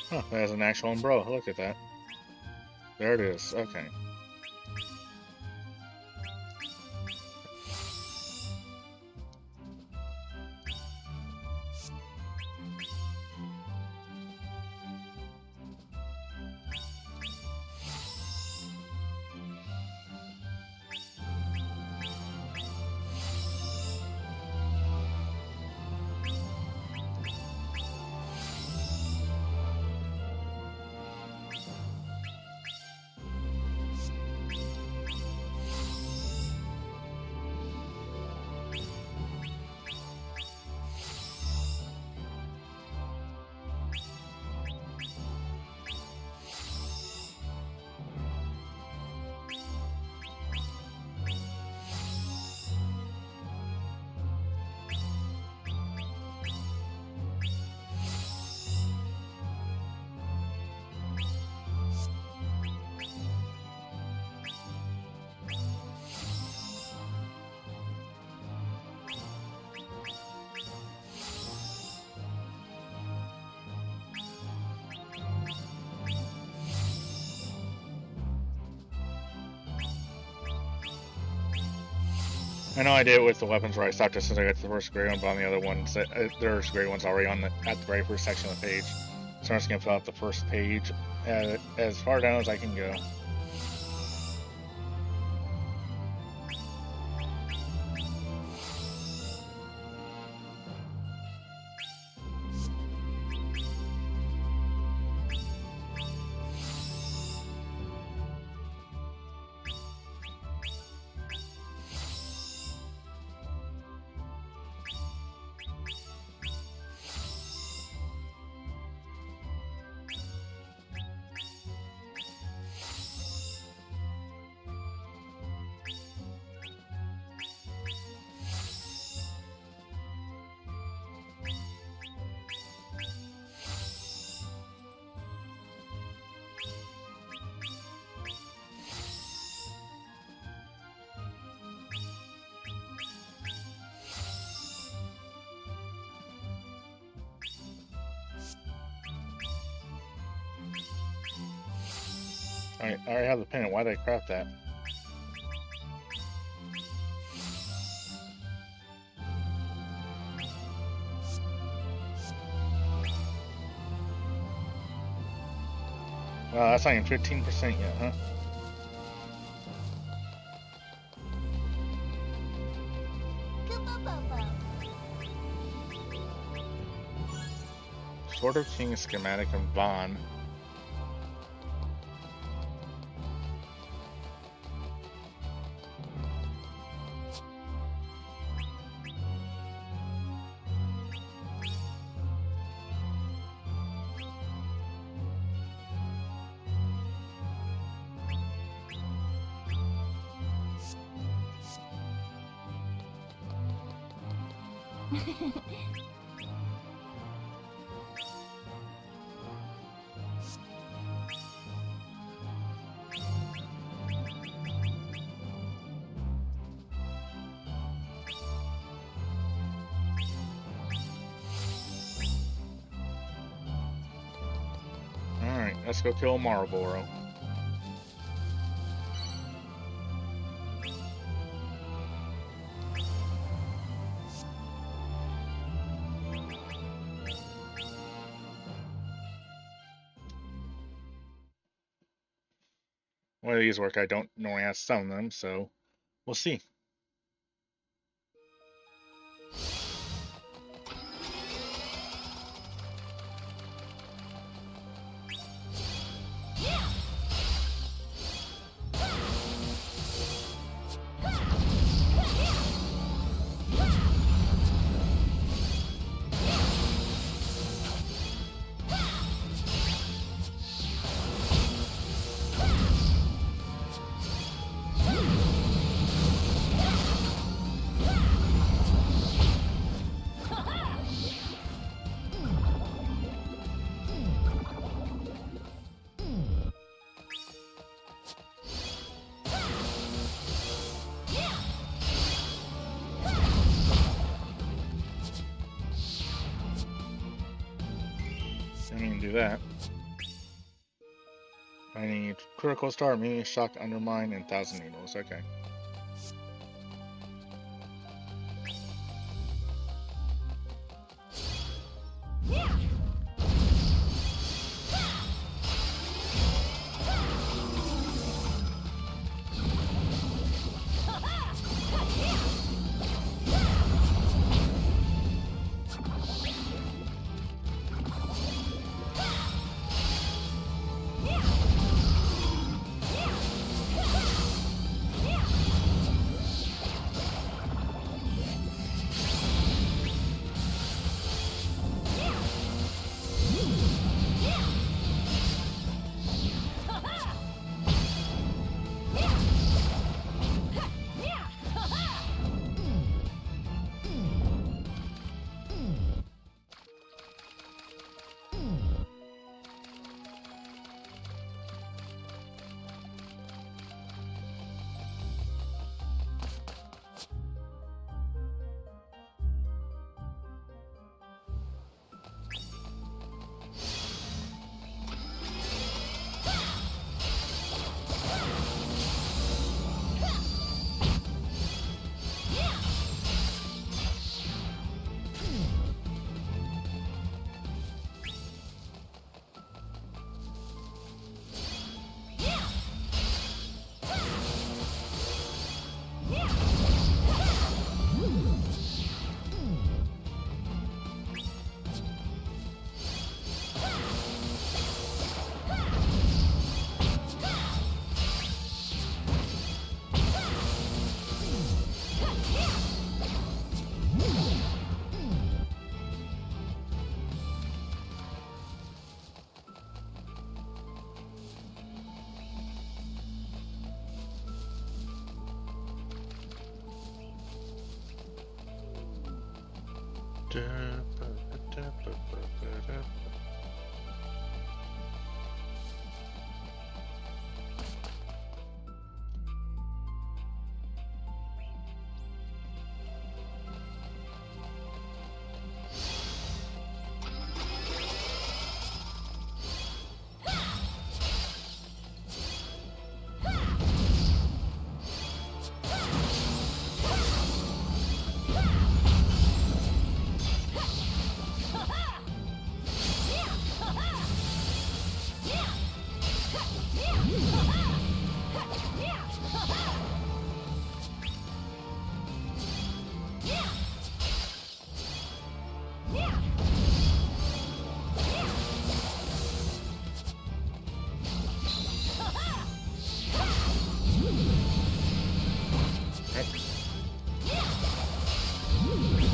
Huh, that has an actual umbrella. Look at that. There it is. Okay. I know I did it with the weapons where I stopped just as I got to the first gray one, but on the other ones, there's gray ones already on at the very first section of the page. So I'm just gonna fill out the first page as far down as I can go. Alright, I already have the pennant. Why did I craft that? Wow, that's not even 15% yet, huh? Sword of King schematic of Vaughn. Alright, let's go kill Marlboro. One of these work. I don't normally have some of them, so we'll see. I didn't even do that. I need Critical Star, Medium Shock, Undermine, and 1,000 Needles. Okay.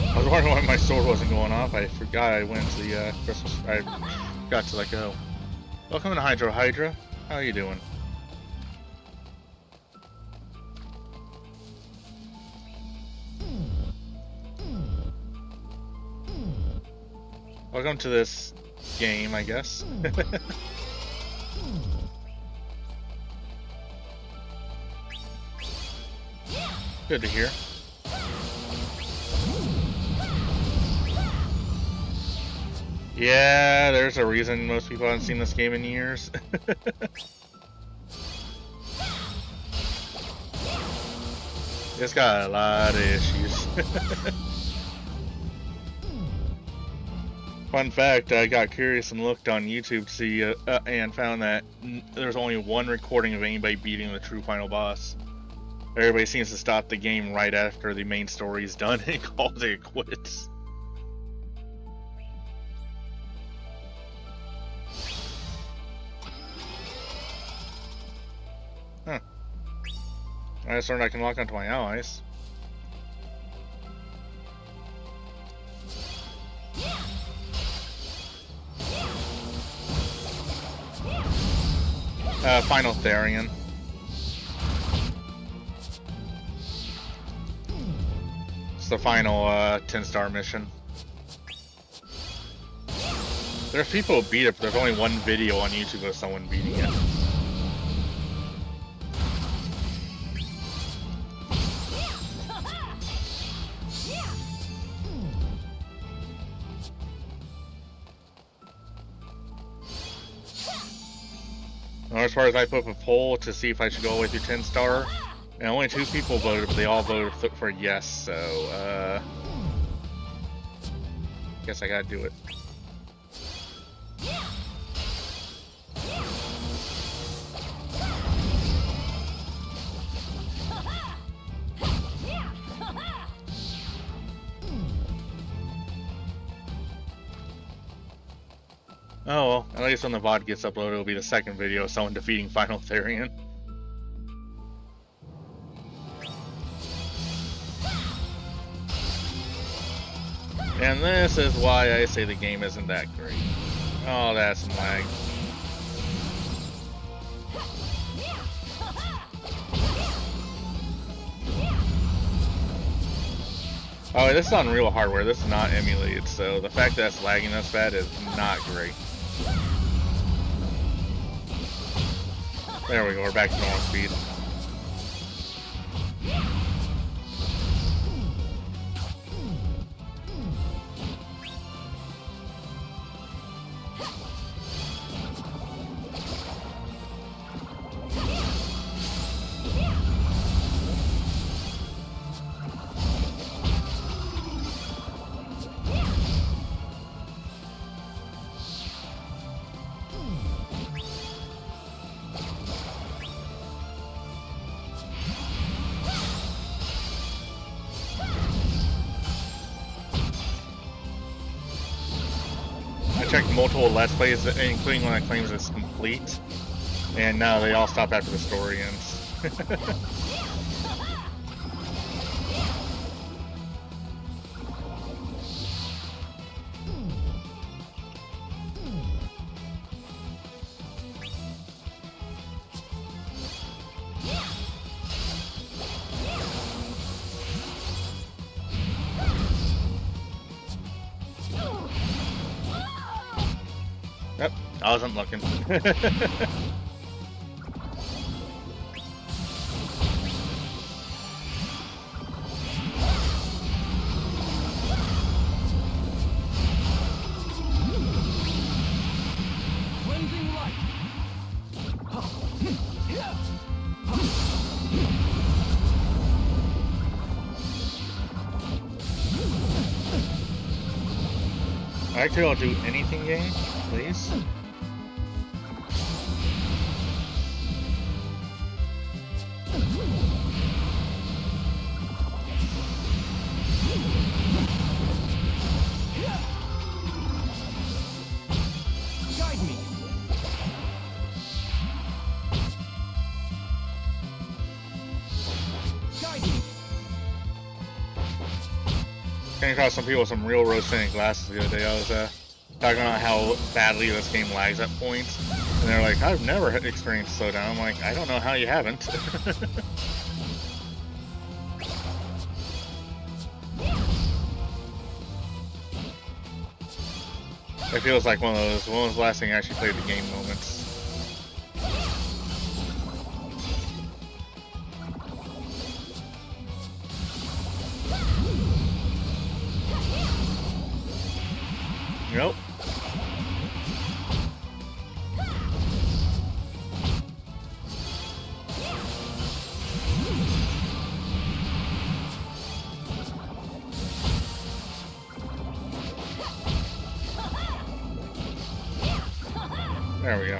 I was wondering why my sword wasn't going off. I forgot I went to the Christmas. I forgot to let go. Welcome to Hydra. How are you doing? Welcome to this game, I guess. Good to hear. Yeah, there's a reason most people haven't seen this game in years. It's got a lot of issues. Fun fact, I got curious and looked on YouTube to see and found that there's only one recording of anybody beating the true final boss. Everybody seems to stop the game right after the main story is done and calls it quits. Huh. I just learned I can lock onto my allies. Final Therian. It's the final 10-star mission. There's people who beat it, but there's only one video on YouTube of someone beating it. As far as I put up a poll to see if I should go all the way through 10 star, and only 2 people voted, but they all voted for yes. So guess I gotta do it. Oh well, at least when the VOD gets uploaded, it'll be the second video of someone defeating Final Therian. And this is why I say the game isn't that great. Oh, that's lag. Oh, this is on real hardware. This is not emulated, so the fact that it's lagging this bad is not great. There we go, we're back to normal speed. I checked multiple Let's Plays, including one that claims it's complete, and now they all stop after the story ends. Yep, I wasn't looking. Cleansing light. Actually, I'll do anything game, please. Guide me. Guide me. Came across some people with some real rose-tinted glasses the other day. I was talking about how badly this game lags at points, and they're like, "I've never experienced slowdown." I'm like, "I don't know how you haven't." It feels like one of those. When was the last thing I actually played the game moments? Nope. There we go.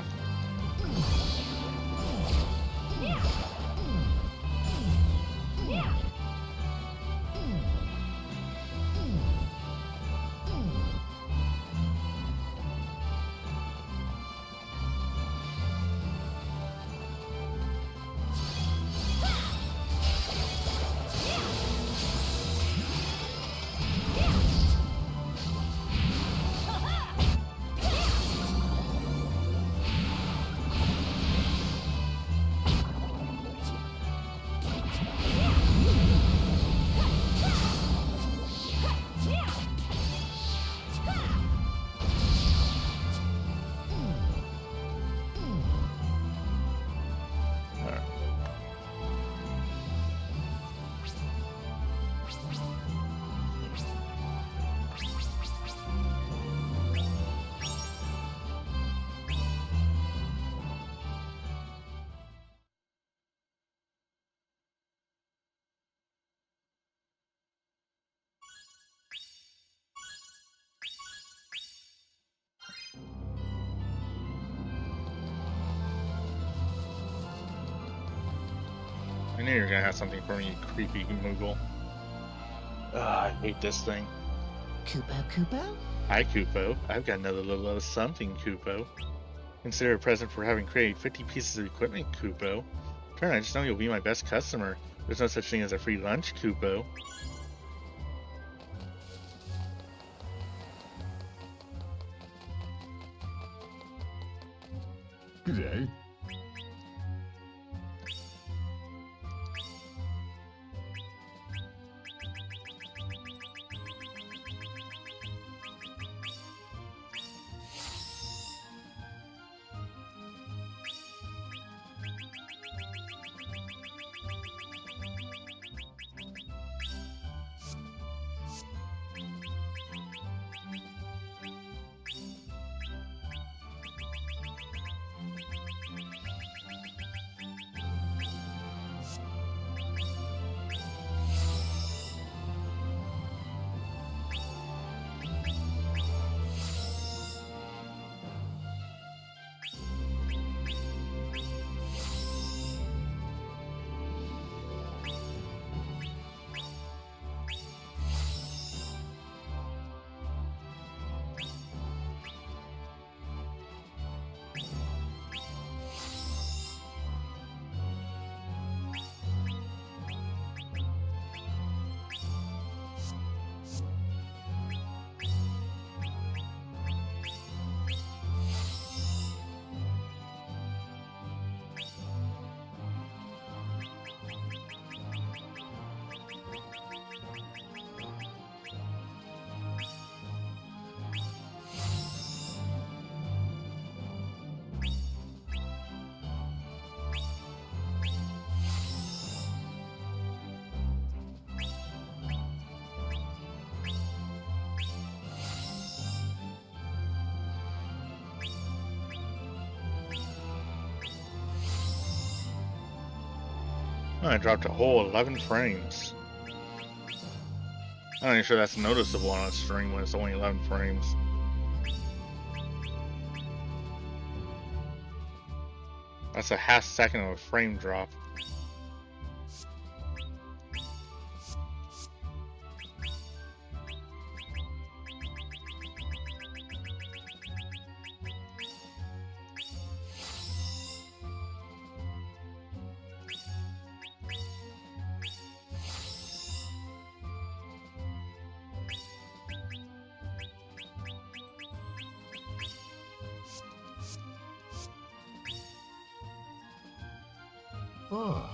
I knew you were gonna have something for me, you creepy Moogle. I hate this thing. Kupo Kupo? Hi, Kupo. I've got another little something, Kupo. Consider a present for having created 50 pieces of equipment, Kupo. Turn, I just know you'll be my best customer. There's no such thing as a free lunch, Kupo. Good day. Oh, I dropped a whole 11 frames. I'm not even sure that's noticeable on a stream when it's only 11 frames. That's a half second of a frame drop. Ah.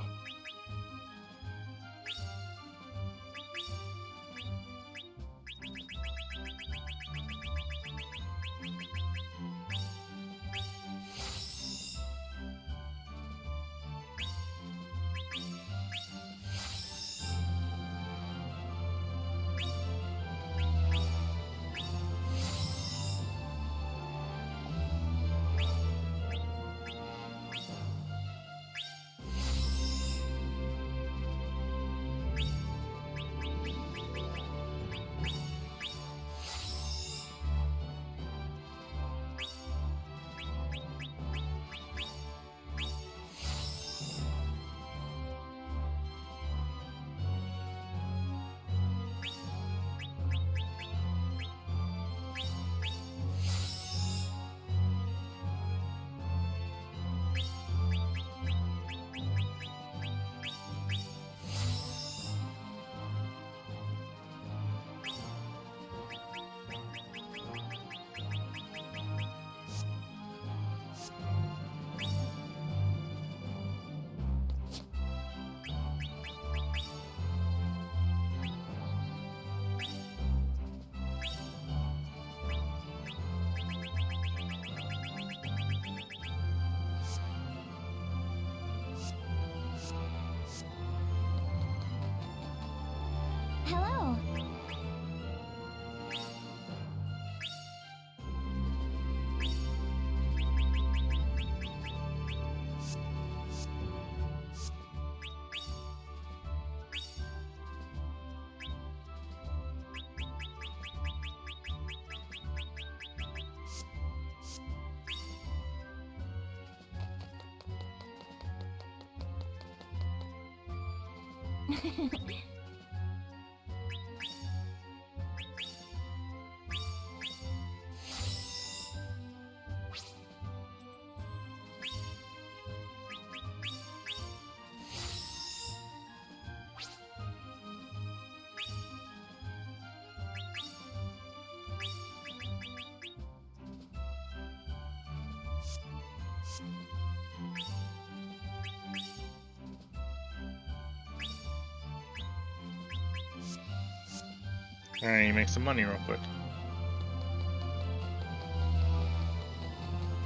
Alright, you make some money real quick.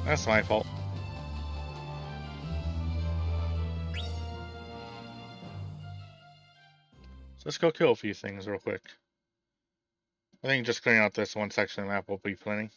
That's my fault. So let's go kill a few things real quick. I think just clearing out this one section of the map will be plenty.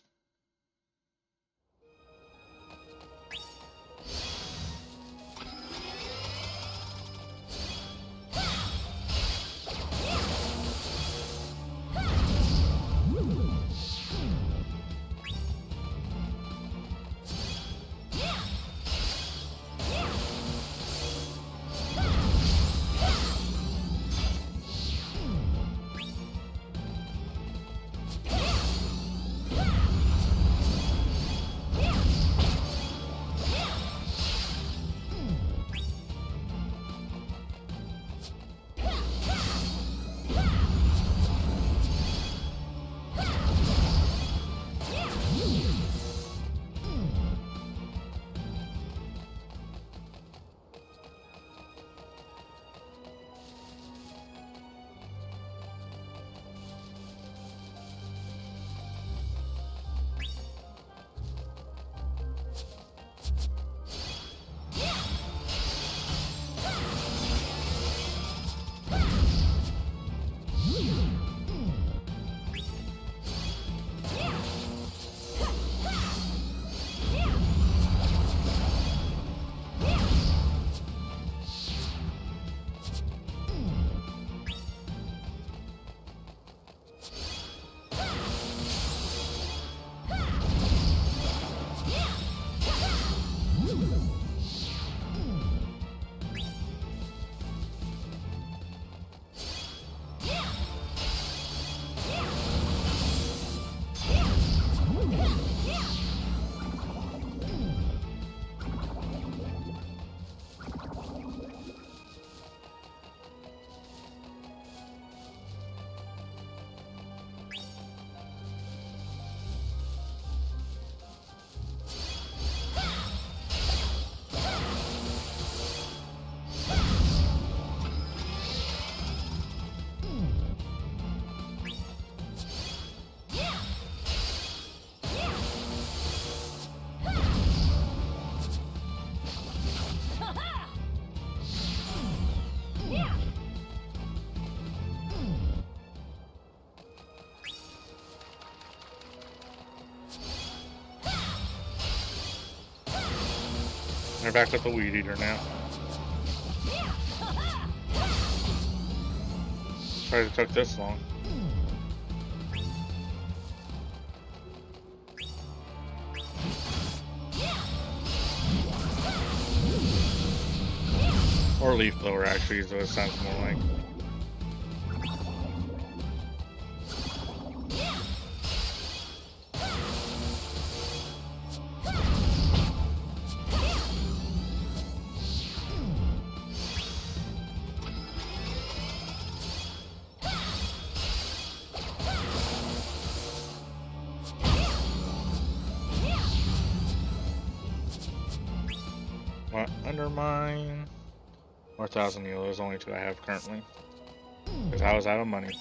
They're back with the Weed Eater now. Sorry it took this long. Or Leaf Blower, actually, is what it sounds more like. What? Undermine. Or 1,000 Elo. There's only 2 I have currently. Because I was out of money.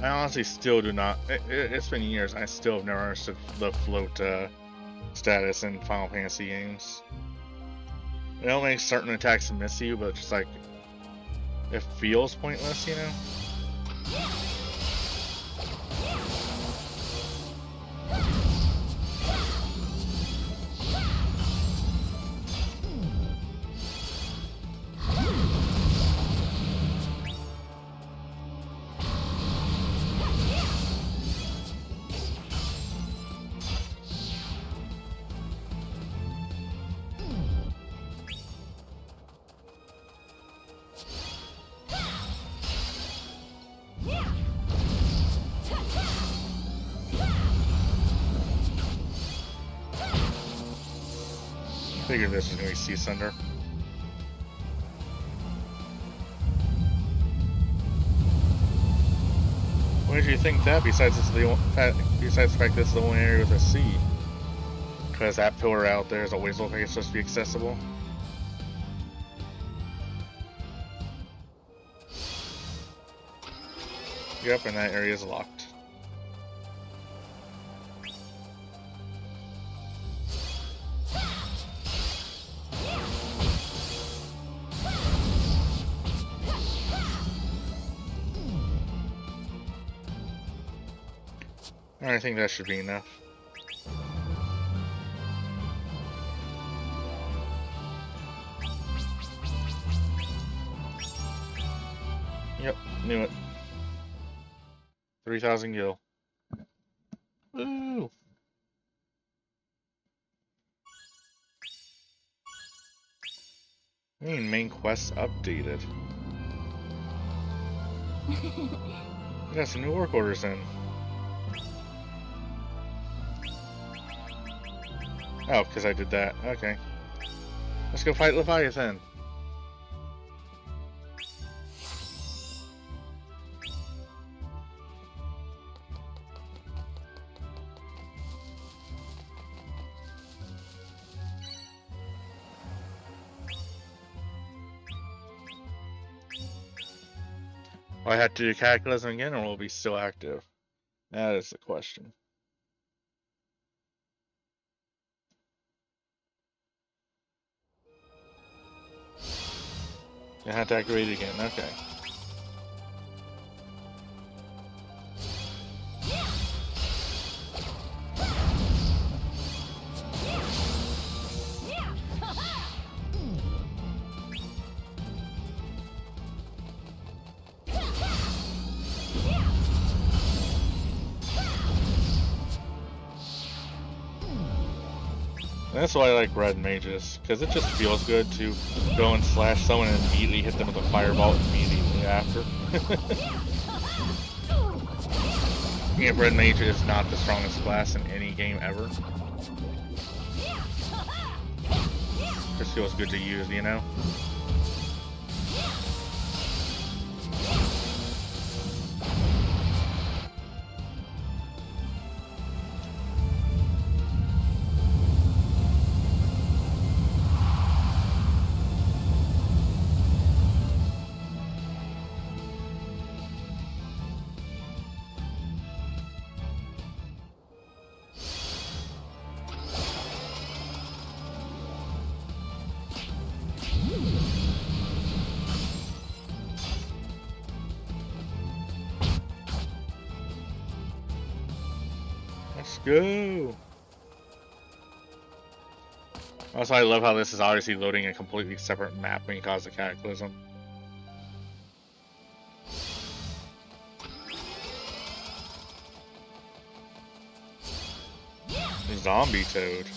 I honestly still do not. It's been years. I still have never understood the float status in Final Fantasy games. It don't make certain attacks miss you, but just like it feels pointless, you know. Figured this was gonna be Sea Thunder. What did you think that? Besides the fact this is the only area with a sea, because that pillar out there is always looking like it's supposed to be accessible. Yep, and that area is locked. I think that should be enough. Yep, knew it. 3,000 gil. Woo! I mean, main quests updated. We got some new work orders in. Oh, because I did that. Okay. Let's go fight Leviathan. Will I have to do Cataclysm again, or will it be still active? That is the question. I have to activate it again, okay. That's why I like red mages, because it just feels good to go and slash someone and immediately hit them with a fireball immediately after. Yeah, red mage is not the strongest class in any game ever. Just feels good to use, you know? Let's go! Also, I love how this is obviously loading a completely separate map when you cause a cataclysm. Zombie Toad.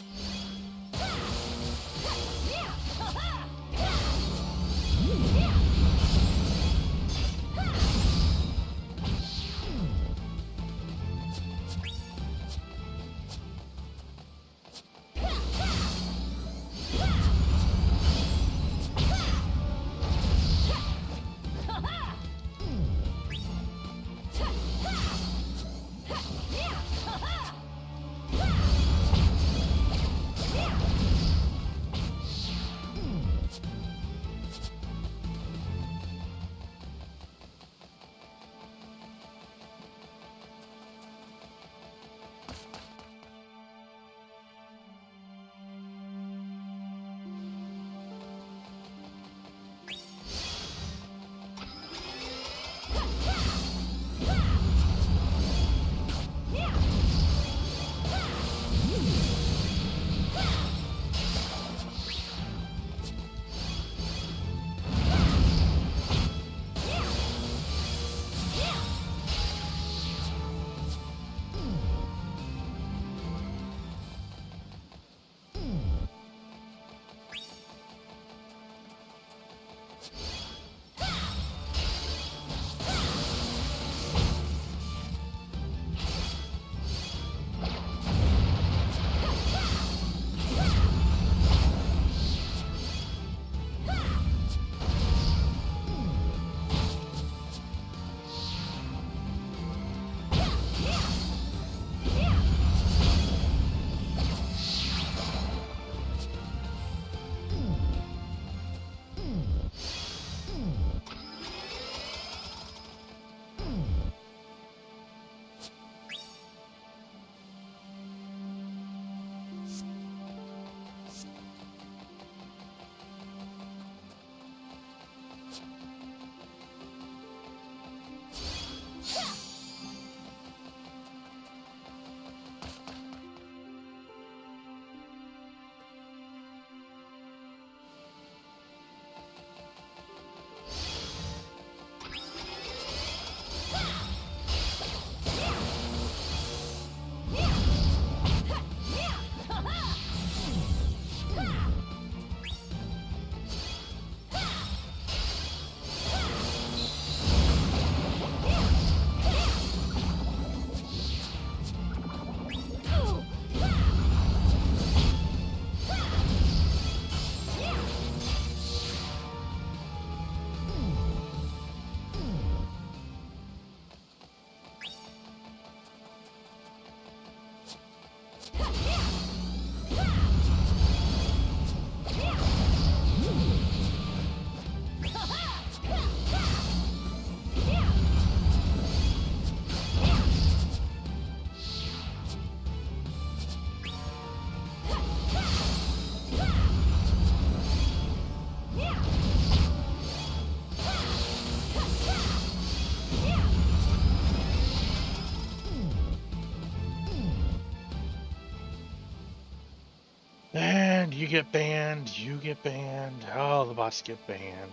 You get banned, you get banned, oh, the bots get banned.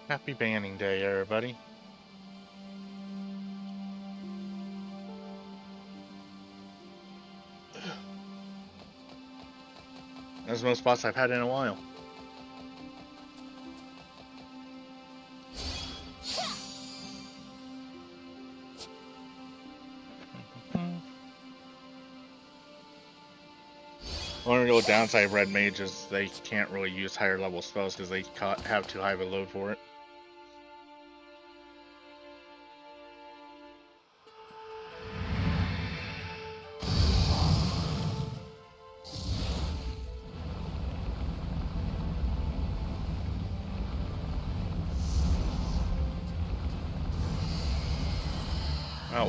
Happy banning day, everybody. That's the most bots I've had in a while. One real downside of Red Mage is they can't really use higher level spells because they have too high of a load for it.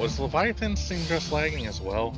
Was Leviathan's thing just lagging as well?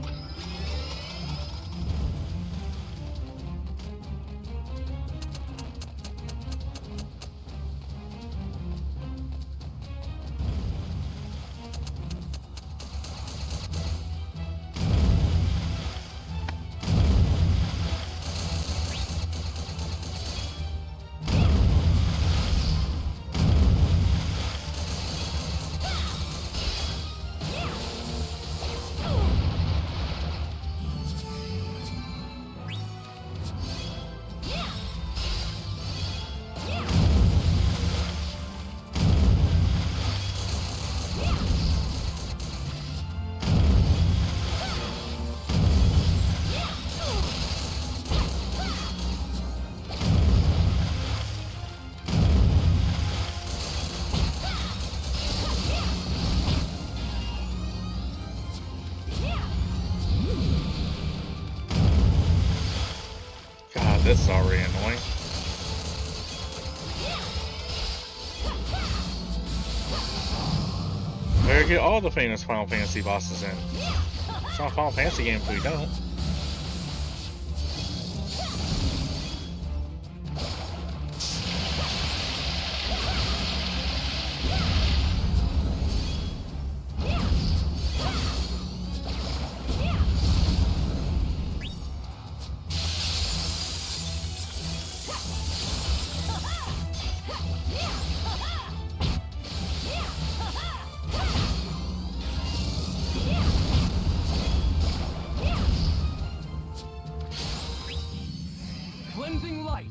God, this is already annoying. Better get all the famous Final Fantasy bosses in. It's not a Final Fantasy game if we don't. Cleansing light.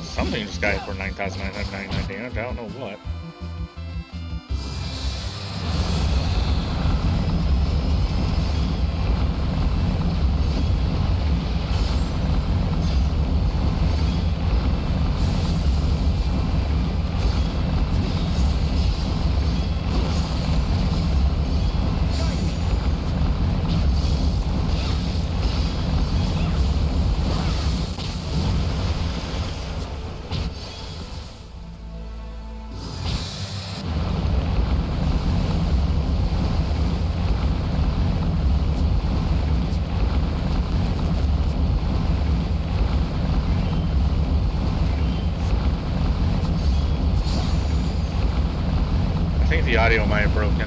Something just got it for 9,999 damage. I don't know what. I think the audio might have broken.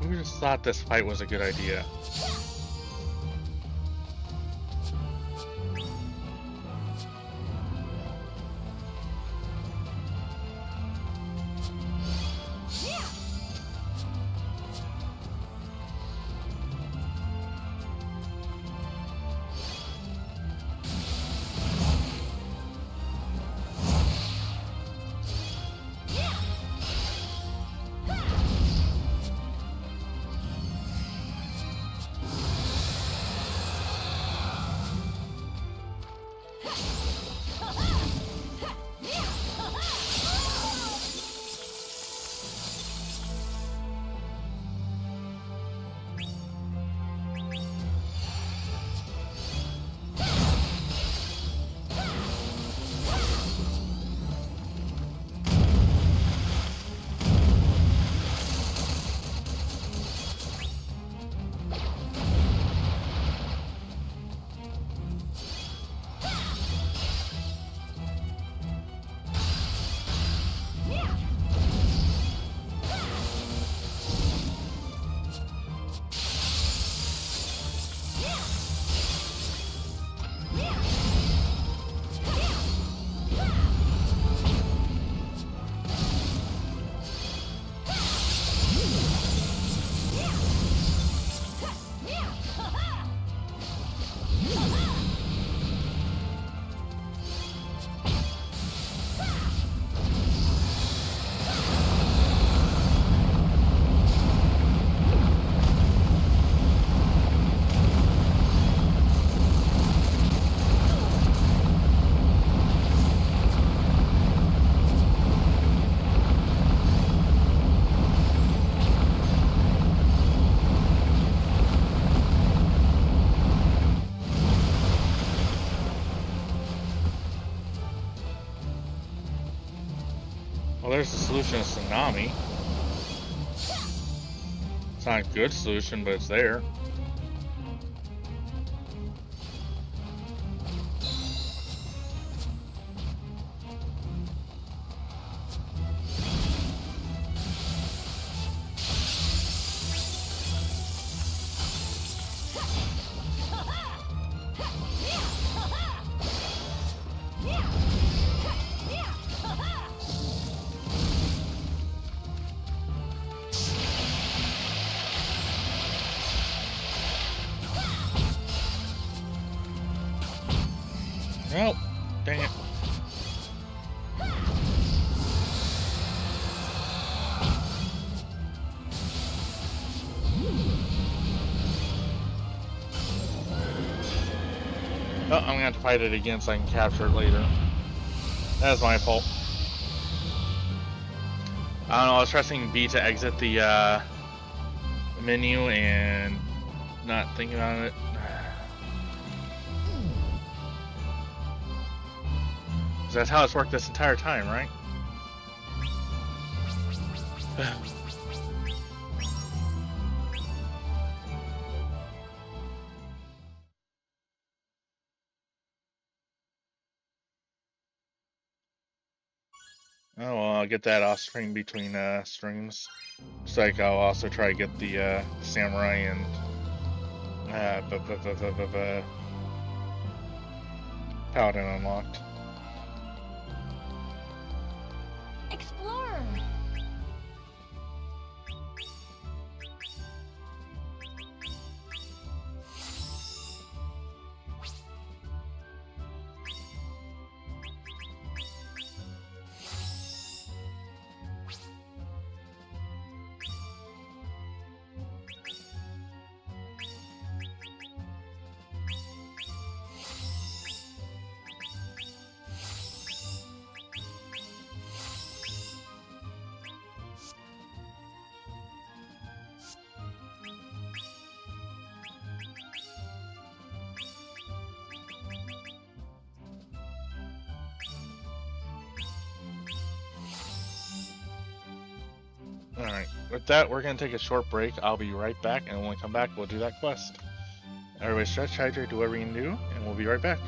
We just thought this fight was a good idea. there's a solution to Tsunami. It's not a good solution, but it's there. Nope. Dang it. Oh, I'm gonna have to fight it again so I can capture it later. That's my fault. I don't know, I was pressing B to exit the menu and not thinking about it. That's how it's worked this entire time, right? Oh well, I'll get that off screen between streams. Just like I'll also try to get the samurai and paladin unlocked. Explorer. Alright, with that, we're going to take a short break. I'll be right back, and when we come back, we'll do that quest. Everybody stretch, hydrate, do whatever you can do, and we'll be right back.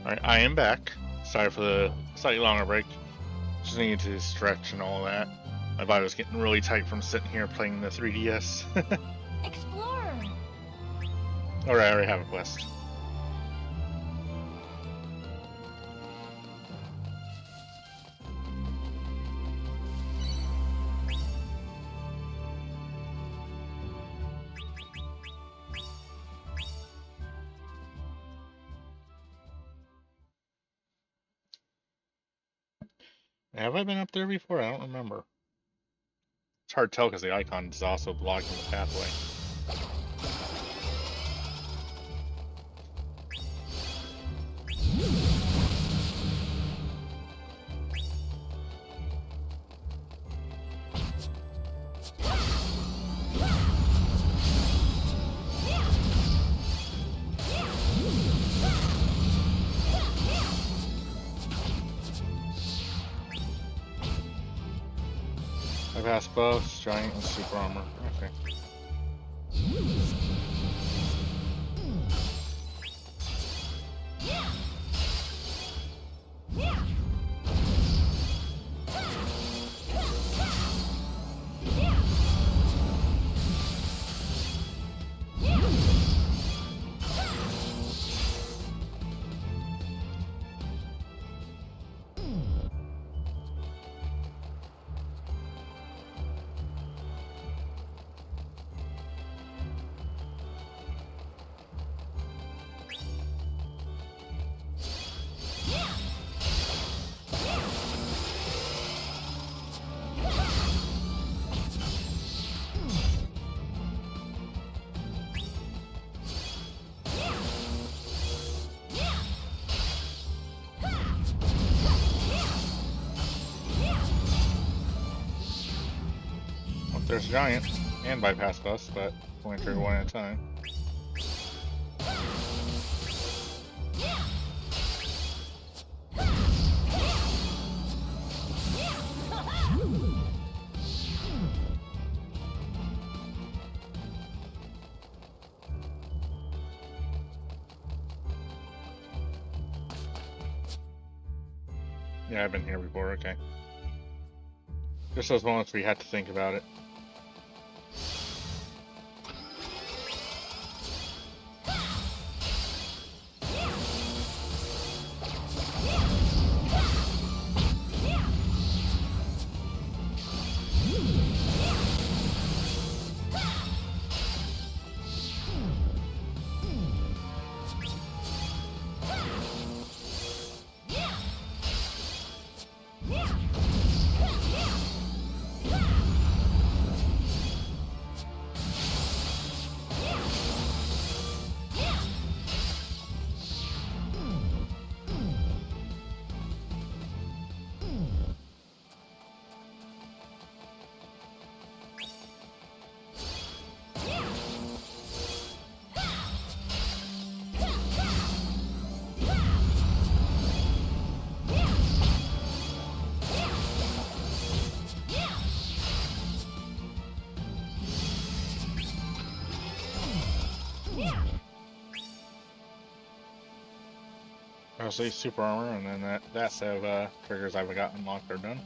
Alright, I am back. Sorry for the slightly longer break. Just needed to stretch and all that. My body was getting really tight from sitting here playing the 3DS. Explorer. Alright, I already have a quest. Have I been up there before? I don't remember. It's hard to tell because the icon is also blocking the pathway. I passed buffs, giant, and super armor. Okay. There's giant and bypass bus, but only trigger one at a time. Yeah, I've been here before, okay. Just those moments where you have to think about it. Obviously, super armor, and then that set of triggers I've got unlocked are done.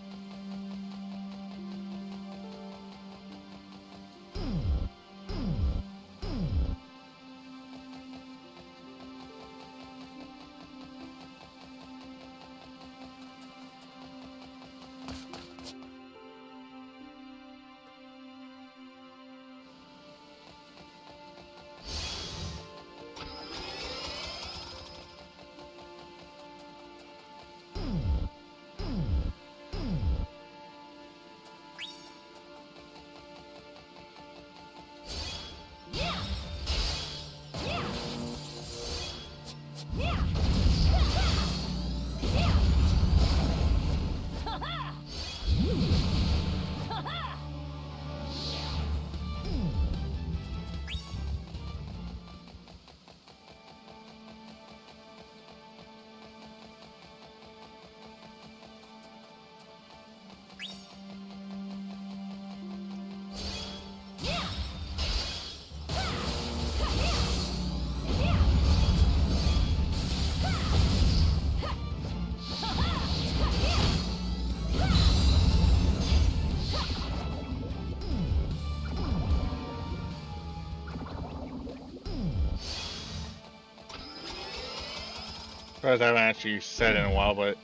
Because I haven't actually said in a while, but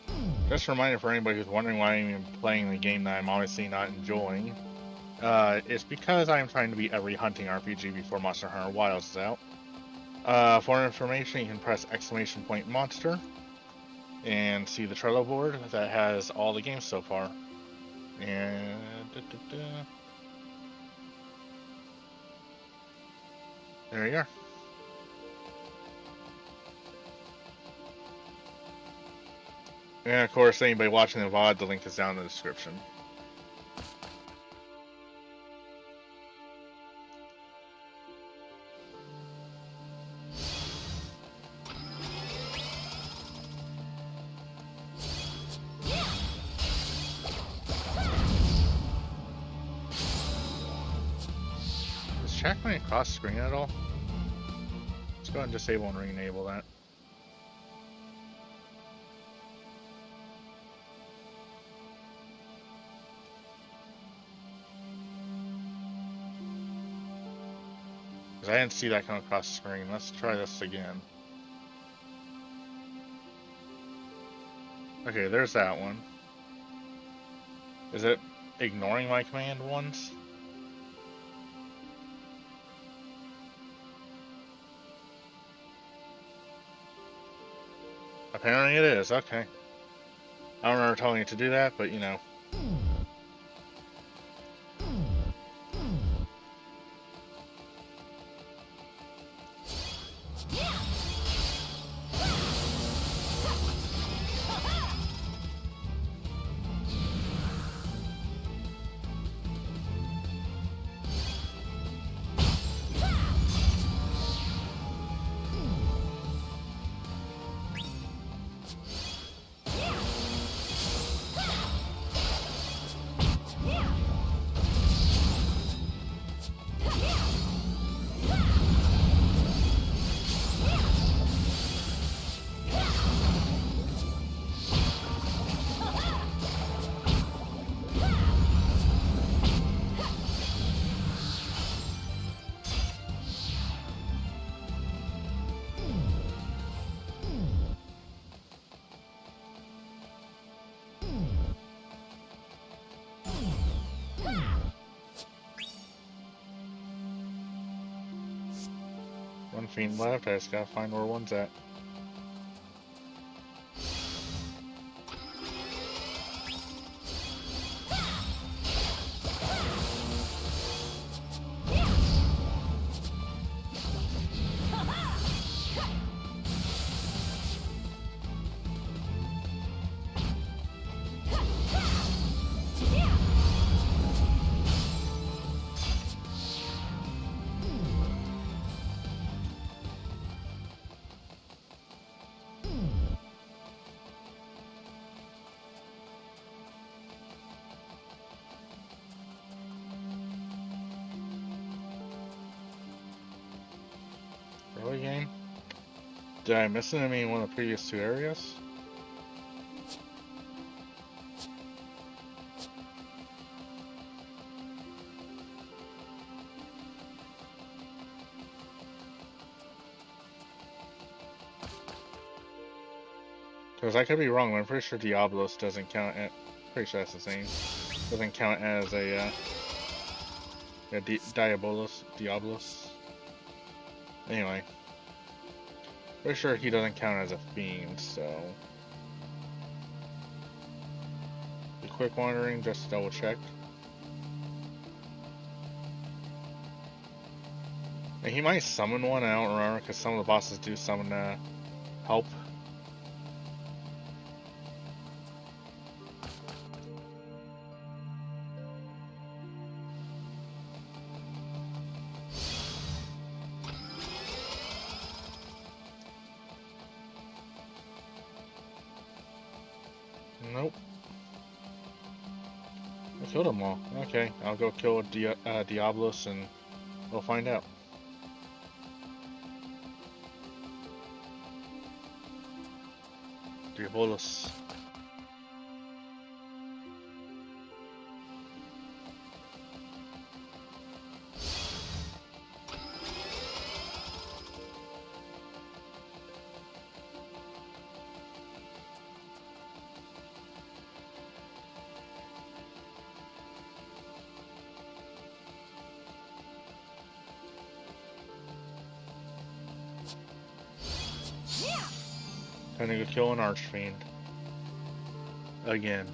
just a reminder for anybody who's wondering why I'm even playing the game that I'm obviously not enjoying. It's because I'm trying to beat every hunting RPG before Monster Hunter Wilds is out. For information, you can press !monster and see the Trello board that has all the games so far. And there you are. And of course, anybody watching the VOD, the link is down in the description. Is chat going across screen at all? Let's go ahead and disable and re-enable that. I didn't see that come across the screen. Let's try this again. Okay, there's that one. Is it ignoring my command ones? Apparently it is, okay. I don't remember telling it to do that, but you know. One fiend left, I just gotta find where one's at. Really, game? Did I miss enemy in one of the previous two areas? Because I could be wrong, but I'm pretty sure Diablos doesn't count at... Pretty sure that's his name. Doesn't count as a, Diablos. Anyway. Pretty sure he doesn't count as a fiend, so... The quick wandering, just to double check. And he might summon one, I don't remember, because some of the bosses do summon, help. Nope. I killed them all. Okay, I'll go kill Diablos and we'll find out. Diablos. Time to go kill an Archfiend. Again.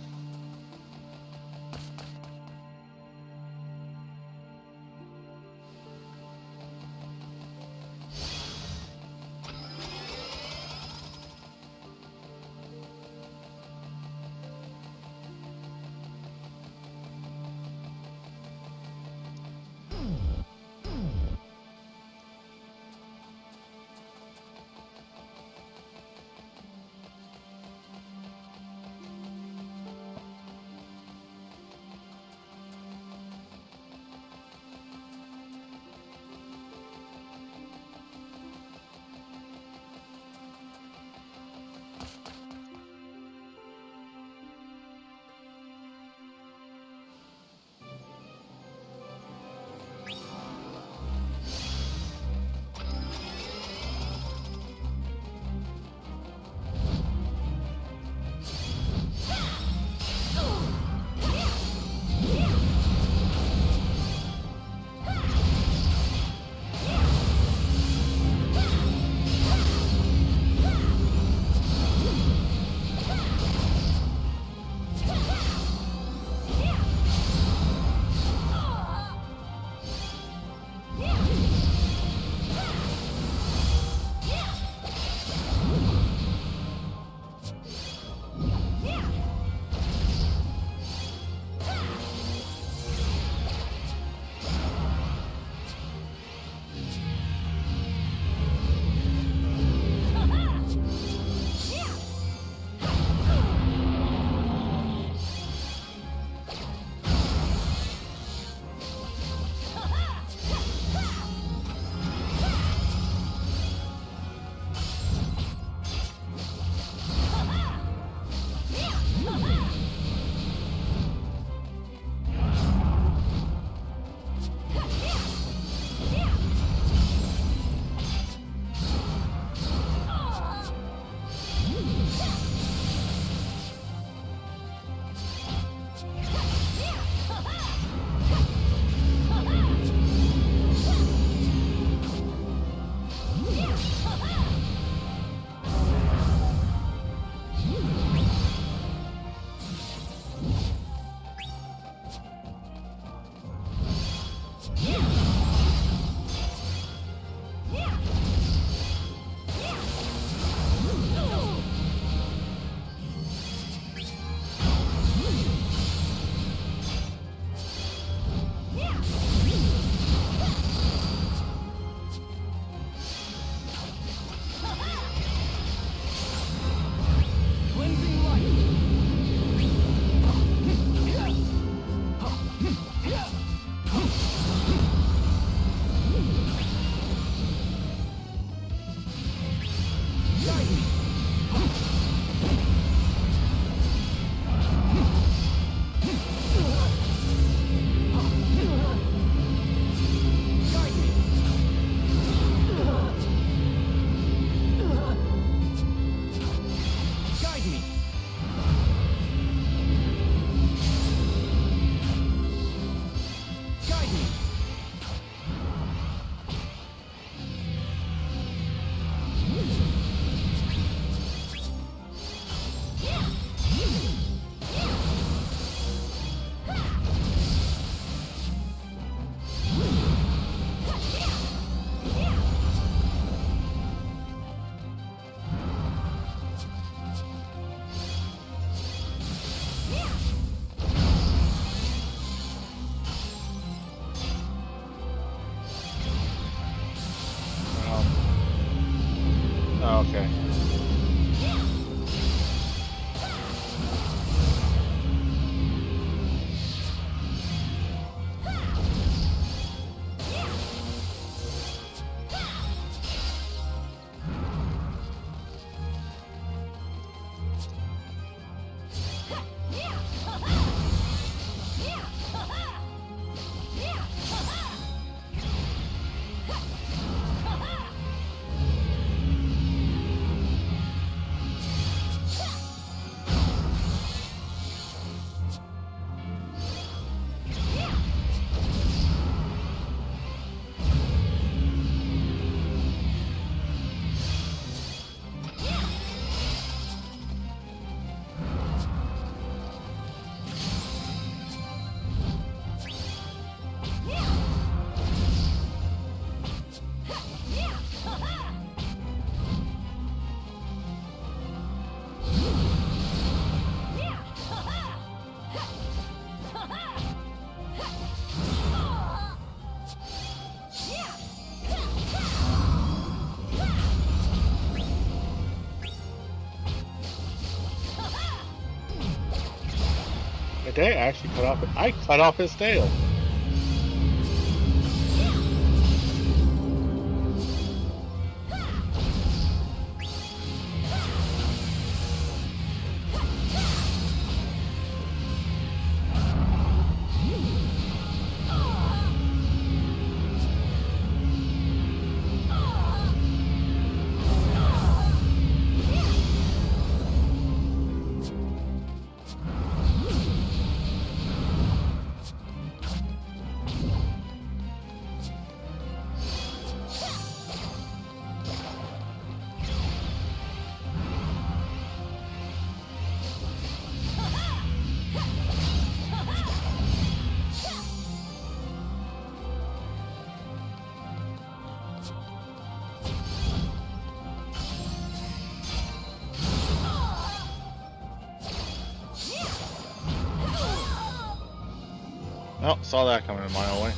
Okay. I did actually cut off. I cut off his tail. Oh, saw that coming a mile away.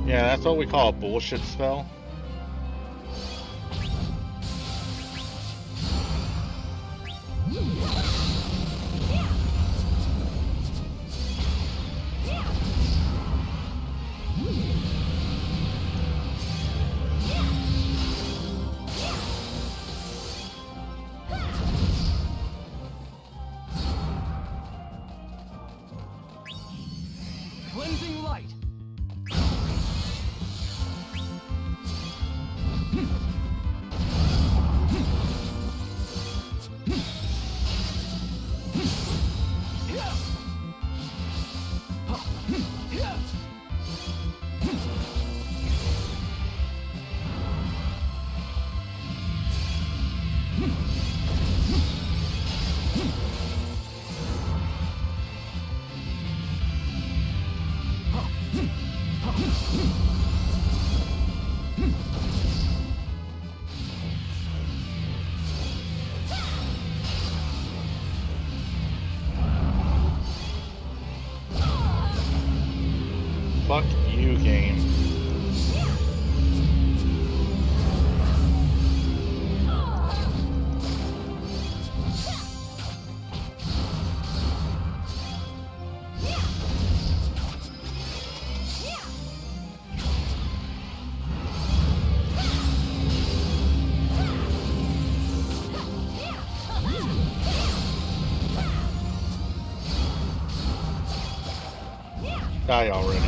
Yeah, that's what we call a bullshit spell. Cleansing light. Fuck you, game. Die already.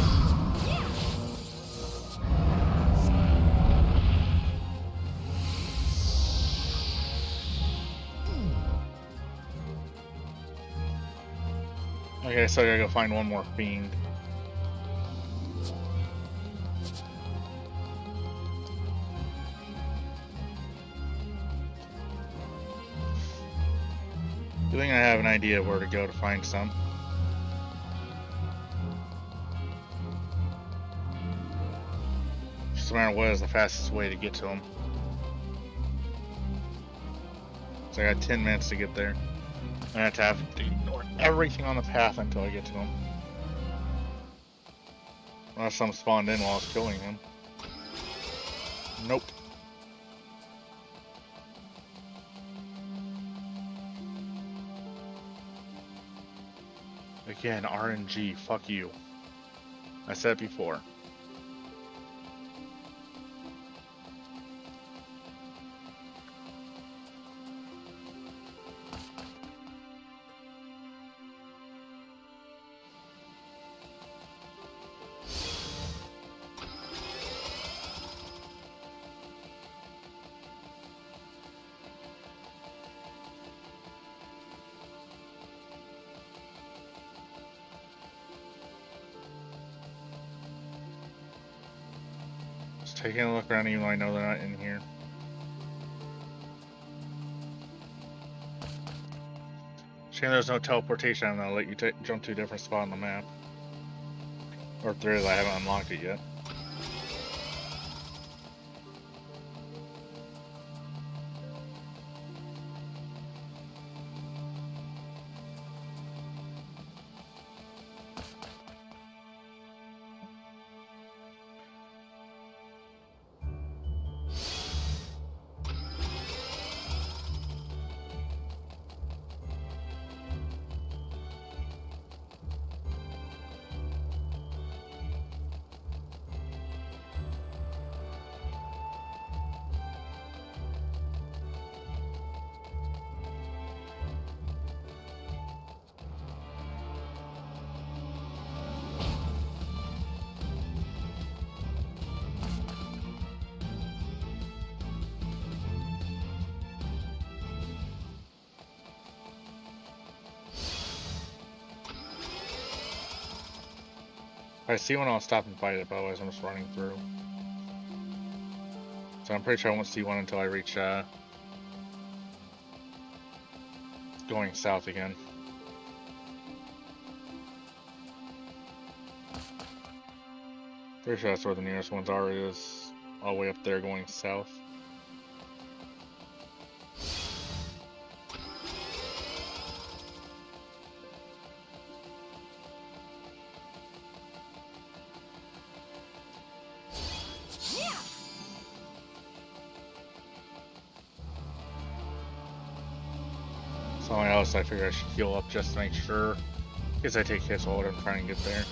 Okay, so I gotta go find one more fiend. I think I have an idea of where to go to find some. Just no matter what is the fastest way to get to them. So I got 10 minutes to get there. I have to ignore everything on the path until I get to him. Unless some spawned in while I was killing him. Nope. Again, RNG, fuck you. I said it before. Taking a look around even though I know they're not in here. Shame there's no teleportation. I'm gonna let you jump to a different spot on the map. Or if there is, I haven't unlocked it yet. If I see one, I'll stop and fight it, but otherwise I'm just running through. So I'm pretty sure I won't see one until I reach, going south again. Pretty sure that's where the nearest ones are, is all the way up there going south. Something else I figure I should heal up just to make sure, in case I take hits while I'm trying to get there.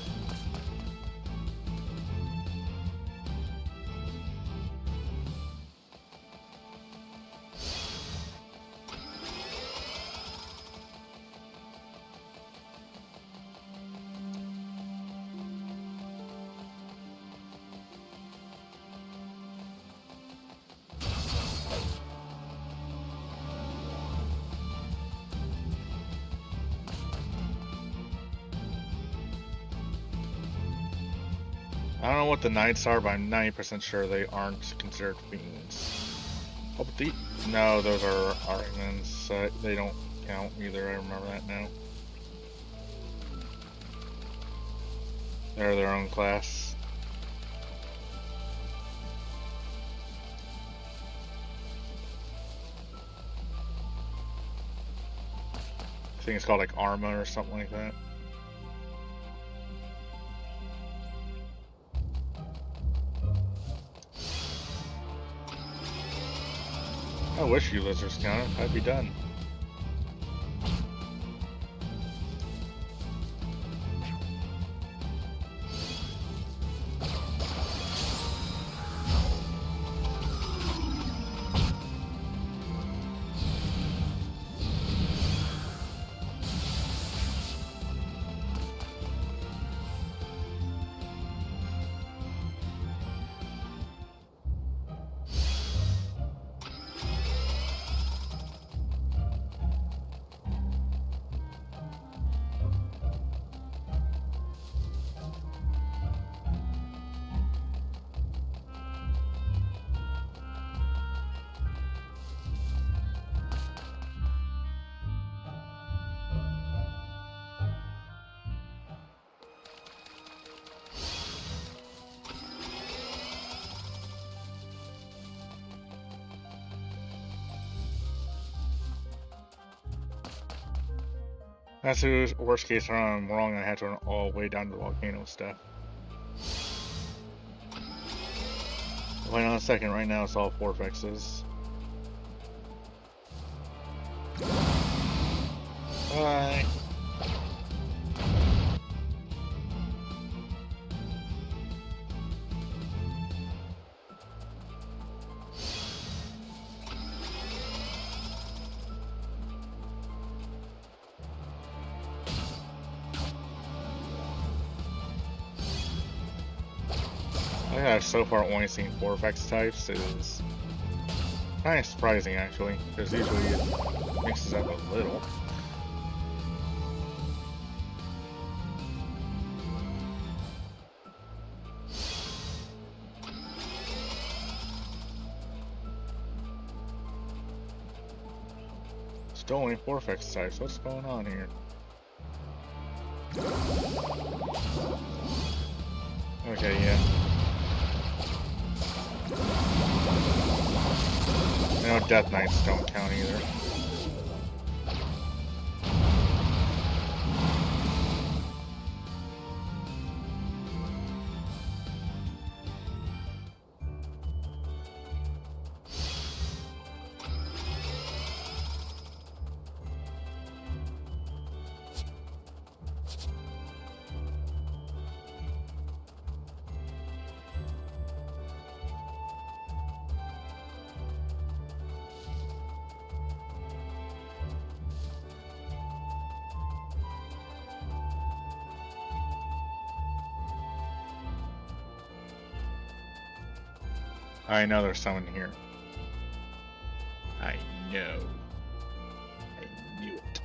I don't know what the Knights are, but I'm 90% sure they aren't considered fiends. Oh, but no, those are Armans. They don't count either, I remember that now. They're their own class. I think it's called like Arma or something like that. I wish you lizards counted. I'd be done. That's the worst case scenario. I'm wrong. I had to run all the way down to the volcano stuff. Wait on a second. Right now, it's all Forfexes. Bye. I think I've so far only seen 4FX types is kind of surprising actually, because usually it mixes up a little. still only Forfex types. What's going on here? Okay, yeah. I know Death Knights don't count either. I know there's someone here. I know. I knew it.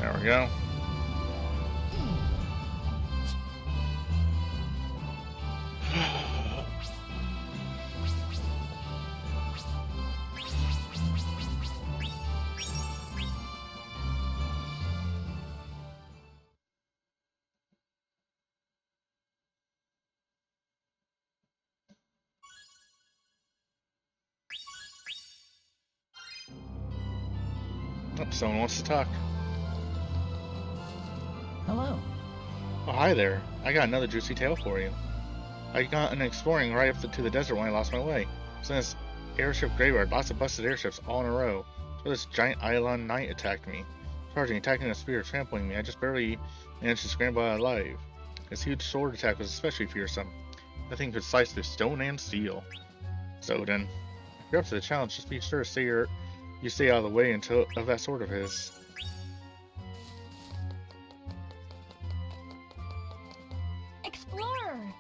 There we go. Oh, someone wants to talk. Hello. Oh, hi there. I got another juicy tale for you. I got an exploring right up to the desert when I lost my way. So this airship graveyard, lots of busted airships all in a row. So this giant Eidolon knight attacked me. Charging, attacking a spear, trampling me. I just barely managed to scramble out alive. His huge sword attack was especially fearsome. That thing could slice through stone and steel. So then, if you're up to the challenge, just be sure to stay out of the way of that sword of his. Explorer.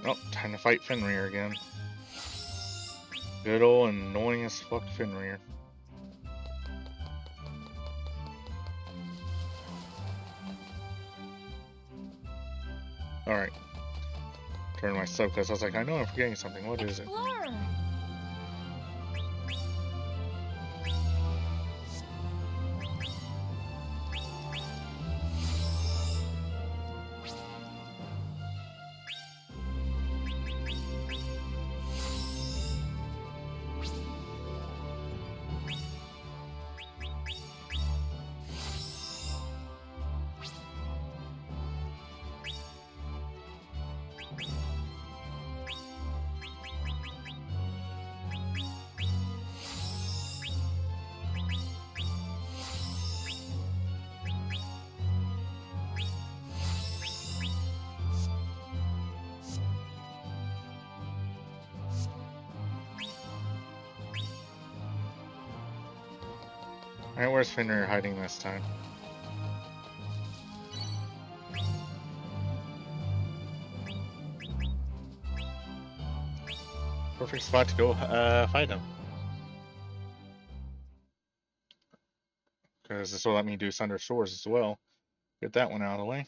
Oh, time to fight Fenrir again. Good ol' annoying as fuck Fenrir. Alright. Turn my sub because I was like, I know I'm forgetting something. What is it? Explorer. Alright, where's Fenrir hiding this time? Perfect spot to go fight him. Because this will let me do Sunder Shores as well. Get that one out of the way.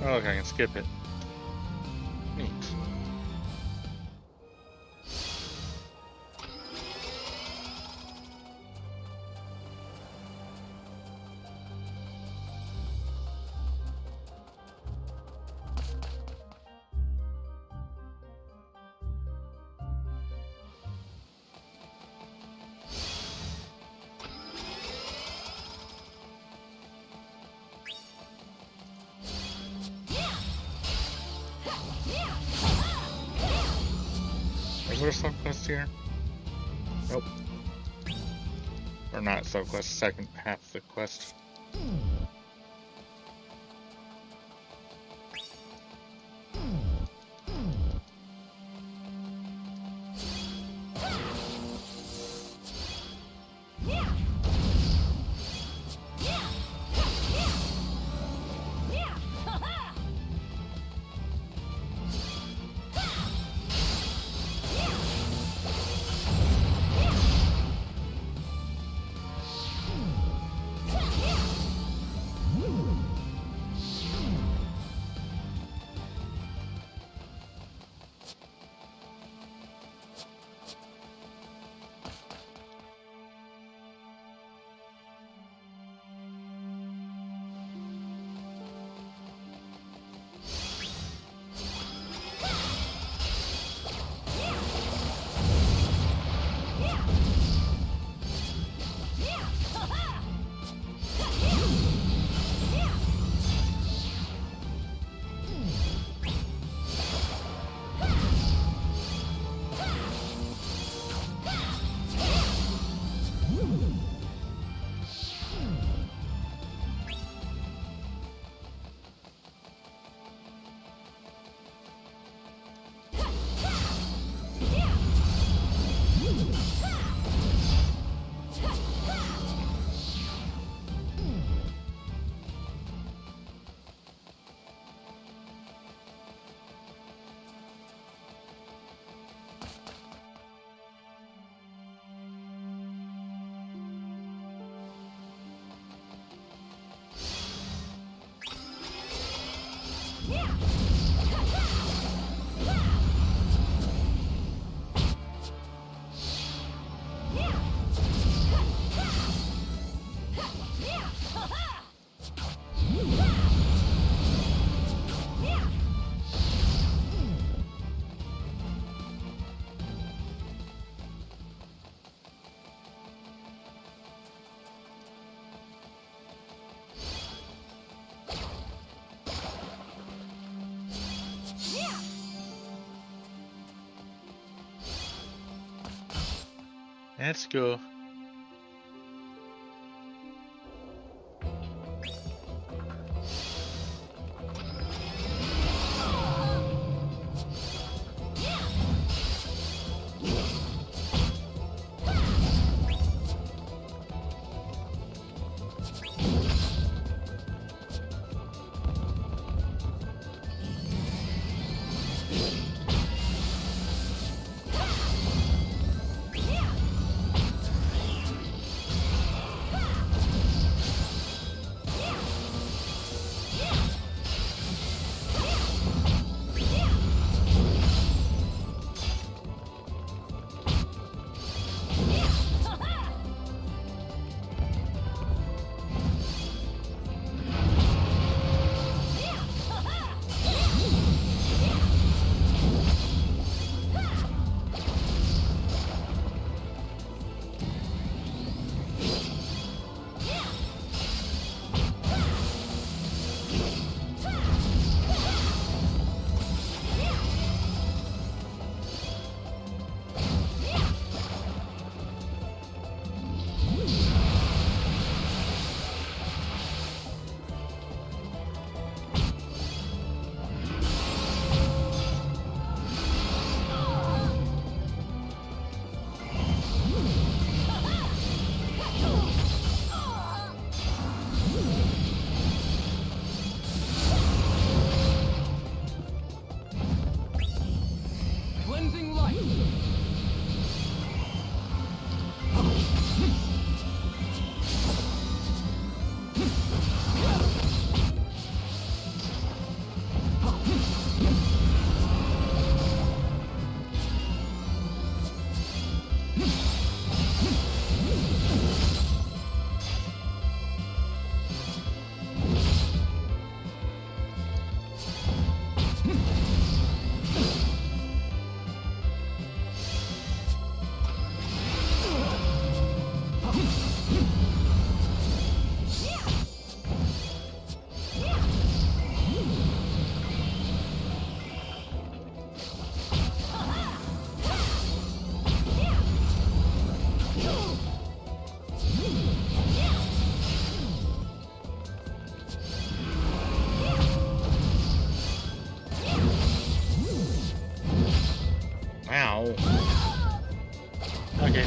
Oh, okay, I can skip it. Neat. there a subquest here? Nope. Or not subquest, second half of the quest. Let's go.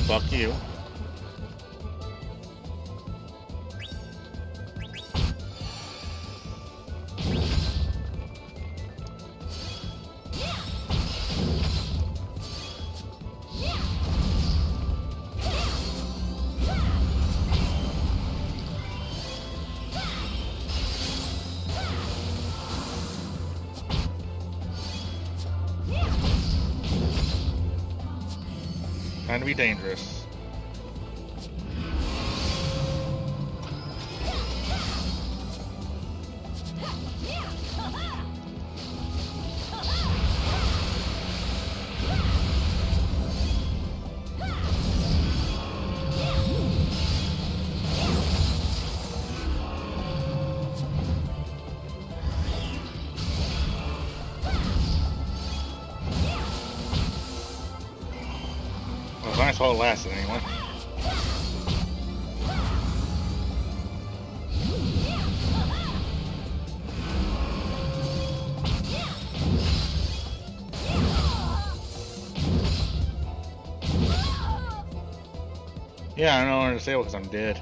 Fuck you. Trying to be dangerous. Well, it's nice while it lasted anyway. Yeah, I don't understand because I'm dead.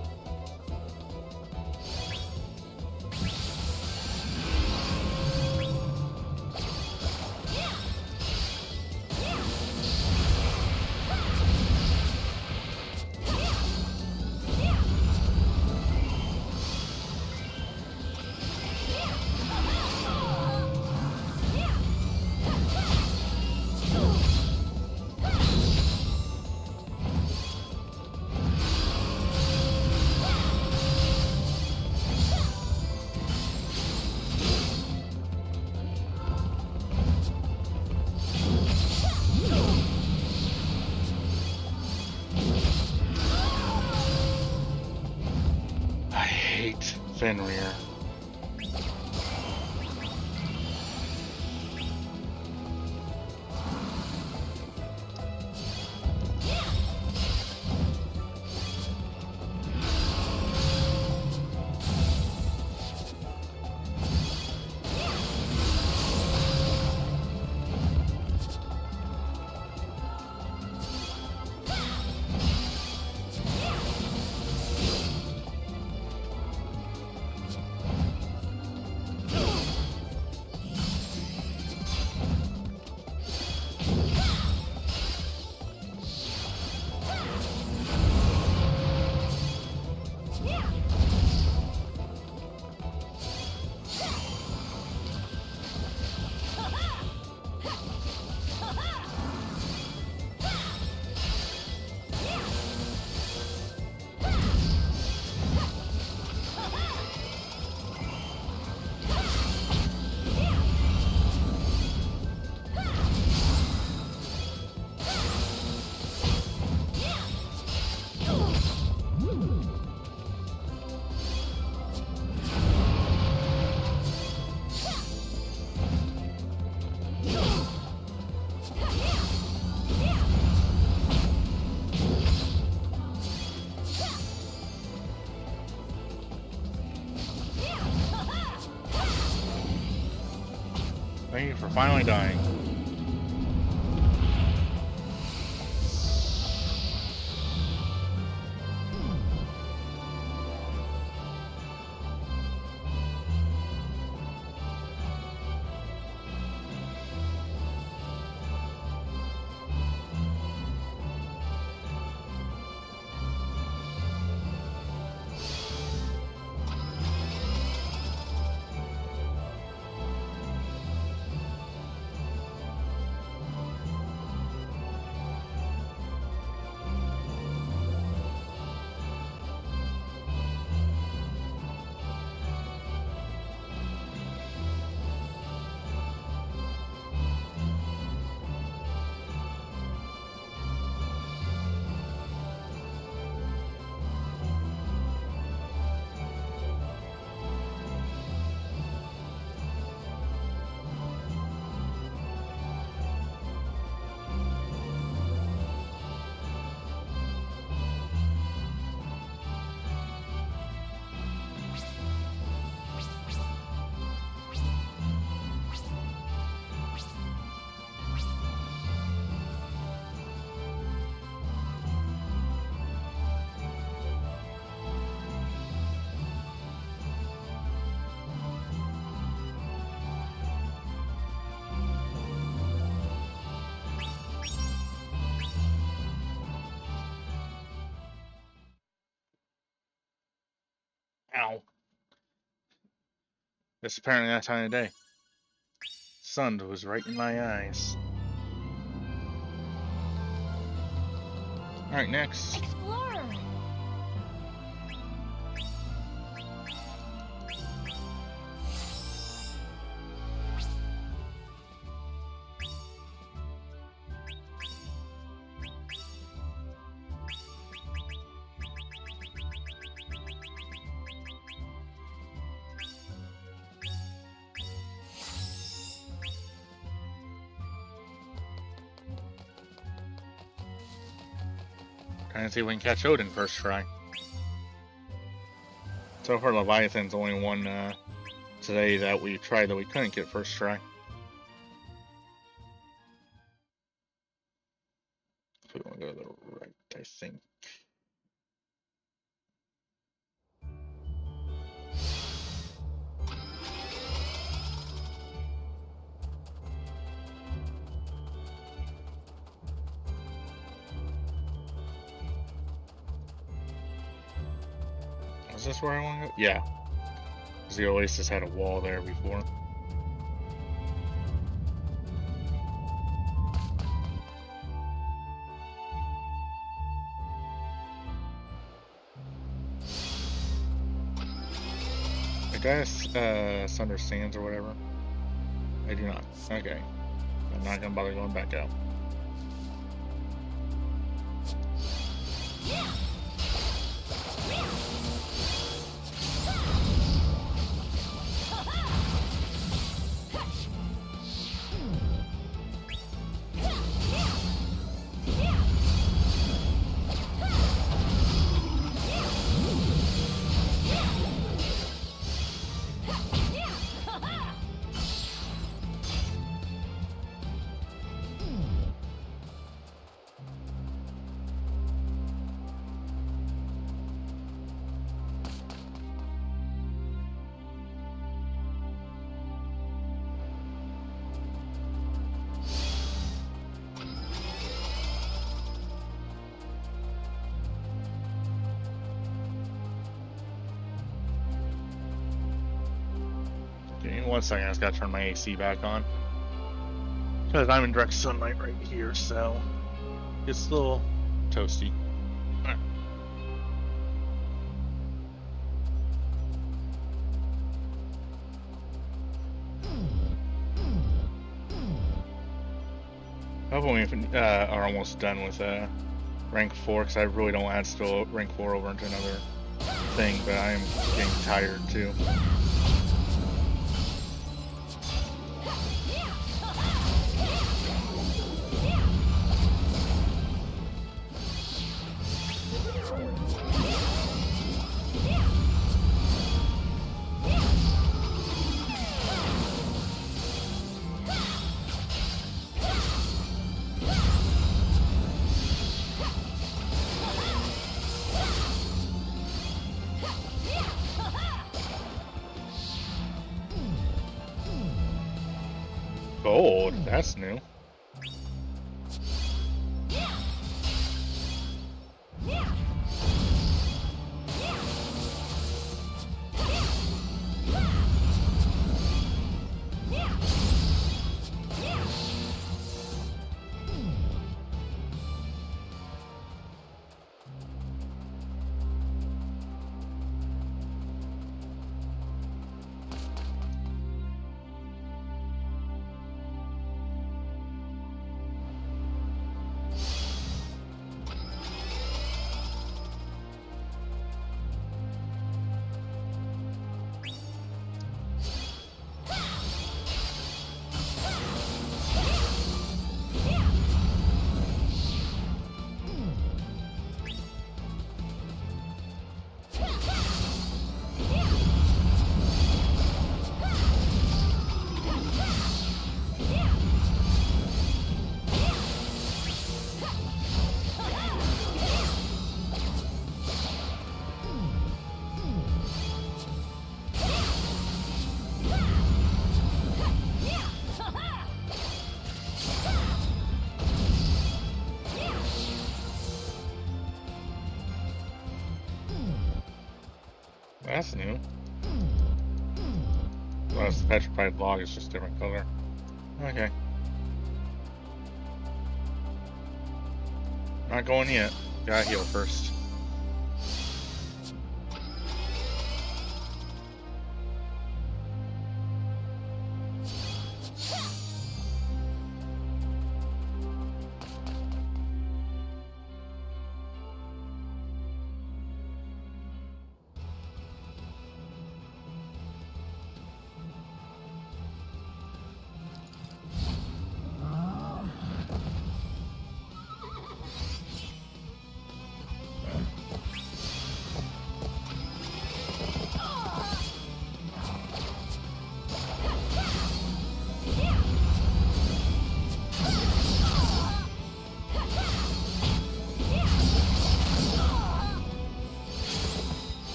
I hate Fenrir. Thank you for finally dying. Ow. It's apparently that time of day. Sun was right in my eyes. Alright, next. Explorer. Trying to see if we can catch Odin first try. So far, Leviathan's the only one today that we tried that we couldn't get first try. So we want to go to the right, I think. Is this where I want to go? Yeah. Because the Oasis had a wall there before. I guess Sunder Sands or whatever. I do not. Okay. I'm not gonna bother going back out. One second, I just gotta turn my AC back on. Because I'm in direct sunlight right here, so it's a little toasty. Alright. Hopefully we are almost done with rank 4, because I really don't want to still rank 4 over into another thing, but I am getting tired too. Gold, that's new. That's new. Well, it's the petrified log, it's just different color. Okay. Not going yet. Gotta heal first.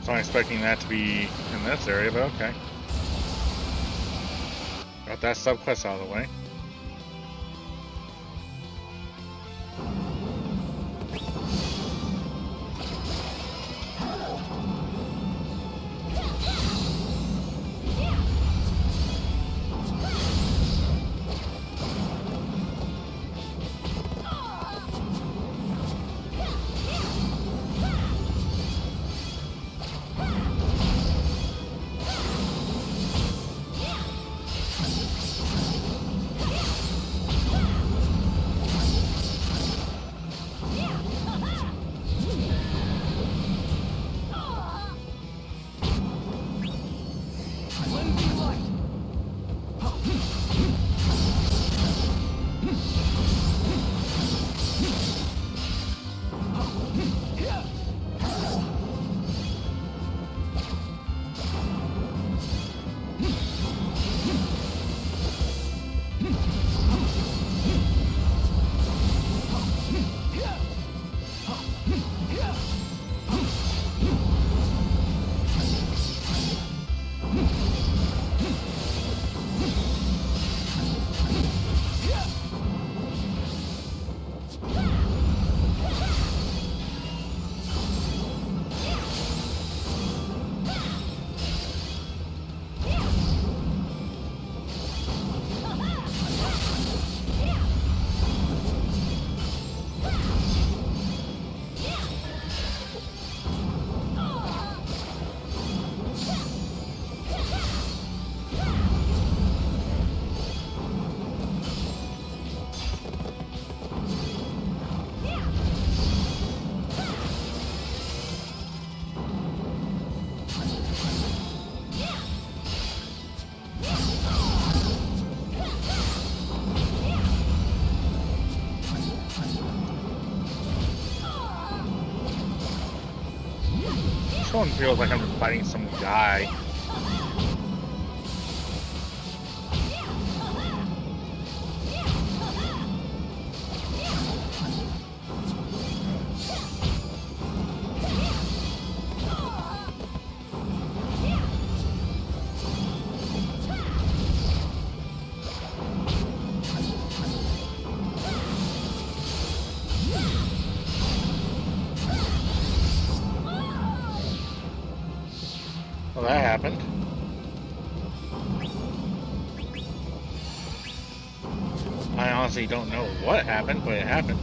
So I'm expecting that to be in this area, but okay. Got that subquest out of the way. Cleansing light. This one feels like I'm just fighting some guy. Well, that happened. I honestly don't know what happened, but it happened.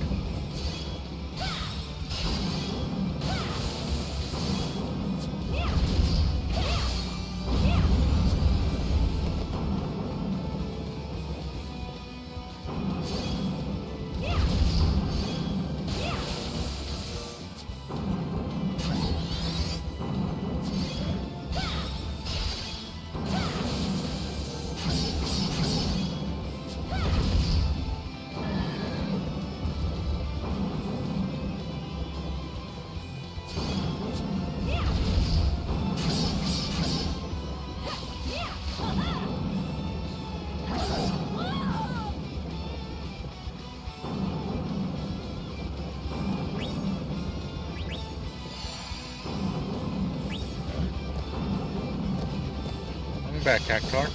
Back, Cactuar.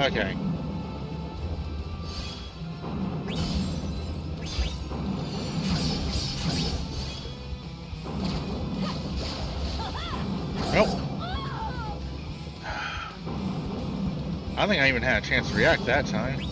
Okay. Nope. I don't think I even had a chance to react that time.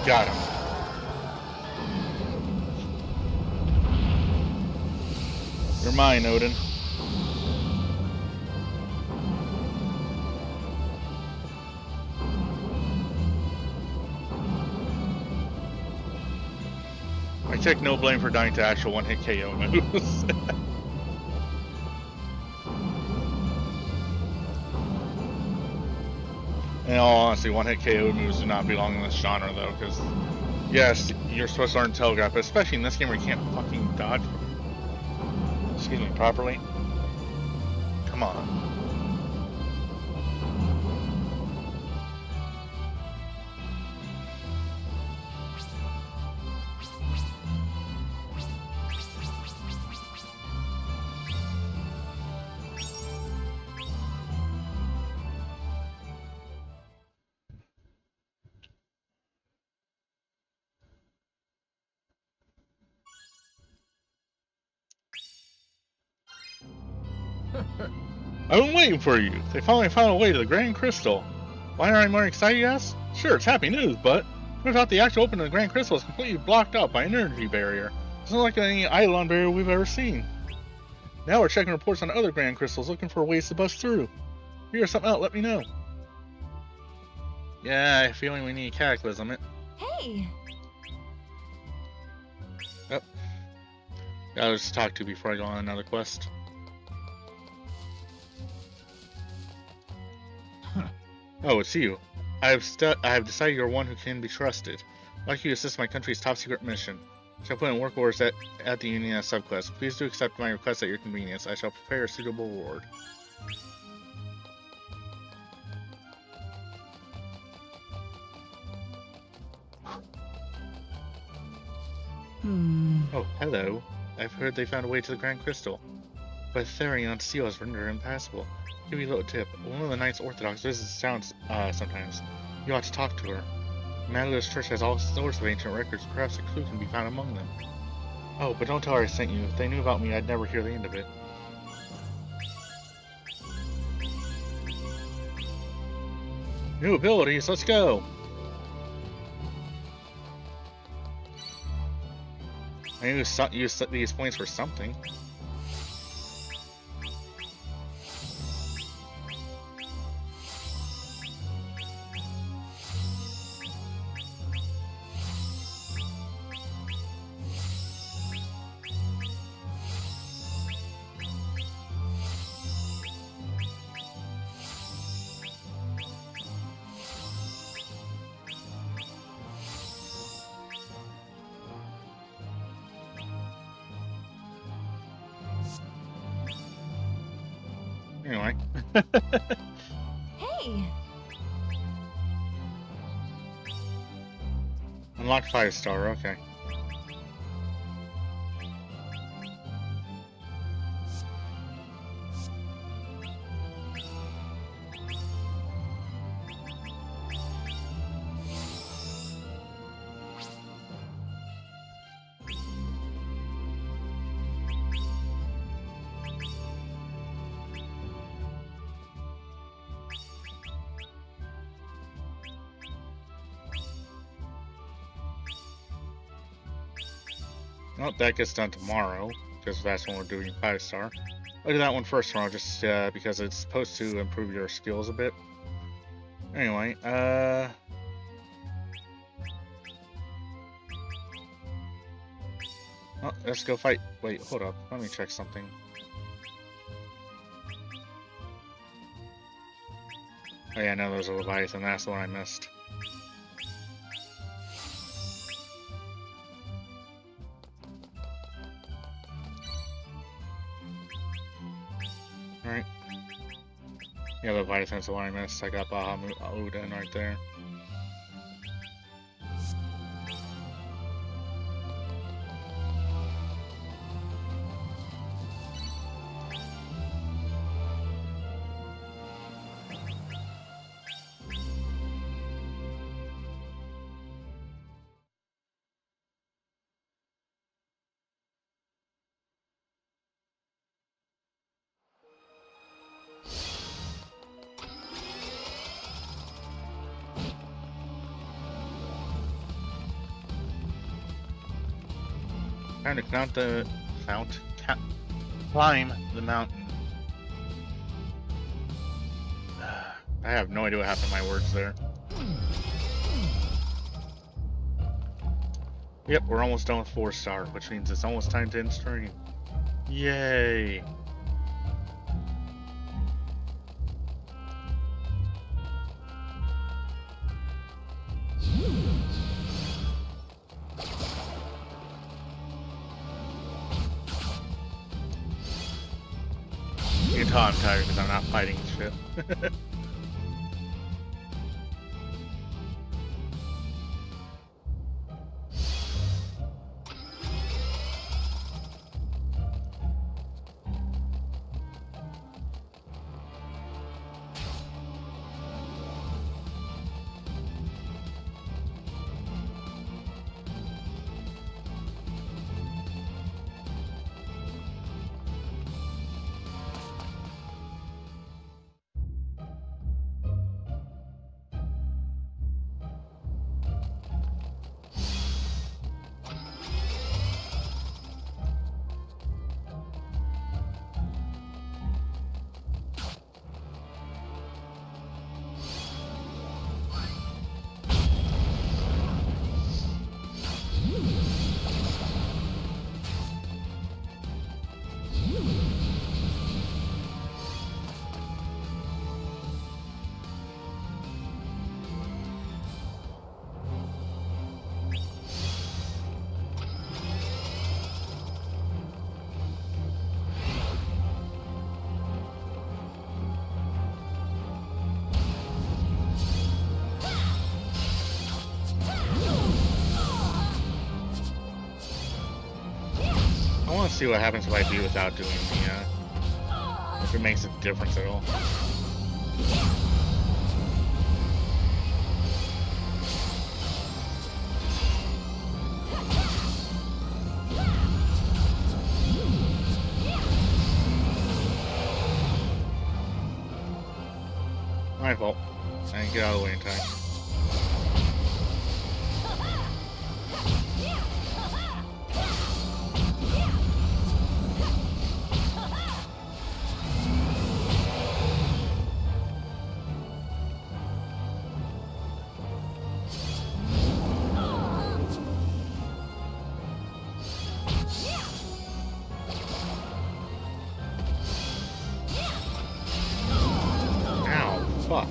Got him. You're mine, Odin. I take no blame for dying to actual one-hit KO moves. In all honesty, one-hit KO moves do not belong in this genre, though, because, yes, you're supposed to learn telegraph, but especially in this game where you can't fucking dodge, excuse me, properly. Come on. I've been waiting for you. They finally found a way to the Grand Crystal. Why aren't I more excited, you ask? Sure, it's happy news, but turns out the actual opening of the Grand Crystal is completely blocked up by an energy barrier. It's not like any Eidolon barrier we've ever seen. Now we're checking reports on other Grand Crystals, looking for ways to bust through. If you hear something out, let me know. Yeah, I have a feeling we need Cataclysm. Hey! Yep. Gotta just talk to you before I go on another quest. Oh, it's you. I have decided you're one who can be trusted. I'd like you to assist my country's top secret mission. I shall put in work orders at the Union as subquest. Please do accept my request at your convenience. I shall prepare a suitable reward. Oh, hello. I've heard they found a way to the Grand Crystal, but Therion's seal is rendered impassable. Give you a little tip. One of the Knights Orthodox visits town sometimes. You ought to talk to her. Madeline's church has all sorts of ancient records. Perhaps a clue can be found among them. Oh, but don't tell her I sent you. If they knew about me, I'd never hear the end of it. New abilities, let's go! I knew use these points for something. Anyway. Hey! Unlock 5-star, okay. Well, that gets done tomorrow, because that's when we're doing 5-star. Look at that one first tomorrow, just because it's supposed to improve your skills a bit. Anyway, oh, let's go fight. Wait, hold up. Let me check something. Oh yeah, no, there's a Leviathan. That's the one I missed. Alright. Yeah, Leviathan's the one I missed. I got Bahamut right there. Time to climb the mountain. I have no idea what happened to my words there. Yep, we're almost done with 4-star, which means it's almost time to end stream. Yay! You can tell I'm tired because I'm not fighting shit. I want to see what happens if I do without doing the, if it makes a difference at all. My fault. I didn't get out of the way in time. Fuck.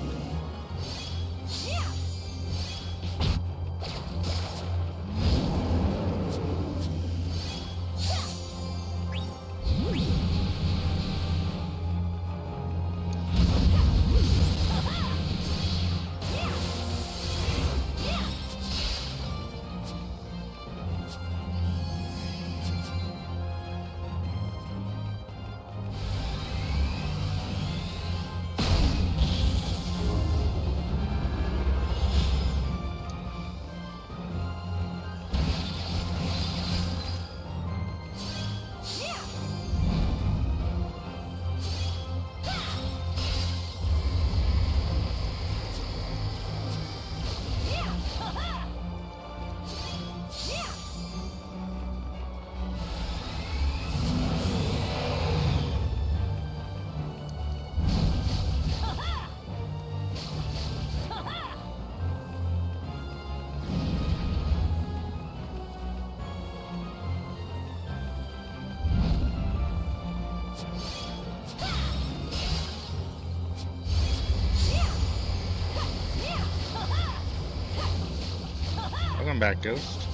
Welcome back, Ghost.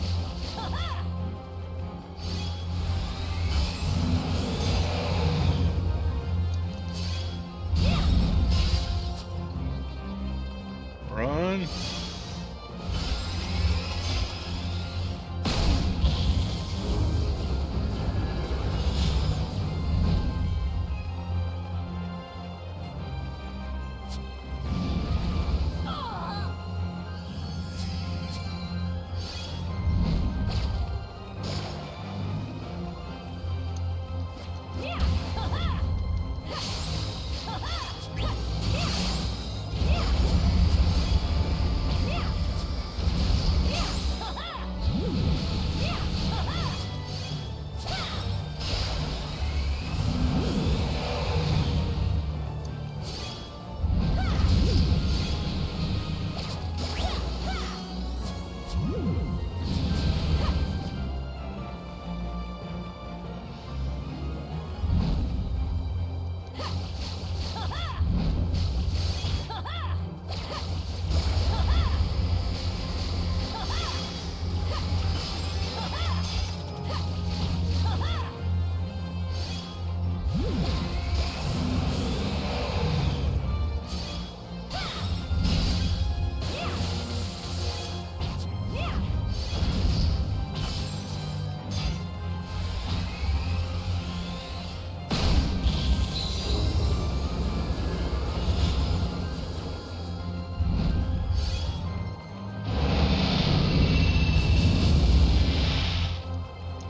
Run.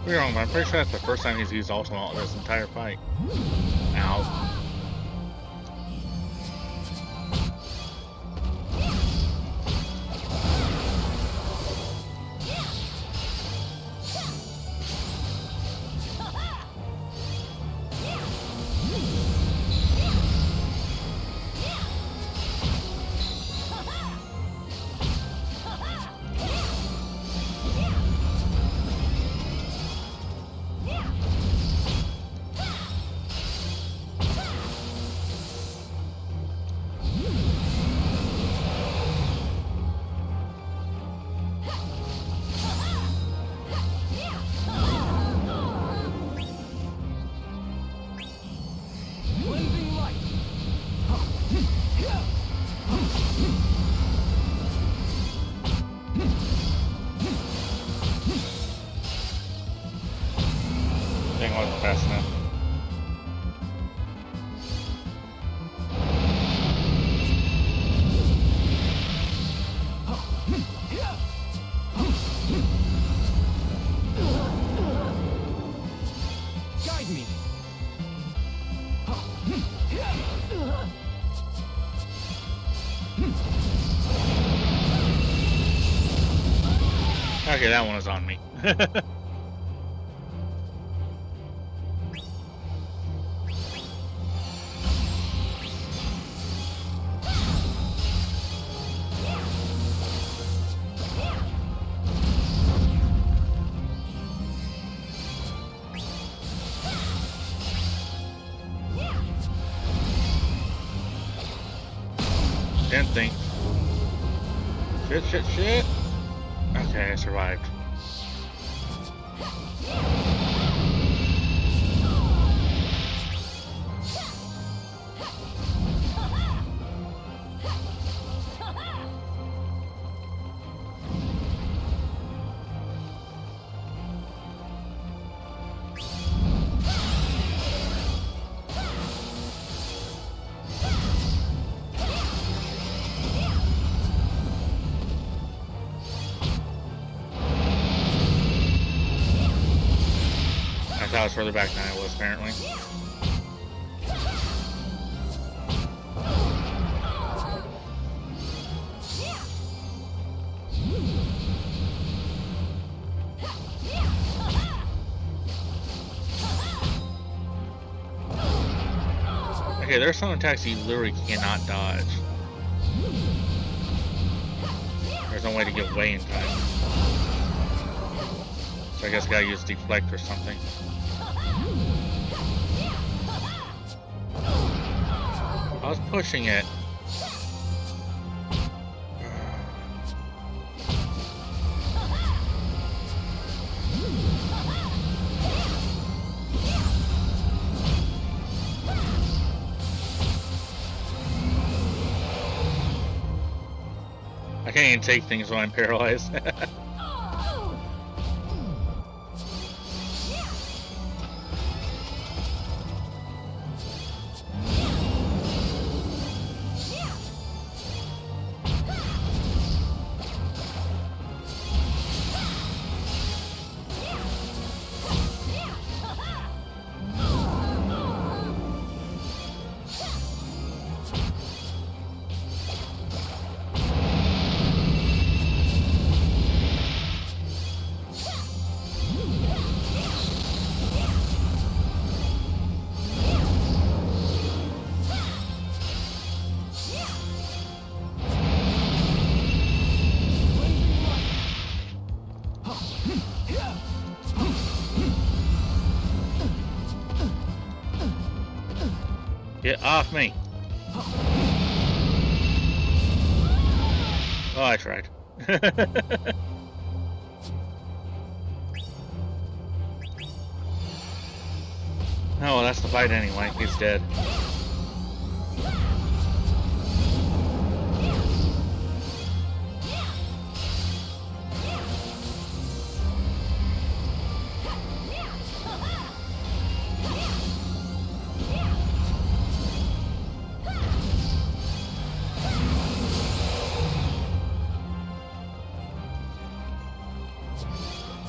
You're wrong, but I'm pretty sure that's the first time he's used Ultimate this entire fight. Ow. Cleansing light. Dang, wasn't fast enough. Guide me. Okay, that one was on me. Didn't think. Shit. Okay, I survived. I was further back than I was, apparently. Okay, there's some attacks you literally cannot dodge. There's no way to get away in time. So I guess I gotta use deflect or something. I was pushing it. can't even take things when I'm paralyzed. Get off me! Oh, I tried. Oh, well, that's the fight anyway. He's dead.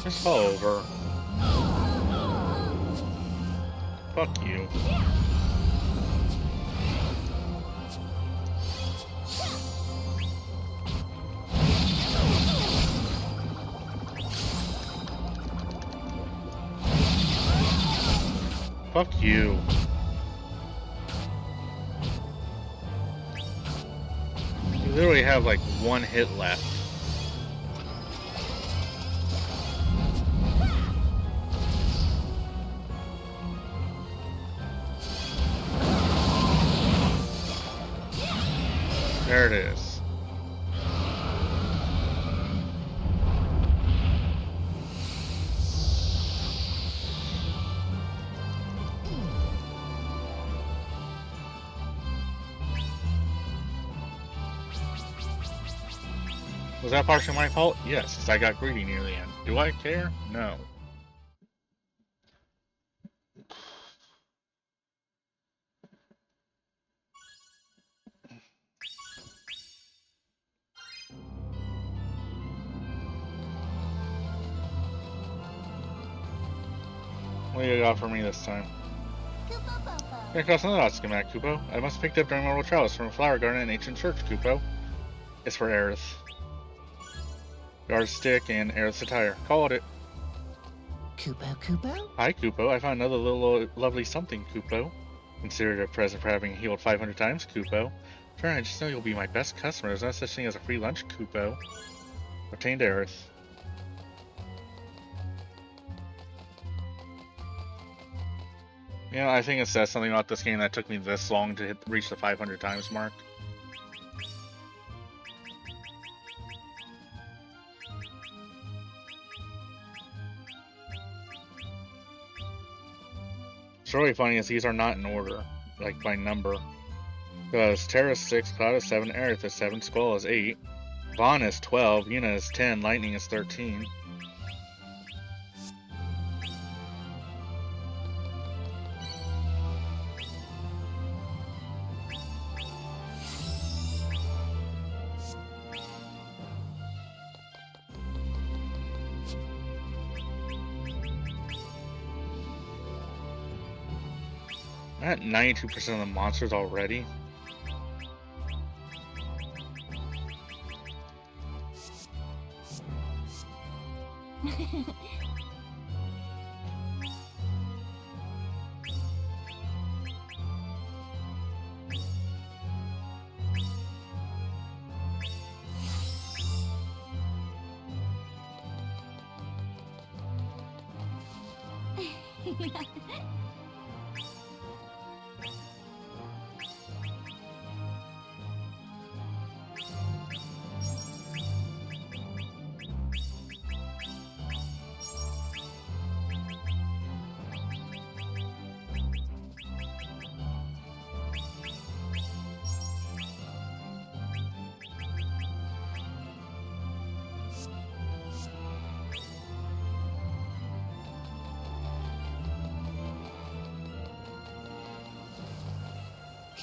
It's over. Fuck you. Fuck you. You literally have like one hit left. There it is. Was that partially my fault? Yes, since I got greedy near the end. Do I care? No. What do you got for me this time? Here comes another odd schematic, Kupo. I must have picked up during my world travels from a flower garden and ancient church, Kupo. It's for Aerith. Yardstick and Aerith's attire. Called it. Kupo? Hi, Kupo. I found another little lovely something, Kupo. Consider it a present for having healed 500 times, Kupo. Turn, I just know you'll be my best customer. There's no such thing as a free lunch, Kupo. Obtained Aerith. You know, I think it says something about this game that took me this long to reach the 500 times mark. What's really funny is these are not in order, like by number. Because Terra is 6, Cloud is 7, Aerith is 7, Squall is 8, Vaughn is 12, Yuna is 10, Lightning is 13. I'm at 92% of the monsters already.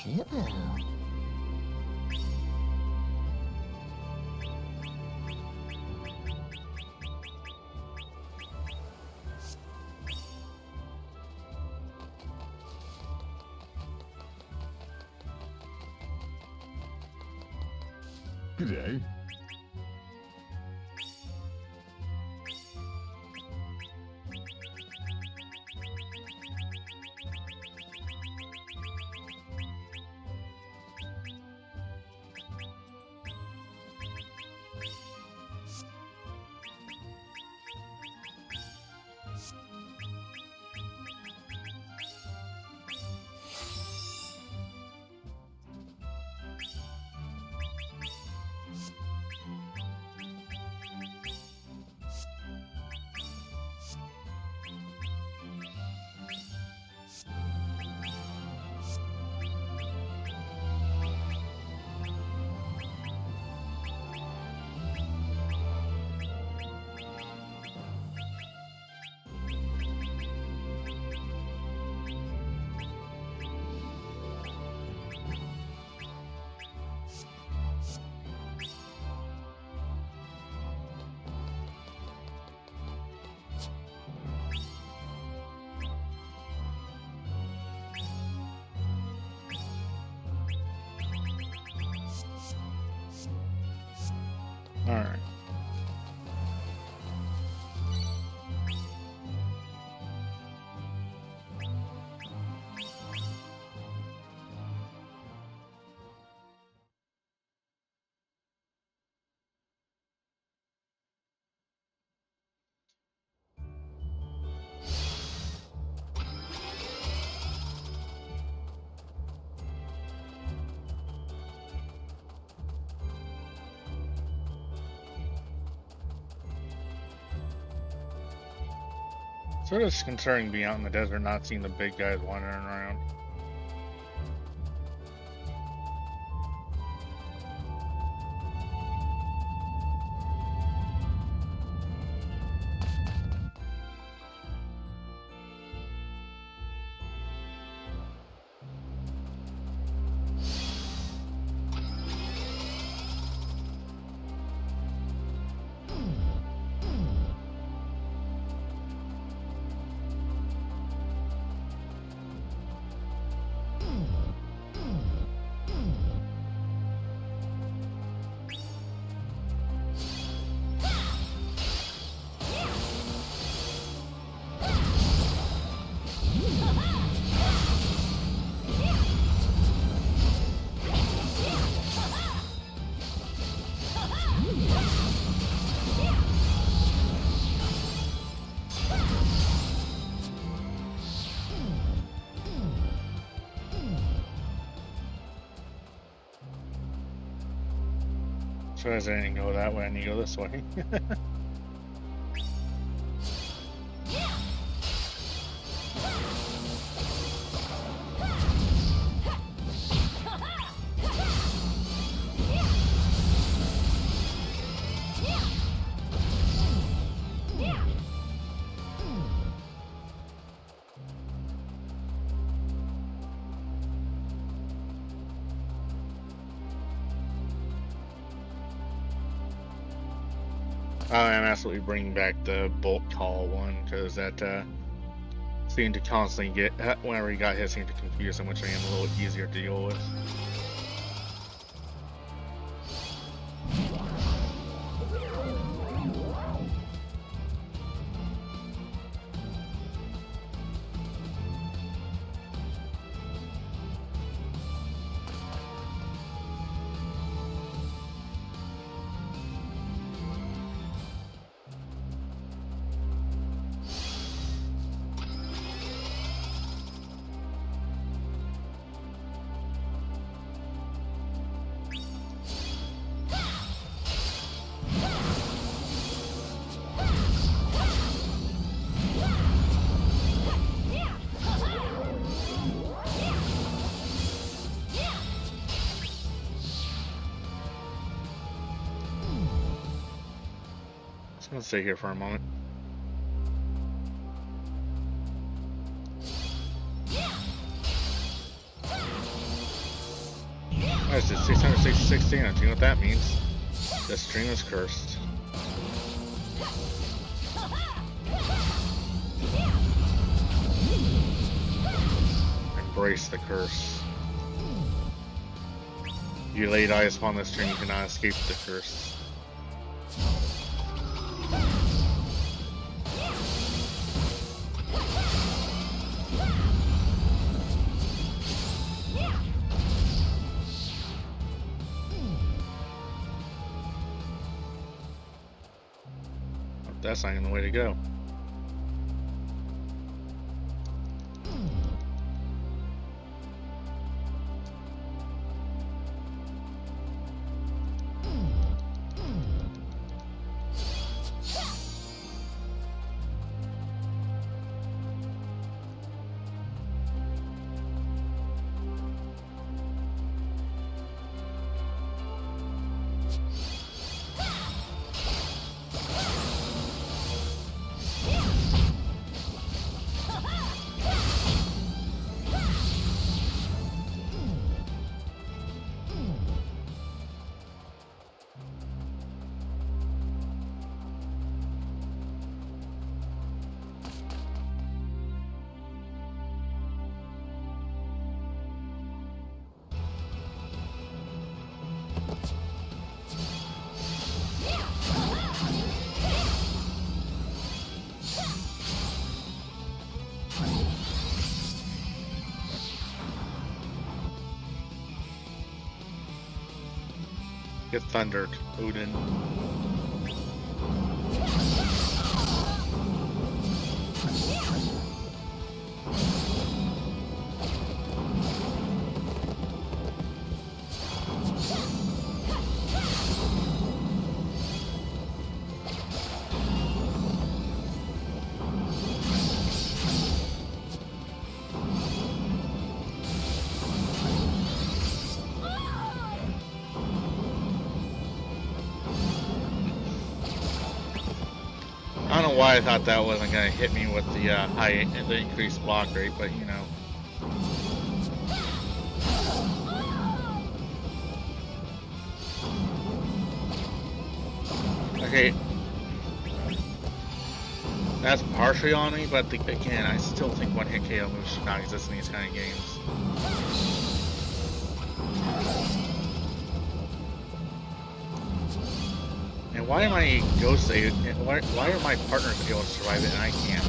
Kubo. Good day. Alright. Sort of disconcerting being out in the desert, not seeing the big guys wandering around. So as I didn't go that way, I need to go this way. I am absolutely bringing back the bolt call one because that seemed to constantly get whenever he got hit, seemed to confuse him, which I am a little easier to deal with. Let's stay here for a moment. Nice, it's 666 damage. You know what that means? The stream is cursed. Embrace the curse. You laid eyes upon the stream, you cannot escape the curse. That's not even the way to go. Get thundered, Odin. I don't know why I thought that wasn't going to hit me with the increased block rate, but you know. Okay. That's partially on me, but again, I still think one hit KO moves should not exist in these kind of games. And why am I ghost saved? Why are my partners able to survive it and I can't?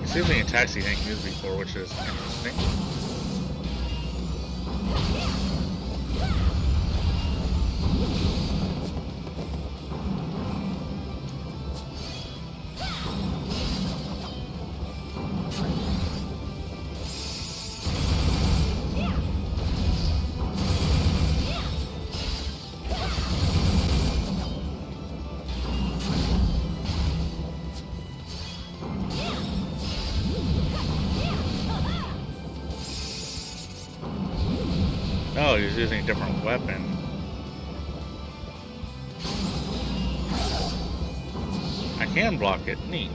Seems like attacks he didn't use before, which is interesting. Oh, he's using a different weapon. I can block it. Neat.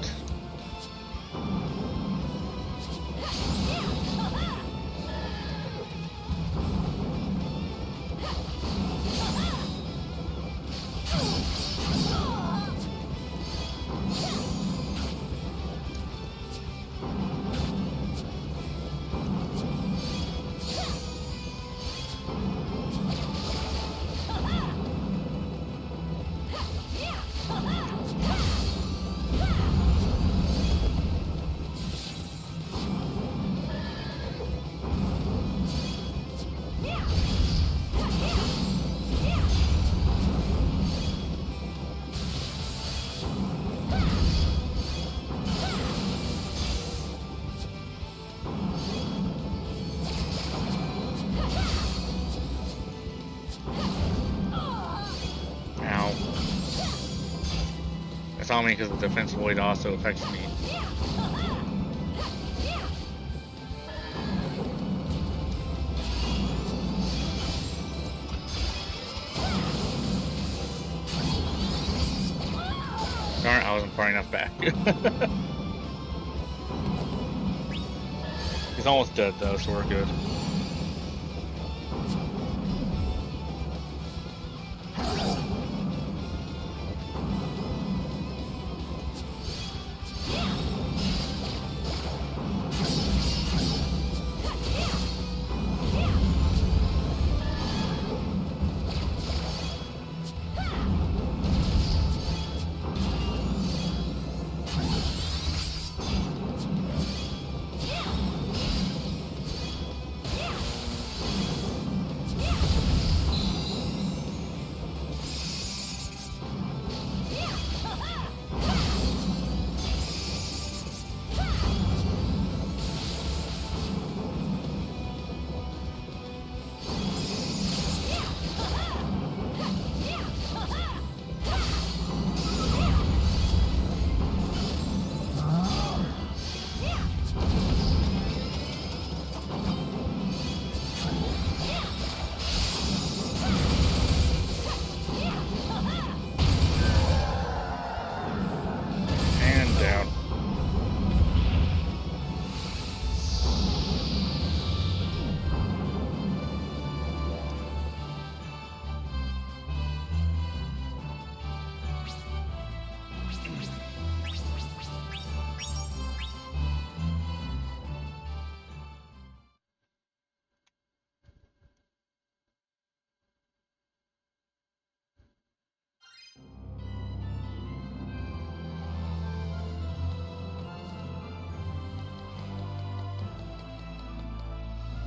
It's on me because the defense void also affects me. Darn it, I wasn't far enough back. He's almost dead though, so we're good.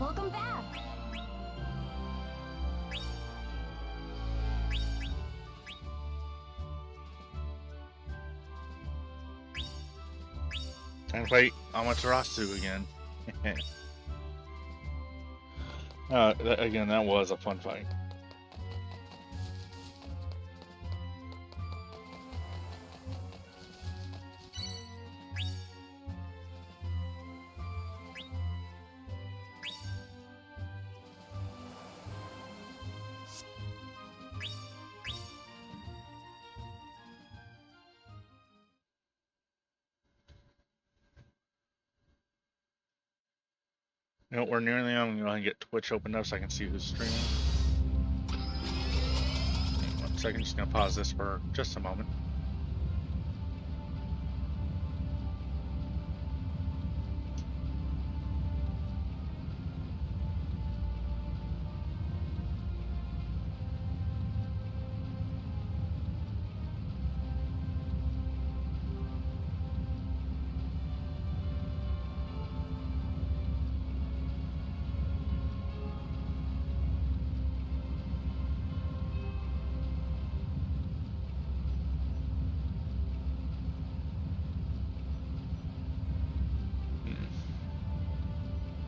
Welcome back. Time to fight Amaterasu again. Again, that was a fun fight. You know, we're nearly on. I'm going to get Twitch opened up so I can see who's streaming. 1 second, just going to pause this for just a moment.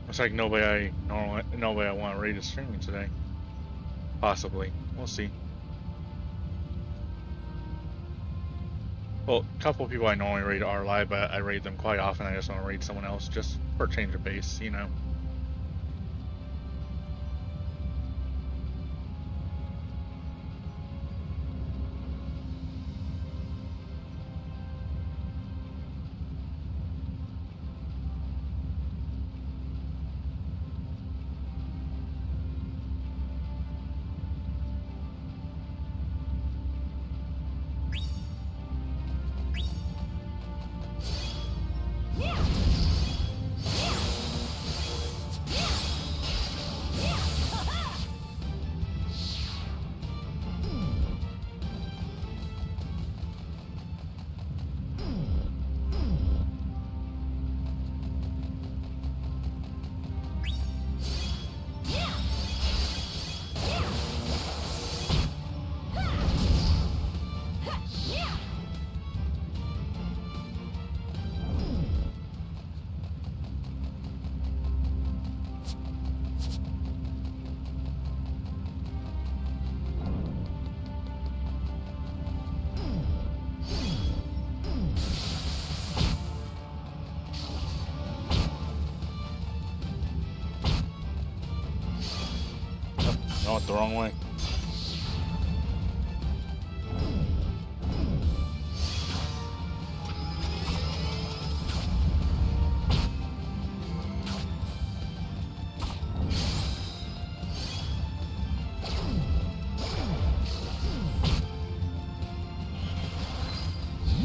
Looks like nobody I want to read is streaming today. Possibly. We'll see. Well, a couple of people I normally raid are live, but I raid them quite often. I just want to raid someone else just for a change of base, you know. the wrong way.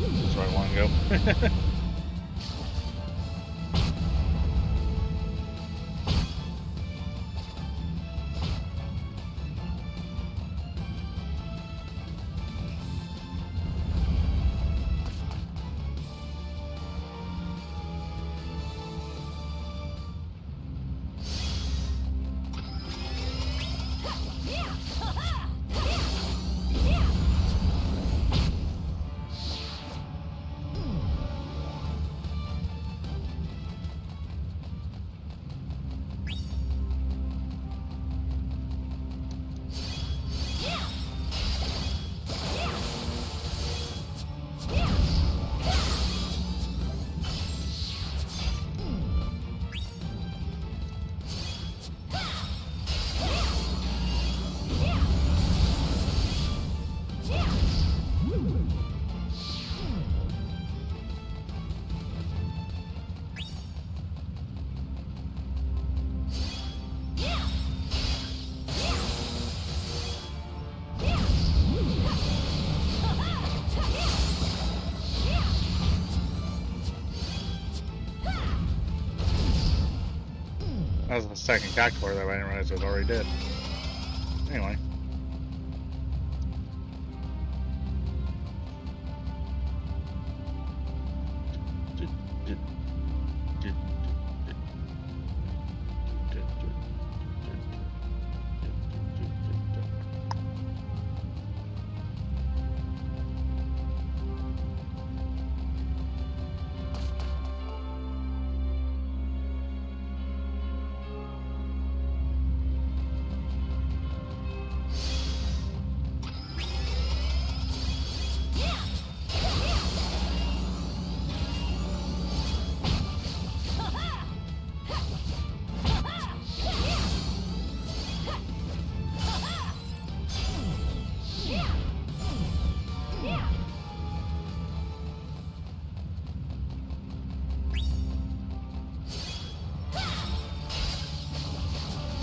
That's where I want to go. That was the second Cactuar that I didn't realize it was already dead. Anyway.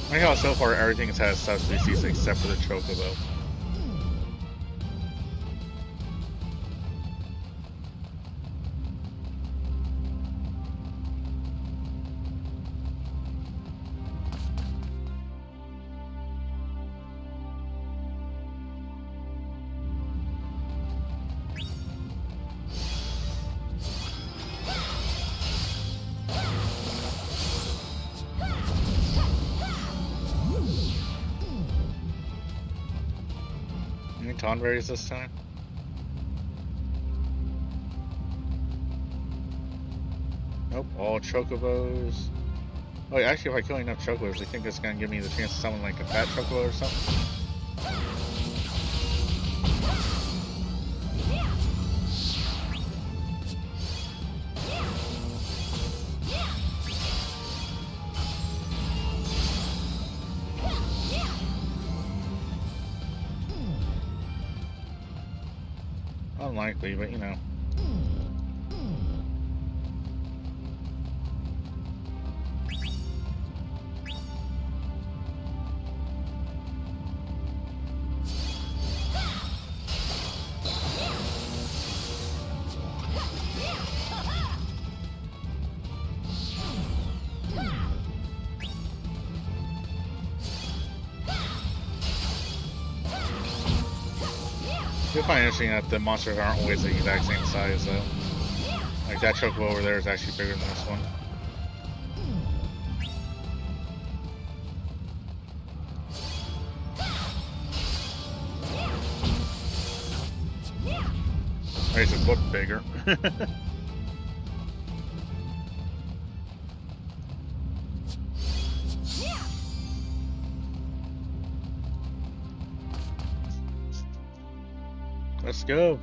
I think how so far everything has subspecies except for the Chocobo. Tonberries this time? Nope, all Chocobos. Oh, yeah, actually, if I kill enough Chocobos, I think it's gonna give me the chance to summon like a fat Chocobo or something. Unlikely, but you know. I find it interesting that the monsters aren't always the exact same size, though. Like that Chocobo over there is actually bigger than this one. At least it looked bigger. Let's go.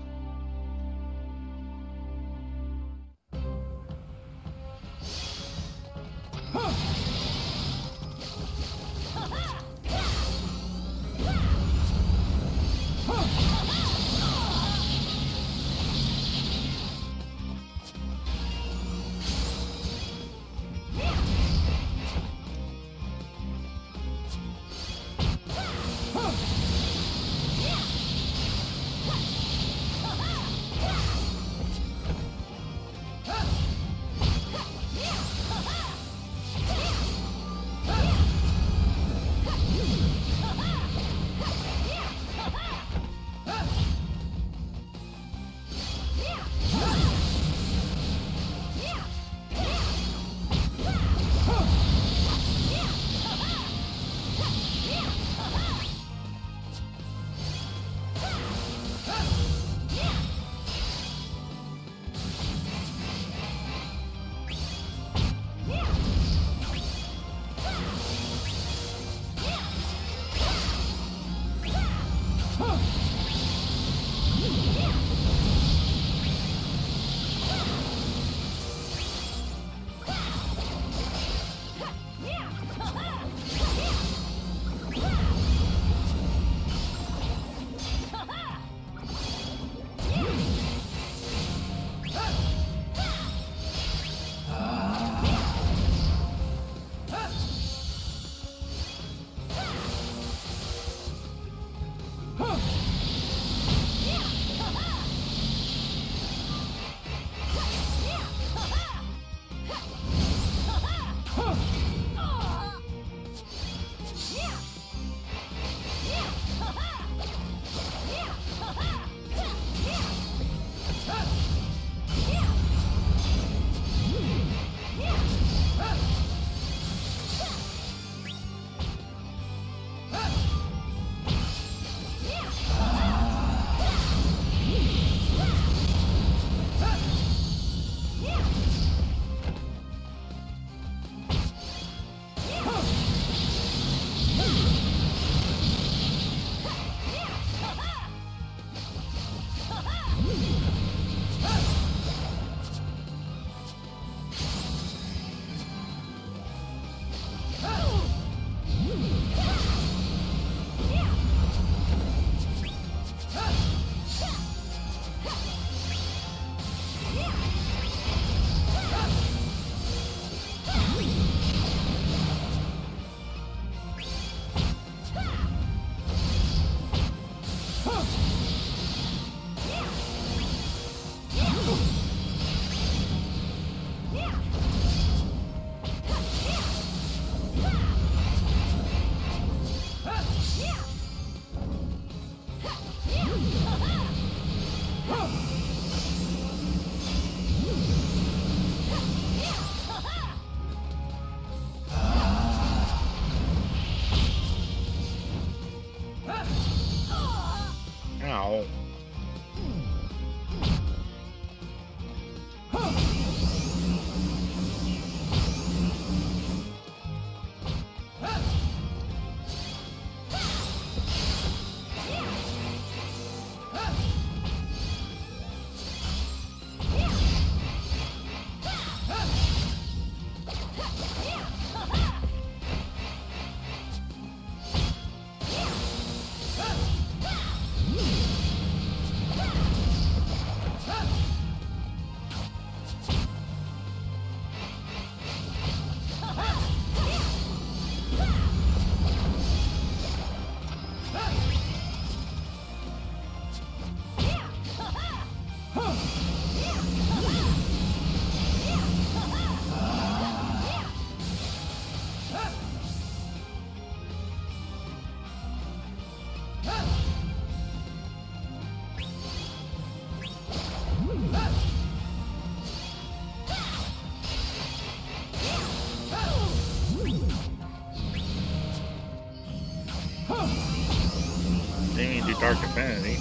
Dark Affinity.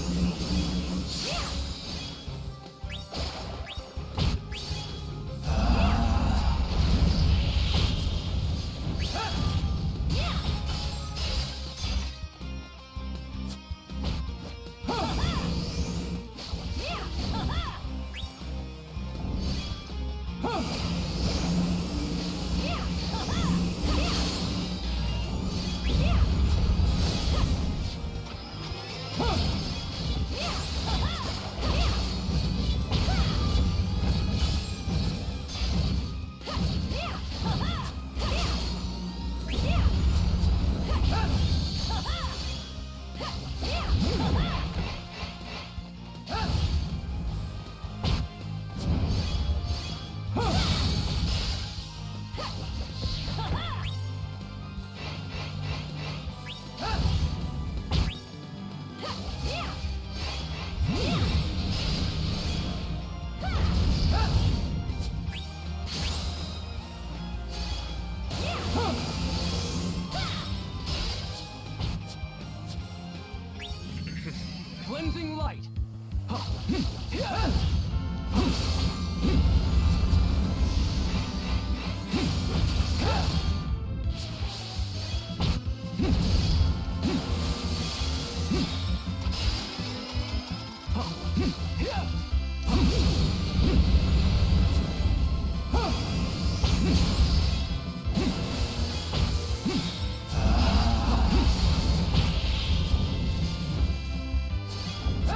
Cleansing light.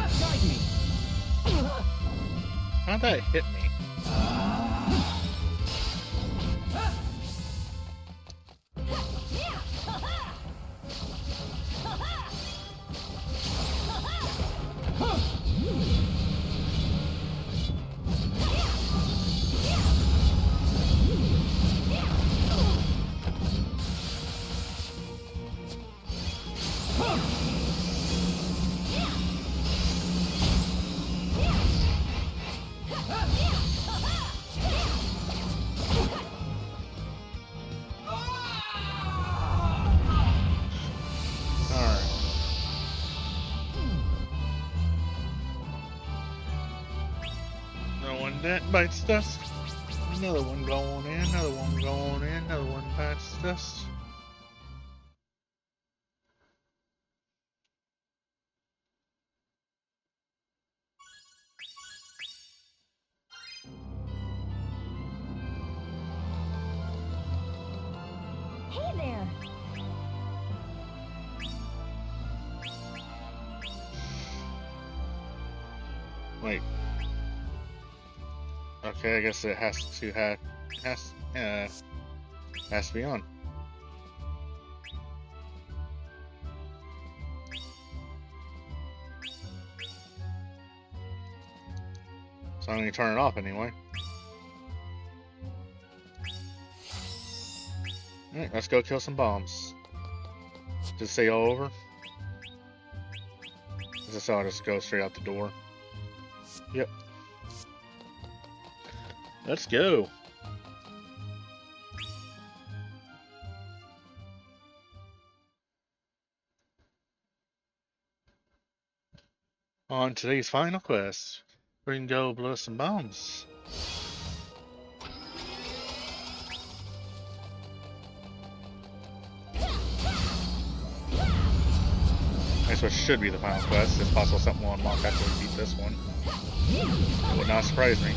Guide me. How'd that hit me? Alright. No one that bites dust. Another one going in, another one going in, another one bites dust. Hey there. Wait. Okay, I guess it has to has to be on. So I'm gonna turn it off anyway. Alright, let's go kill some bombs. Does it say all over? Is this all just go straight out the door? Yep. Let's go. On today's final quest, we can go blow some bombs. That's what should be the final quest. It's possible something will unlock after we beat this one. It would not surprise me.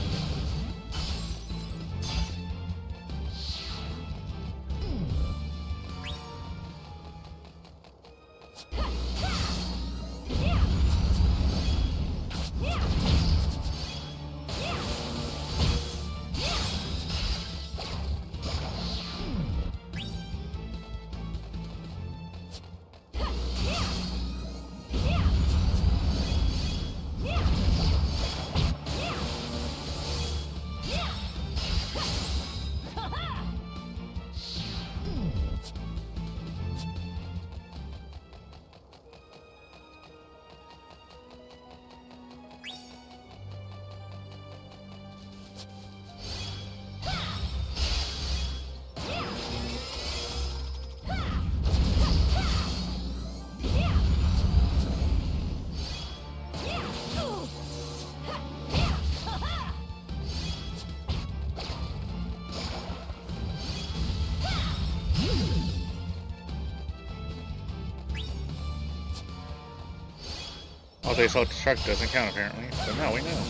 Oh, they self-destruct doesn't count apparently, so now we know.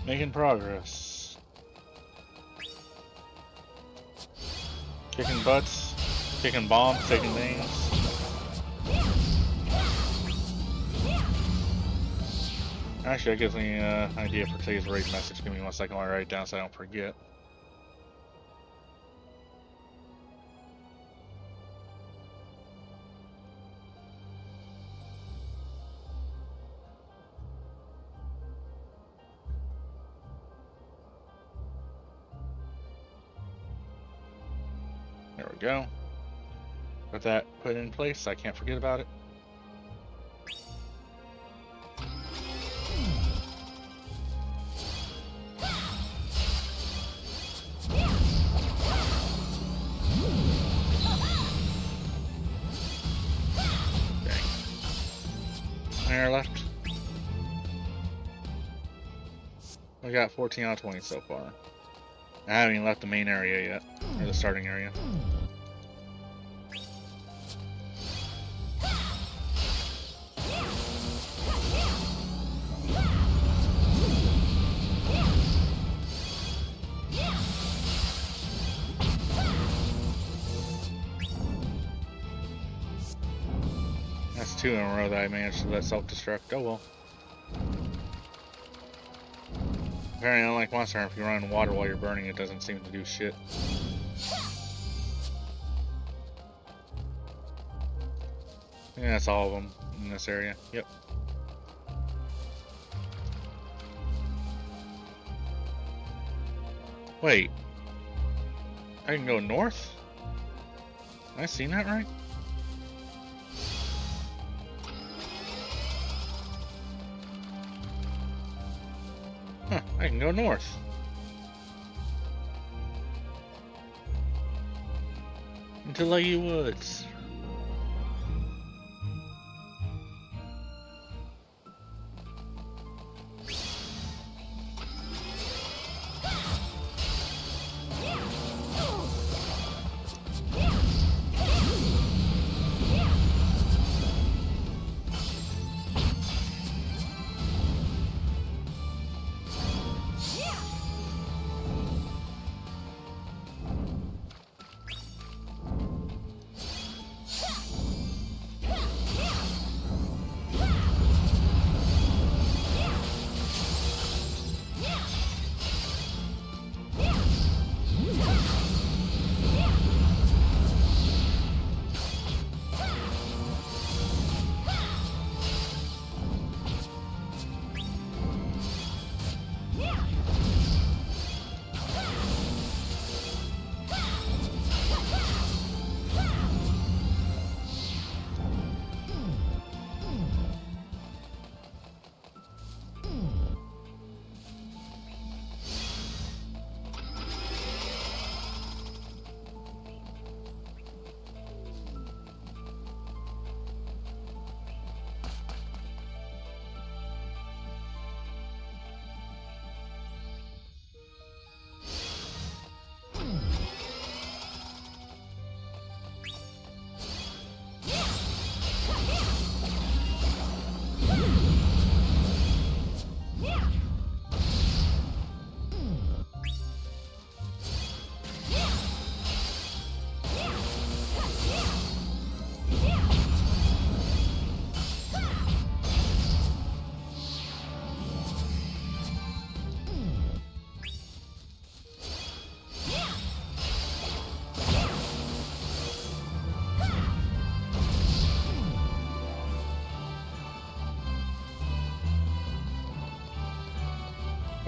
Making progress. Kicking butts, kicking bombs, taking names. Actually, that gives me an idea for today's raid message. Give me 1 second while I write it down so I don't forget. There we go. Got that put in place, I can't forget about it. There left. We got 14 out of 20 so far. I haven't even left the main area yet, or the starting area. That's 2 in a row that I managed to let self-destruct. Oh well. Apparently, unlike Monster Hunter, if you run in water while you're burning, it doesn't seem to do shit. Yeah, that's all of them in this area. Yep. Wait. I can go north? Have I seen that right? Huh, I can go north. Into Leggy Woods.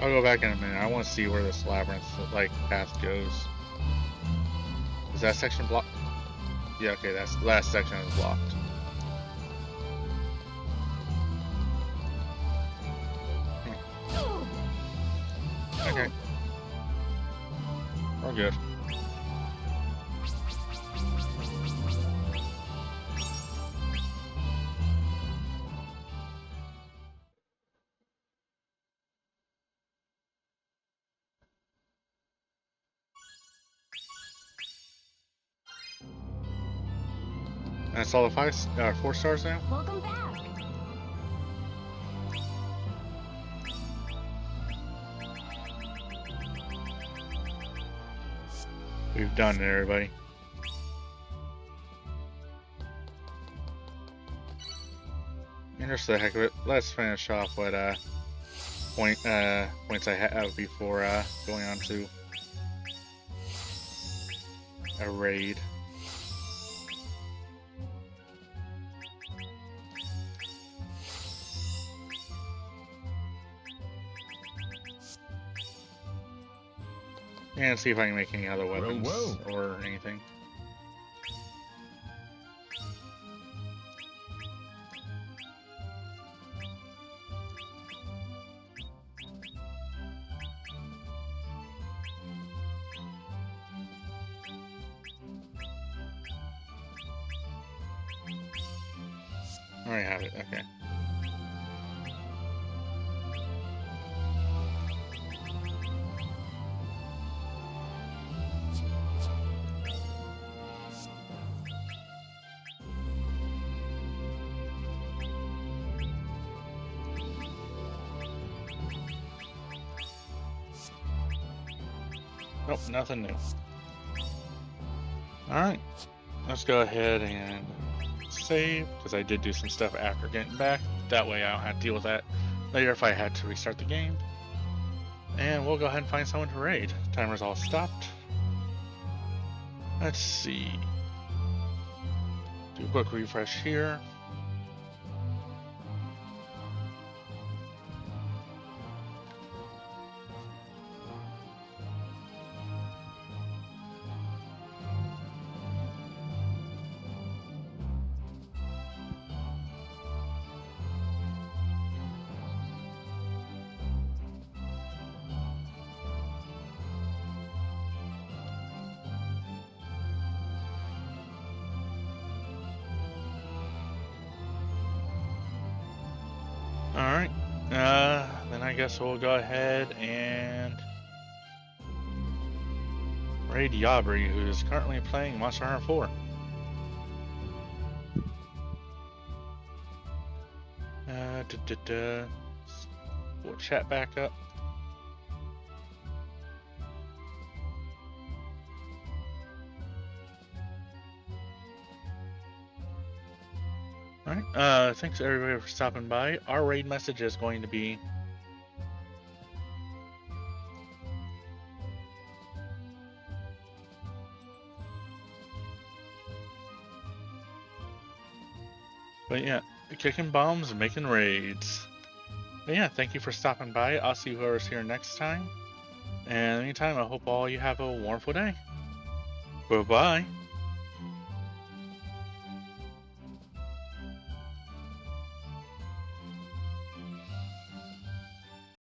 I'll go back in a minute. I want to see where this labyrinth like path goes. Is that section blocked? Yeah, okay, that's the last section is blocked. Okay. We're good. That's all the 4 stars now? Welcome back. We've done it, everybody. And just for the heck of it, let's finish off what points I have before going on to a raid. And see if I can make any other weapons or anything. I already have it, okay. Nope, nothing new. Alright, let's go ahead and save, because I did do some stuff after getting back. That way I don't have to deal with that later if I had to restart the game. And we'll go ahead and find someone to raid. Timer's all stopped. Let's see. Do a quick refresh here. Alright, then I guess we'll go ahead and raid Yabri, who is currently playing Monster Hunter 4. We'll chat back up. Alright, thanks everybody for stopping by. Our raid message is going to be kicking bombs and making raids. But yeah, thank you for stopping by. I'll see whoever's here next time. And in the meantime, I hope all you have a wonderful day. Bye-bye.